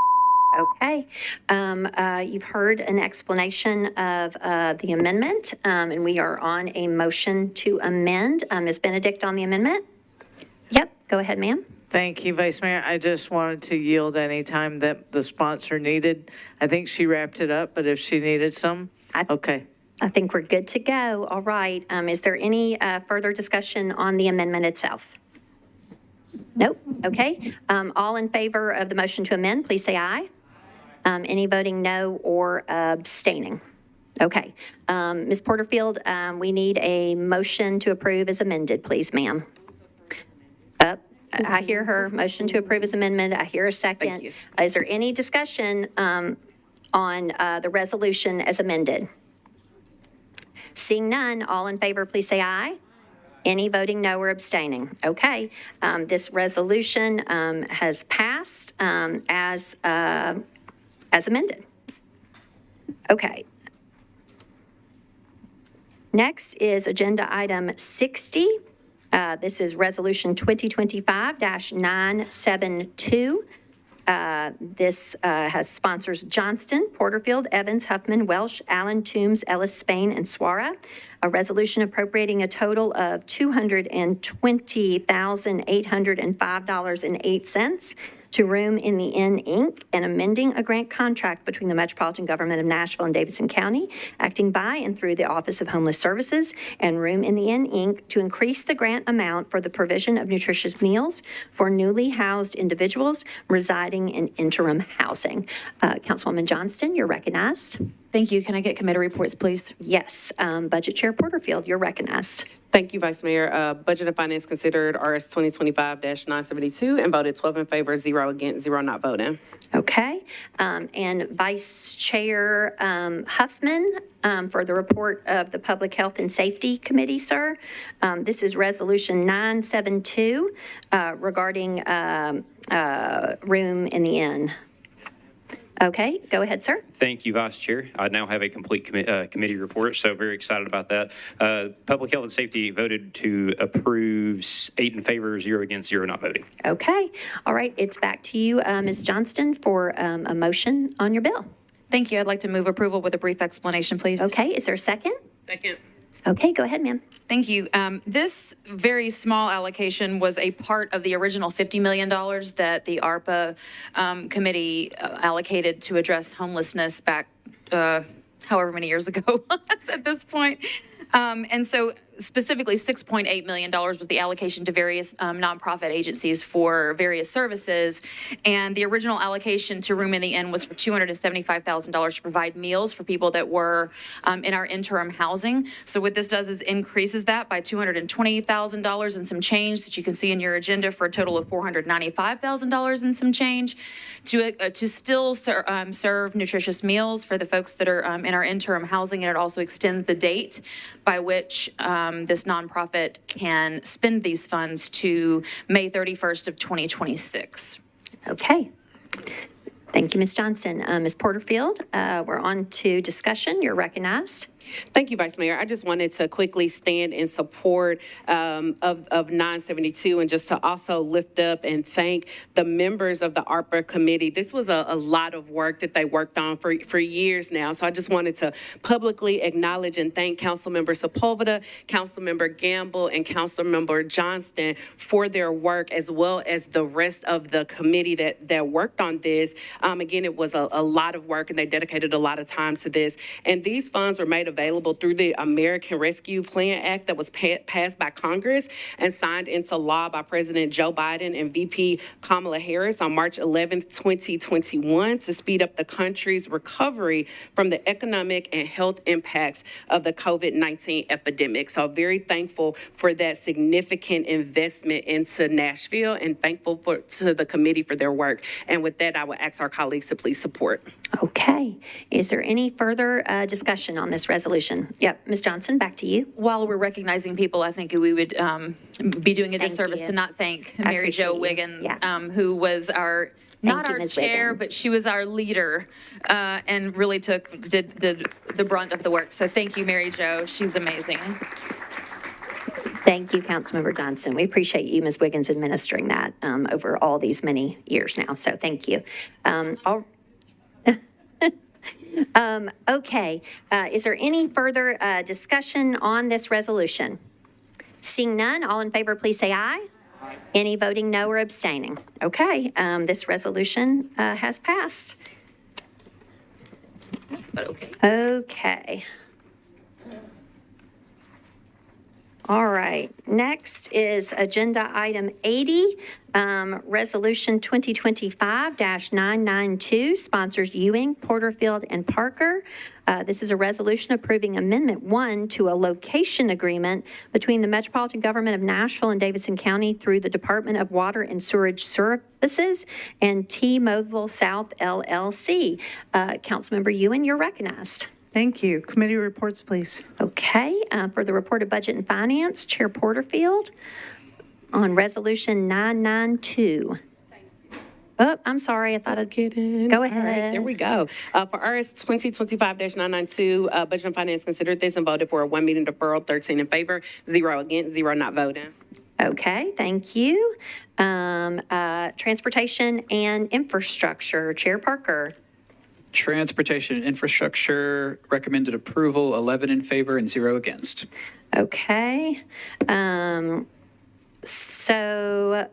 Okay. You've heard an explanation of the amendment, and we are on a motion to amend. Ms. Benedict on the amendment? Yep, go ahead, ma'am. Thank you, Vice Mayor. I just wanted to yield any time that the sponsor needed. I think she wrapped it up, but if she needed some, okay. I think we're good to go. All right. Is there any further discussion on the amendment itself? Nope. Okay. All in favor of the motion to amend, please say aye. Any voting no or abstaining? Okay. Ms. Porterfield, we need a motion to approve as amended, please, ma'am. I hear her. Motion to approve as amendment. I hear a second. Thank you. Is there any discussion on the resolution as amended? Seeing none, all in favor, please say aye. Any voting no or abstaining? Okay. This resolution has passed as amended. Okay. Next is agenda item 60. This is resolution 2025-972. This has sponsors Johnston, Porterfield, Evans, Huffman, Welsh, Allen, Toombs, Ellis, Spain, and Swara. A resolution appropriating a total of $220,805.08 to Room in the Inn, Inc., and amending a grant contract between the Metropolitan Government of Nashville and Davidson County, acting by and through the Office of Homeless Services and Room in the Inn, Inc., to increase the grant amount for the provision of nutritious meals for newly housed individuals residing in interim housing. Councilwoman Johnston, you're recognized. Thank you. Can I get committee reports, please? Yes. Budget Chair Porterfield, you're recognized. Thank you, Vice Mayor. Budget and Finance considered RS 2025-972 and voted 12 in favor, 0 against, 0 not voting. Okay. And Vice Chair Huffman for the report of the Public Health and Safety Committee, sir. This is Resolution 972 regarding room in the inn. Okay, go ahead, sir. Thank you, Vice Chair. I now have a complete committee report, so very excited about that. Public Health and Safety voted to approve 8 in favor, 0 against, 0 not voting. Okay. All right. It's back to you, Ms. Johnston, for a motion on your bill. Thank you. I'd like to move approval with a brief explanation, please. Okay. Is there a second? Second. Okay. Go ahead, ma'am. Thank you. This very small allocation was a part of the original $50 million that the ARPA committee allocated to address homelessness back however many years ago at this point. And so specifically $6.8 million was the allocation to various nonprofit agencies for various services. And the original allocation to Room in the Inn was for $275,000 to provide meals for people that were in our interim housing. So what this does is increases that by $220,000 and some change that you can see in your agenda for a total of $495,000 and some change to still serve nutritious meals for the folks that are in our interim housing. And it also extends the date by which this nonprofit can spend these funds to May 31st of 2026. Okay. Thank you, Ms. Johnson. Ms. Porterfield, we're on to discussion. You're recognized. Thank you, Vice Mayor. I just wanted to quickly stand in support of 972 and just to also lift up and thank the members of the ARPA committee. This was a lot of work that they worked on for years now. So I just wanted to publicly acknowledge and thank Councilmember Sepulveda, Councilmember Gamble, and Councilmember Johnston for their work, as well as the rest of the committee that worked on this. Again, it was a lot of work and they dedicated a lot of time to this. And these funds were made available through the American Rescue Plan Act that was passed by Congress and signed into law by President Joe Biden and VP Kamala Harris on March 11th, 2021 to speed up the country's recovery from the economic and health impacts of the COVID-19 epidemic. So very thankful for that significant investment into Nashville and thankful to the committee for their work. And with that, I would ask our colleagues to please support. Okay. Is there any further discussion on this resolution? Yep. Ms. Johnson, back to you. While we're recognizing people, I think we would be doing a disservice to not thank Mary Jo Wiggins, who was our not our chair, but she was our leader and really did the brunt of the work. So thank you, Mary Jo. She's amazing. Thank you, Councilmember Johnson. We appreciate you, Ms. Wiggins, administering that over all these many years now. So thank you. Okay, is there any further discussion on this resolution? Seeing none, all in favor, please say aye. Any voting no or abstaining? Okay, this resolution has passed. Okay. All right, next is agenda item 80, resolution 2025-992, sponsors Ewing, Porterfield, and Parker. This is a resolution approving Amendment 1 to a location agreement between the Metropolitan Government of Nashville and Davidson County through the Department of Water and Sewerage Services and T-Mobile South LLC. Councilmember Ewing, you're recognized. Thank you. Committee reports, please. Okay, for the report of Budget and Finance, Chair Porterfield on Resolution 992. Oh, I'm sorry, I thought I'd get in. Go ahead. All right, there we go. For RS 2025-992, Budget and Finance considered this and voted for a 1 meeting deferral, 13 in favor, 0 against, 0 not voting. Okay, thank you. Transportation and Infrastructure, Chair Parker. Transportation and Infrastructure, recommended approval, 11 in favor and 0 against. Okay. So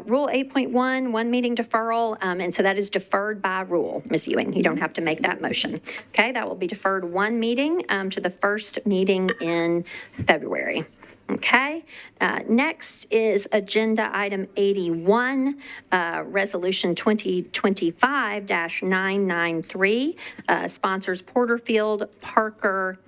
Rule 8.1, 1 meeting deferral, and so that is deferred by rule, Ms. Ewing. You don't have to make that motion. Okay, that will be deferred 1 meeting to the first meeting in February. Okay, next is agenda item 81, resolution 2025-993, sponsors Porterfield, Parker,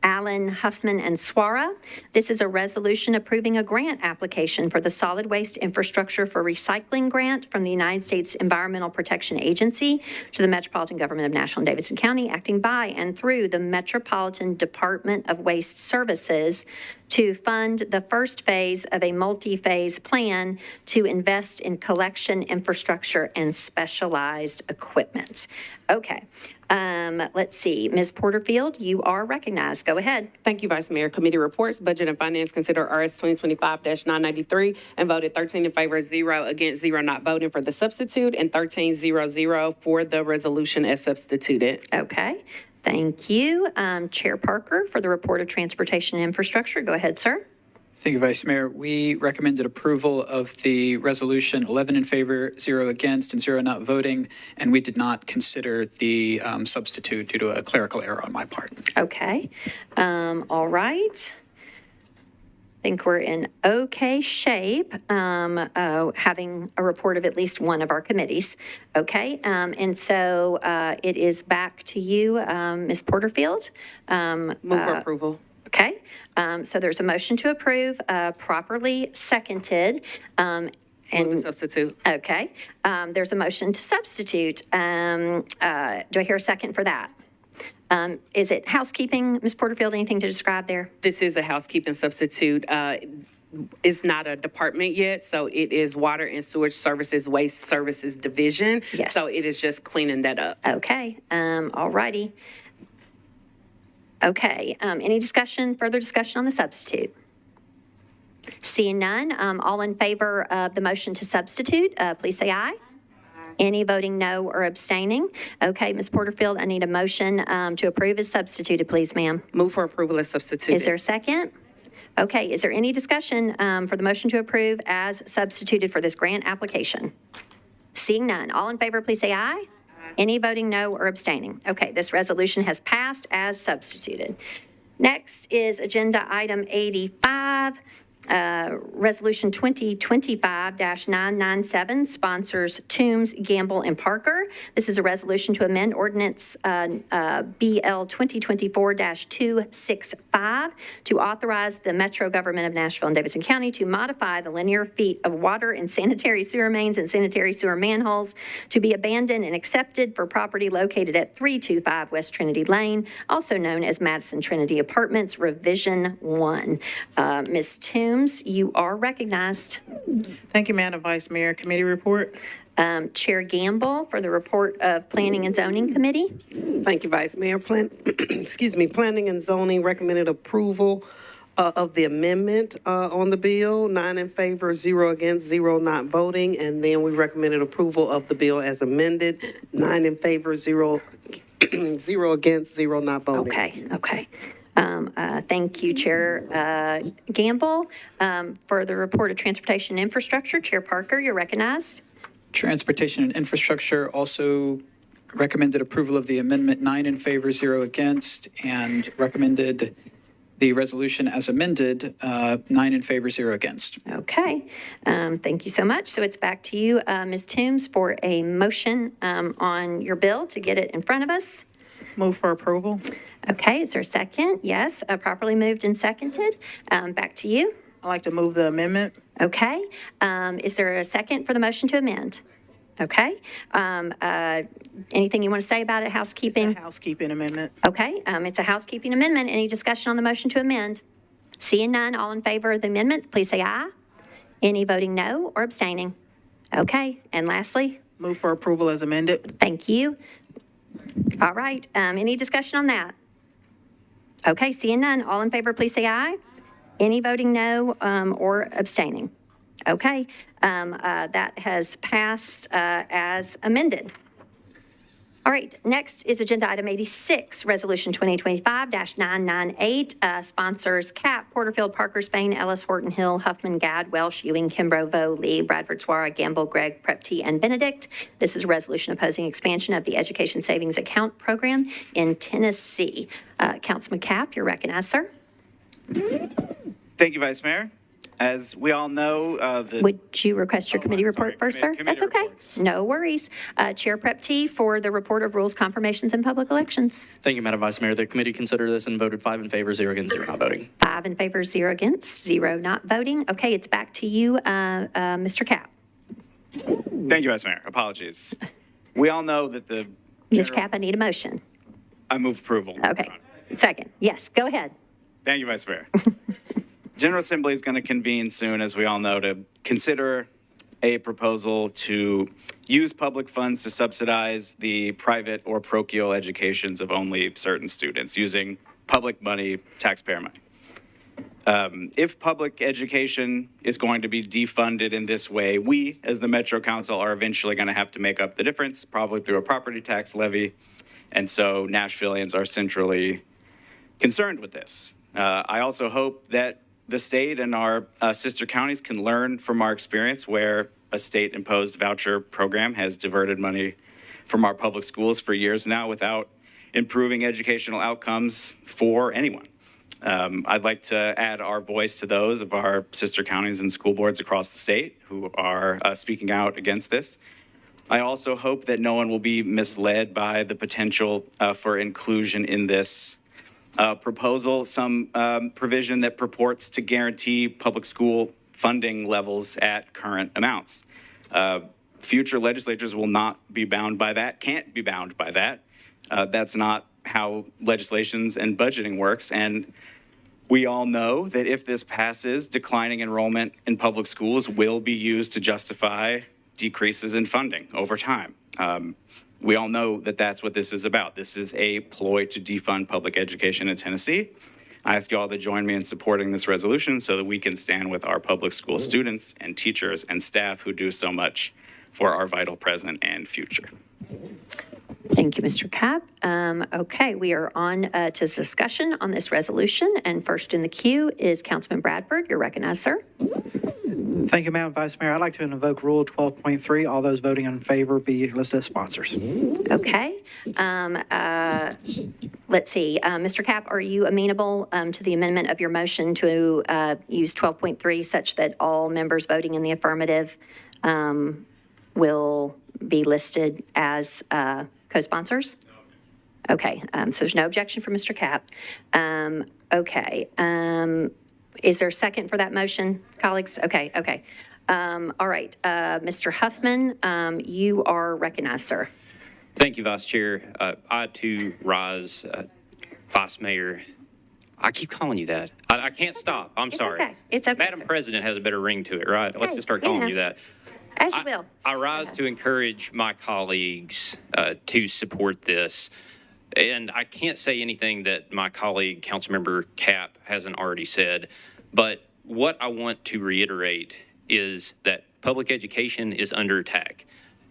Allen, Huffman, and Swara. This is a resolution approving a grant application for the Solid Waste Infrastructure for Recycling Grant from the United States Environmental Protection Agency to the Metropolitan Government of Nashville and Davidson County, acting by and through the Metropolitan Department of Waste Services to fund the first phase of a multi-phase plan to invest in collection infrastructure and specialized equipment. Okay. Let's see. Ms. Porterfield, you are recognized. Go ahead. Thank you, Vice Mayor. Committee reports, Budget and Finance consider RS 2025-993 and voted 13 in favor, 0 against, 0 not voting for the substitute, and 13-0-0 for the resolution as substituted. Okay. Thank you. Chair Parker, for the report of Transportation and Infrastructure. Go ahead, sir. Thank you, Vice Mayor. We recommended approval of the resolution, 11 in favor, 0 against, and 0 not voting, and we did not consider the substitute due to a clerical error on my part. Okay. All right. I think we're in okay shape, having a report of at least one of our committees. Okay, and so it is back to you, Ms. Porterfield. Move for approval. Okay, so there's a motion to approve, properly seconded. Move the substitute. Okay, there's a motion to substitute. Do I hear a second for that? Is it housekeeping, Ms. Porterfield, anything to describe there? This is a housekeeping substitute. It's not a department yet, so it is Water and Sewage Services, Waste Services Division. Yes. So it is just cleaning that up. Okay, all righty. Okay, any discussion, further discussion on the substitute? Seeing none, all in favor of the motion to substitute, please say aye. Any voting no or abstaining? Okay, Ms. Porterfield, I need a motion to approve as substituted, please, ma'am. Move for approval as substituted. Is there a second? Okay, is there any discussion for the motion to approve as substituted for this grant application? Seeing none, all in favor, please say aye. Any voting no or abstaining? Okay, this resolution has passed as substituted. Next is agenda item 85, resolution 2025-997, sponsors Toombs, Gamble, and Parker. This is a resolution to amend ordinance BL 2024-265 to authorize the Metro Government of Nashville and Davidson County to modify the linear feet of water and sanitary sewer mains and sanitary sewer manholes to be abandoned and accepted for property located at 325 West Trinity Lane, also known as Madison Trinity Apartments, Revision 1. Ms. Toombs, you are recognized. Thank you, Madam Vice Mayor. Committee report. Chair Gamble for the report of Planning and Zoning Committee. Thank you, Vice Mayor. Planning and Zoning recommended approval of the amendment on the bill, 9 in favor, 0 against, 0 not voting. And then we recommended approval of the bill as amended, 9 in favor, 0 against, 0 not voting. Okay. Thank you, Chair Gamble. For the report of Transportation and Infrastructure, Chair Parker, you're recognized. Transportation and Infrastructure also recommended approval of the amendment, 9 in favor, 0 against, and recommended the resolution as amended, 9 in favor, 0 against. Okay. Thank you so much. So it's back to you, Ms. Toombs, for a motion on your bill to get it in front of us. Move for approval. Okay, is there a second? Yes, properly moved and seconded. Back to you. I'd like to move the amendment. Okay. Is there a second for the motion to amend? Okay. Anything you want to say about it, housekeeping? It's a housekeeping amendment. Okay, it's a housekeeping amendment. Any discussion on the motion to amend? Seeing none, all in favor of the amendment, please say aye. Any voting no or abstaining? Okay, and lastly? Move for approval as amended. Thank you. All right, any discussion on that? Okay, seeing none, all in favor, please say aye. Any voting no or abstaining? Okay, that has passed as amended. All right, next is Agenda Item 86, Resolution 2025-998, sponsors CAP, Porterfield, Parker, Spain, Ellis, Horton Hill, Huffman, Gadd, Welsh, Ewing, Kimbrough, Vo, Lee, Bradford, Suara, Gamble, Gregg, Prepty, and Benedict. This is a resolution opposing expansion of the Education Savings Account Program in Tennessee. Councilman Cap, you're recognized, sir. Thank you, Vice Mayor. As we all know, Would you request your committee report first, sir? That's okay. Reports. No worries. Chair Prepty for the report of rules, confirmations, and public elections. Thank you, Madam Vice Mayor. The committee considered this and voted 5 in favor, 0 against, 0 not voting. 5 in favor, 0 against, 0 not voting. Okay, it's back to you, Mr. Cap. Thank you, Vice Mayor. Apologies. We all know that the... Ms. Cap, I need a motion. I move approval. Okay, second. Yes, go ahead. Thank you, Vice Mayor. General Assembly is going to convene soon, as we all know, to consider a proposal to use public funds to subsidize the private or parochial educations of only certain students using public money, taxpayer money. If public education is going to be defunded in this way, we, as the Metro Council, are eventually going to have to make up the difference, probably through a property tax levy. And so Nashvillians are centrally concerned with this. I also hope that the state and our sister counties can learn from our experience where a state-imposed voucher program has diverted money from our public schools for years now without improving educational outcomes for anyone. I'd like to add our voice to those of our sister counties and school boards across the state who are speaking out against this. I also hope that no one will be misled by the potential for inclusion in this proposal, some provision that purports to guarantee public school funding levels at current amounts. Future legislatures will not be bound by that, can't be bound by that. That's not how legislations and budgeting works. And we all know that if this passes, declining enrollment in public schools will be used to justify decreases in funding over time. We all know that that's what this is about. This is a ploy to defund public education in Tennessee. I ask you all to join me in supporting this resolution so that we can stand with our public school students and teachers and staff who do so much for our vital present and future. Thank you, Mr. Cap. Okay, we are on to discussion on this resolution. And first in the queue is Councilman Bradford. You're recognized, sir. Thank you, Madam Vice Mayor. I'd like to invoke Rule 12.3. All those voting in favor be listed as sponsors. Okay. Let's see. Mr. Cap, are you amenable to the amendment of your motion to use 12.3 such that all members voting in the affirmative will be listed as co-sponsors? Okay. So there's no objection from Mr. Cap. Okay. Is there a second for that motion, colleagues? Okay. All right. Mr. Huffman, you are recognized, sir. Thank you, Vice Chair. I too rise, Vice Mayor. I keep calling you that. I can't stop. I'm sorry. Okay. It's okay. Madam President has a better ring to it, right? Let's just start calling you that. As you will. I rise to encourage my colleagues to support this. And I can't say anything that my colleague, Councilmember Cap, hasn't already said, but what I want to reiterate is that public education is under attack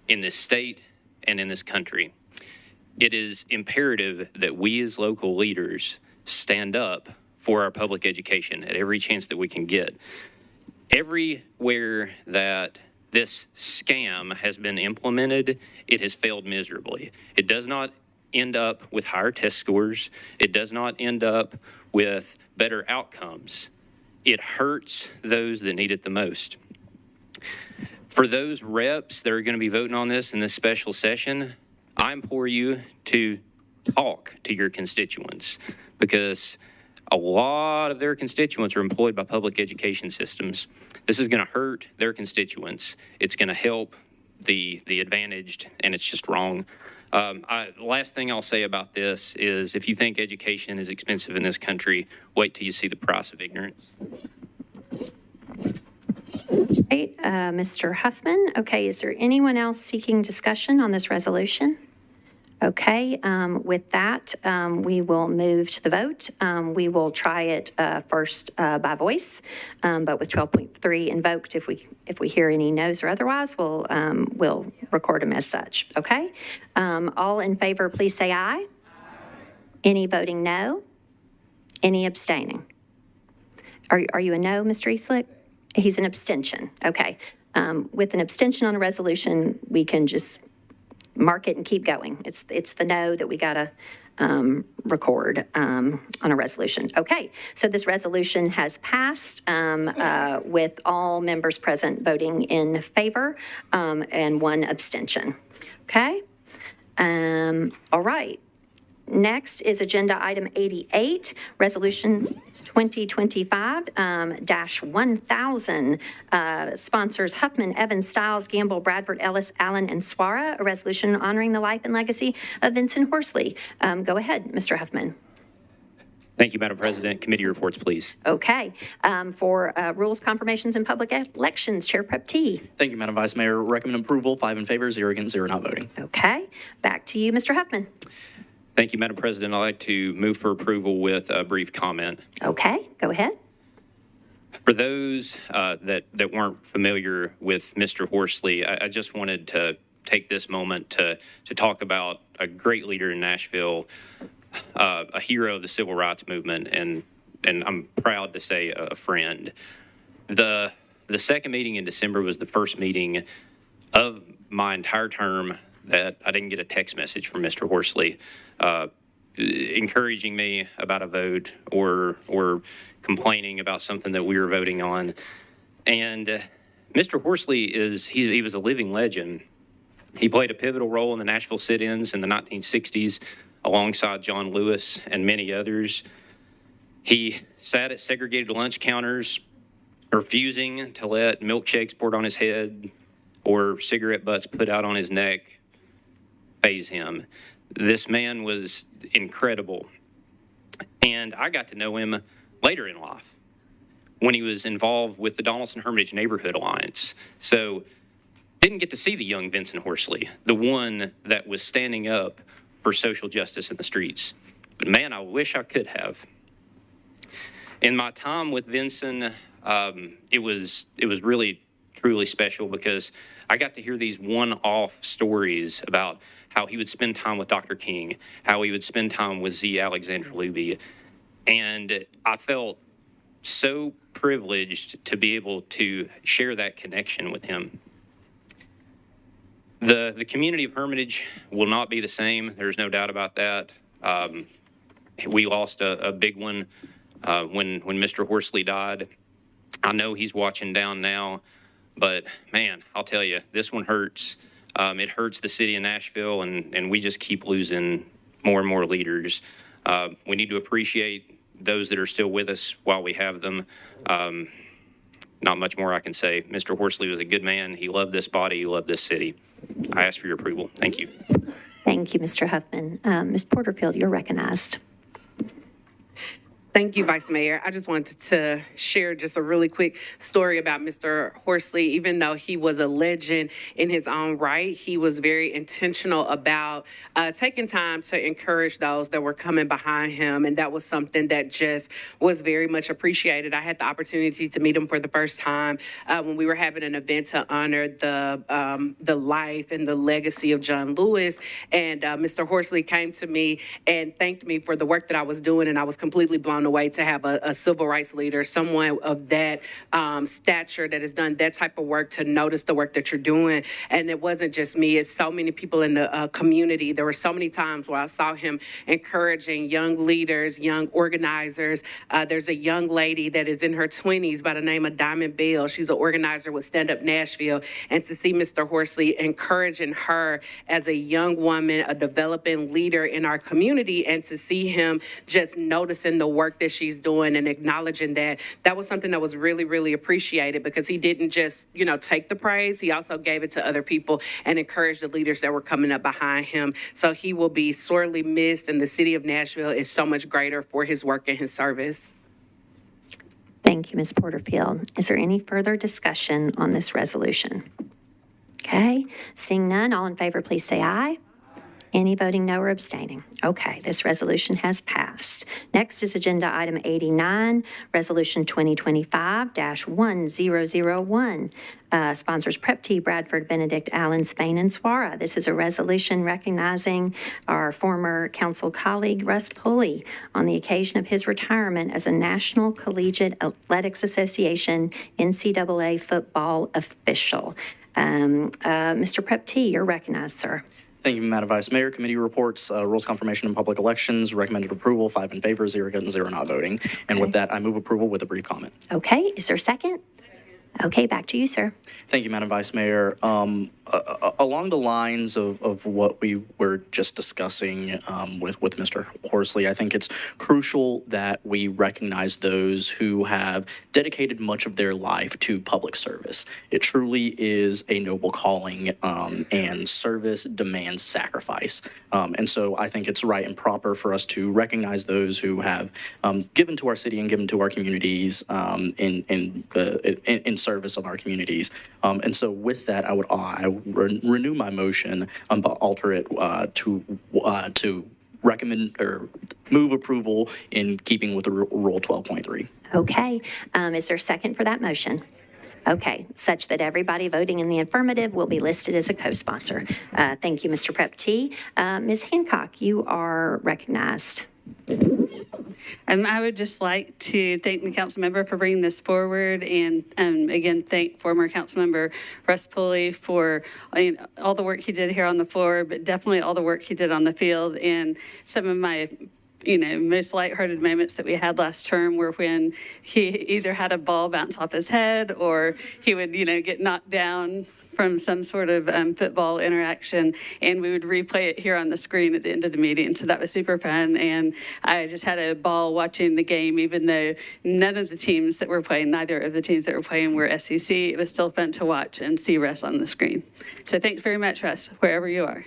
in this state and in this country. It is imperative that we as local leaders stand up for our public education at every chance that we can get. Everywhere that this scam has been implemented, it has failed miserably. It does not end up with higher test scores. It does not end up with better outcomes. It hurts those that need it the most. For those reps that are going to be voting on this in this special session, I implore you to talk to your constituents, because a lot of their constituents are employed by public education systems. This is going to hurt their constituents. It's going to help the advantaged, and it's just wrong. Last thing I'll say about this is, if you think education is expensive in this country, wait till you see the price of ignorance. Right, Mr. Huffman. Okay, is there anyone else seeking discussion on this resolution? Okay, with that, we will move to the vote. We will try it first by voice, but with 12.3 invoked, if we hear any no's or otherwise, we'll record them as such. Okay, all in favor, please say aye. Any voting no? Any abstaining? Are you a no, Mr. Eastlick? He's an abstention. Okay, with an abstention on a resolution, we can just mark it and keep going. It's the no that we gotta record on a resolution. Okay, so this resolution has passed with all members present voting in favor and one abstention. Okay, all right. Next is agenda item 88, resolution 2025-1000, sponsors Huffman, Evans, Stiles, Gamble, Bradford, Ellis, Allen, and Swara, a resolution honoring the life and legacy of Vincent Horsley. Go ahead, Mr. Huffman. Thank you, Madam President. Committee reports, please. Okay. For Rules, Confirmations, and Public Elections, Chair Prep T. Thank you, Madam Vice Mayor. Recommend approval, 5 in favor, 0 against, 0 not voting. Okay. Back to you, Mr. Huffman. Thank you, Madam President. I'd like to move for approval with a brief comment. Okay, go ahead. For those that weren't familiar with Mr. Horsley, I just wanted to take this moment to talk about a great leader in Nashville, a hero of the civil rights movement, and I'm proud to say a friend. The second meeting in December was the first meeting of my entire term that I didn't get a text message from Mr. Horsley encouraging me about a vote or complaining about something that we were voting on. And Mr. Horsley he was a living legend. He played a pivotal role in the Nashville sit-ins in the 1960s alongside John Lewis and many others. He sat at segregated lunch counters, refusing to let milkshakes poured on his head or cigarette butts put out on his neck faze him. This man was incredible. And I got to know him later in life when he was involved with the Donaldson Hermitage Neighborhood Alliance. So didn't get to see the young Vincent Horsley, the one that was standing up for social justice in the streets. But man, I wish I could have. In my time with Vincent, it was really, truly special because I got to hear these one-off stories about how he would spend time with Dr. King, how he would spend time with Z. Alexander Luby. And I felt so privileged to be able to share that connection with him. The community of Hermitage will not be the same. There's no doubt about that. We lost a big one when Mr. Horsley died. I know he's watching down now, but man, I'll tell you, this one hurts. It hurts the city of Nashville, and we just keep losing more and more leaders. We need to appreciate those that are still with us while we have them. Not much more I can say. Mr. Horsley was a good man. He loved this body. He loved this city. I ask for your approval. Thank you. Thank you, Mr. Huffman. Ms. Porterfield, you're recognized. Thank you, Vice Mayor. I just wanted to share just a really quick story about Mr. Horsley. Even though he was a legend in his own right, he was very intentional about taking time to encourage those that were coming behind him. And that was something that just was very much appreciated. I had the opportunity to meet him for the first time when we were having an event to honor the life and the legacy of John Lewis. And Mr. Horsley came to me and thanked me for the work that I was doing. And I was completely blown away to have a civil rights leader, someone of that stature that has done that type of work, to notice the work that you're doing. And it wasn't just me, it's so many people in the community. There were so many times where I saw him encouraging young leaders, young organizers. There's a young lady that is in her 20s by the name of Diamond Bell. She's an organizer with Stand Up Nashville. And to see Mr. Horsley encouraging her as a young woman, a developing leader in our community, and to see him just noticing the work that she's doing and acknowledging that was something that was really, really appreciated, because he didn't just, take the praise. He also gave it to other people and encouraged the leaders that were coming up behind him. So he will be sorely missed, and the city of Nashville is so much greater for his work and his service. Thank you, Ms. Porterfield. Is there any further discussion on this resolution? Okay, seeing none, all in favor, please say aye. Any voting no or abstaining? Okay, this resolution has passed. Next is Agenda Item 89, Resolution 2025-1001. Sponsors Prep T, Bradford, Benedict, Allen, Spain, and Swara. This is a resolution recognizing our former council colleague, Russ Pulley, on the occasion of his retirement as a National Collegiate Athletics Association NCAA football official. Mr. Prep T, you're recognized, sir. Thank you, Madam Vice Mayor. Committee reports, rules confirmation in public elections, recommended approval, 5 in favor, 0 against, 0 not voting. And with that, I move approval with a brief comment. Okay, is there a second? Okay, back to you, sir. Thank you, Madam Vice Mayor. Along the lines of what we were just discussing with Mr. Horsley, I think it's crucial that we recognize those who have dedicated much of their life to public service. It truly is a noble calling, and service demands sacrifice. And so I think it's right and proper for us to recognize those who have given to our city and given to our communities in service of our communities. And so with that, I would renew my motion, but alter it to recommend or move approval in keeping with the Rule 12.3. Okay, is there a second for that motion? Okay, such that everybody voting in the affirmative will be listed as a co-sponsor. Thank you, Mr. Prep T. Ms. Hancock, you are recognized. I would just like to thank the council member for bringing this forward, and again, thank former council member Russ Pulley for all the work he did here on the floor, but definitely all the work he did on the field. And some of my most lighthearted moments that we had last term were when he either had a ball bounce off his head or he would, get knocked down from some sort of football interaction, and we would replay it here on the screen at the end of the meeting. So that was super fun, and I just had a ball watching the game, even though neither of the teams that were playing were SEC. It was still fun to watch and see Russ on the screen. So thanks very much, Russ, wherever you are.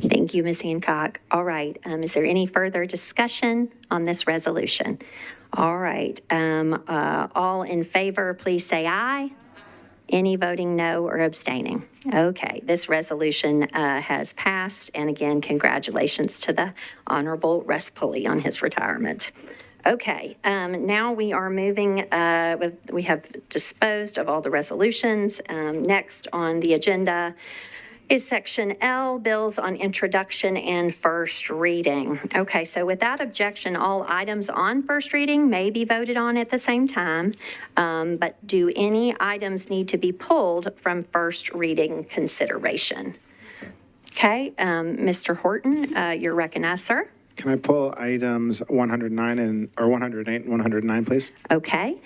Thank you, Ms. Hancock. All right, is there any further discussion on this resolution? All right, all in favor, please say aye. Any voting no or abstaining? Okay, this resolution has passed. And again, congratulations to the Honorable Russ Pulley on his retirement. Okay, now we are moving, we have disposed of all the resolutions. Next on the agenda is Section L, Bills on Introduction and First Reading. Okay, so without objection, all items on first reading may be voted on at the same time, but do any items need to be pulled from first reading consideration? Okay, Mr. Horton, you're recognized, sir. Can I pull items 108 and 109, please? Okay,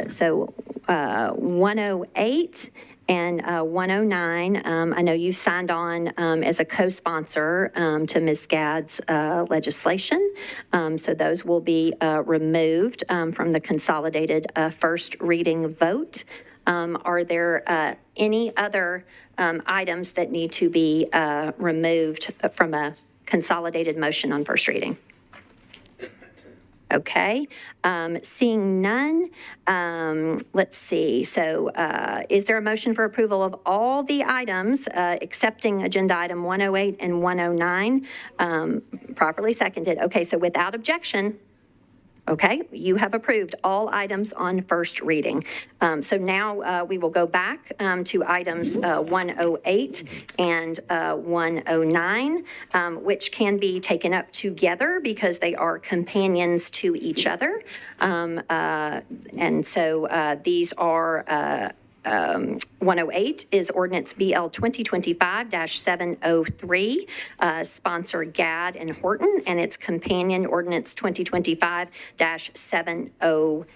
so 108 and 109, I know you've signed on as a co-sponsor to Ms. Gadd's legislation. So those will be removed from the consolidated first reading vote. Are there any other items that need to be removed from a consolidated motion on first reading? Okay, seeing none, let's see. So is there a motion for approval of all the items excepting agenda item 108 and 109? Properly seconded. Okay, so without objection, okay, you have approved all items on first reading. So now we will go back to items 108 and 109, which can be taken up together because they are companions to each other. And so these are 108 is ordinance BL 2025-703, sponsor Gadd and Horton, and its companion ordinance 2025-704.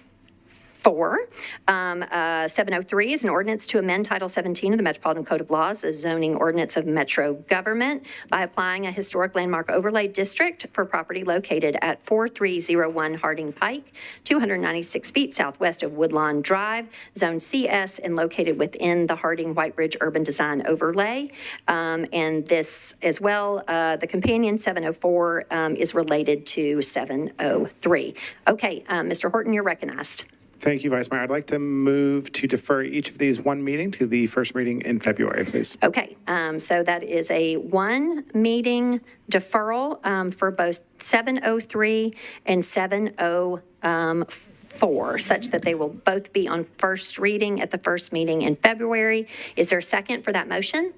703 is an ordinance to amend Title 17 of the Metropolitan Code of Laws, a zoning ordinance of metro government, by applying a historic landmark overlay district for property located at 4301 Harding Pike, 296 feet southwest of Woodlawn Drive, Zone CS, and located within the Harding White Bridge Urban Design Overlay. And this as well, the companion 704 is related to 703. Okay, Mr. Horton, you're recognized. Thank you, Vice Mayor. I'd like to move to defer each of these one meeting to the first meeting in February, please. Okay, so that is a one meeting deferral for both 703 and 704, such that they will both be on first reading at the first meeting in February. Is there a second for that motion?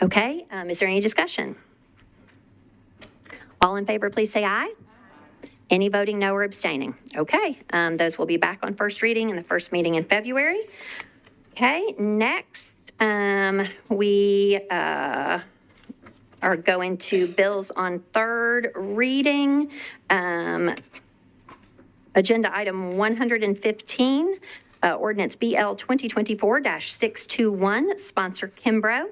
Okay, is there any discussion? All in favor, please say aye. Any voting no or abstaining? Okay, those will be back on first reading in the first meeting in February. Okay, next, we are going to bills on third reading. Agenda item 115, ordinance BL 2024-621, sponsor Kimbrough.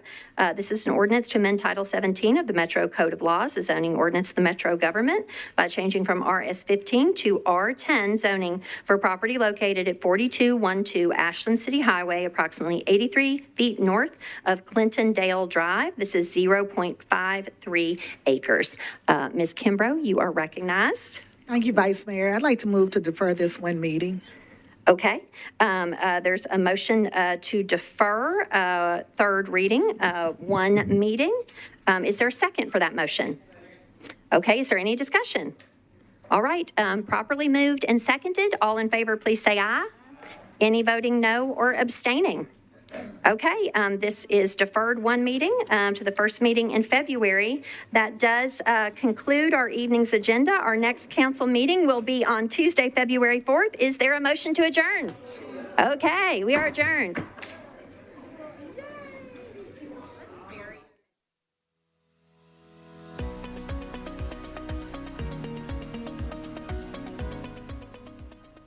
This is an ordinance to amend Title 17 of the Metro Code of Laws, a zoning ordinance of the Metro government, by changing from RS15 to R10 zoning for property located at 4212 Ashland City Highway, approximately 83 feet north of Clintondale Drive. This is 0.53 acres. Ms. Kimbrough, you are recognized. Thank you, Vice Mayor. I'd like to move to defer this one meeting. Okay, there's a motion to defer third reading, one meeting. Is there a second for that motion? Okay, is there any discussion? All right, properly moved and seconded. All in favor, please say aye. Any voting no or abstaining? Okay, this is deferred one meeting to the first meeting in February. That does conclude our evening's agenda. Our next council meeting will be on Tuesday, February 4th. Is there a motion to adjourn? Okay, we are adjourned.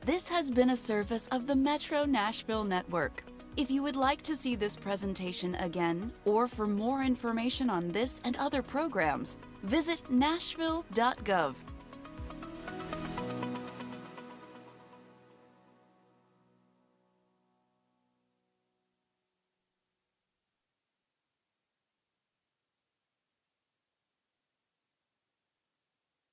This has been a service of the Metro Nashville Network. If you would like to see this presentation again, or for more information on this and other programs, visit nashville.gov.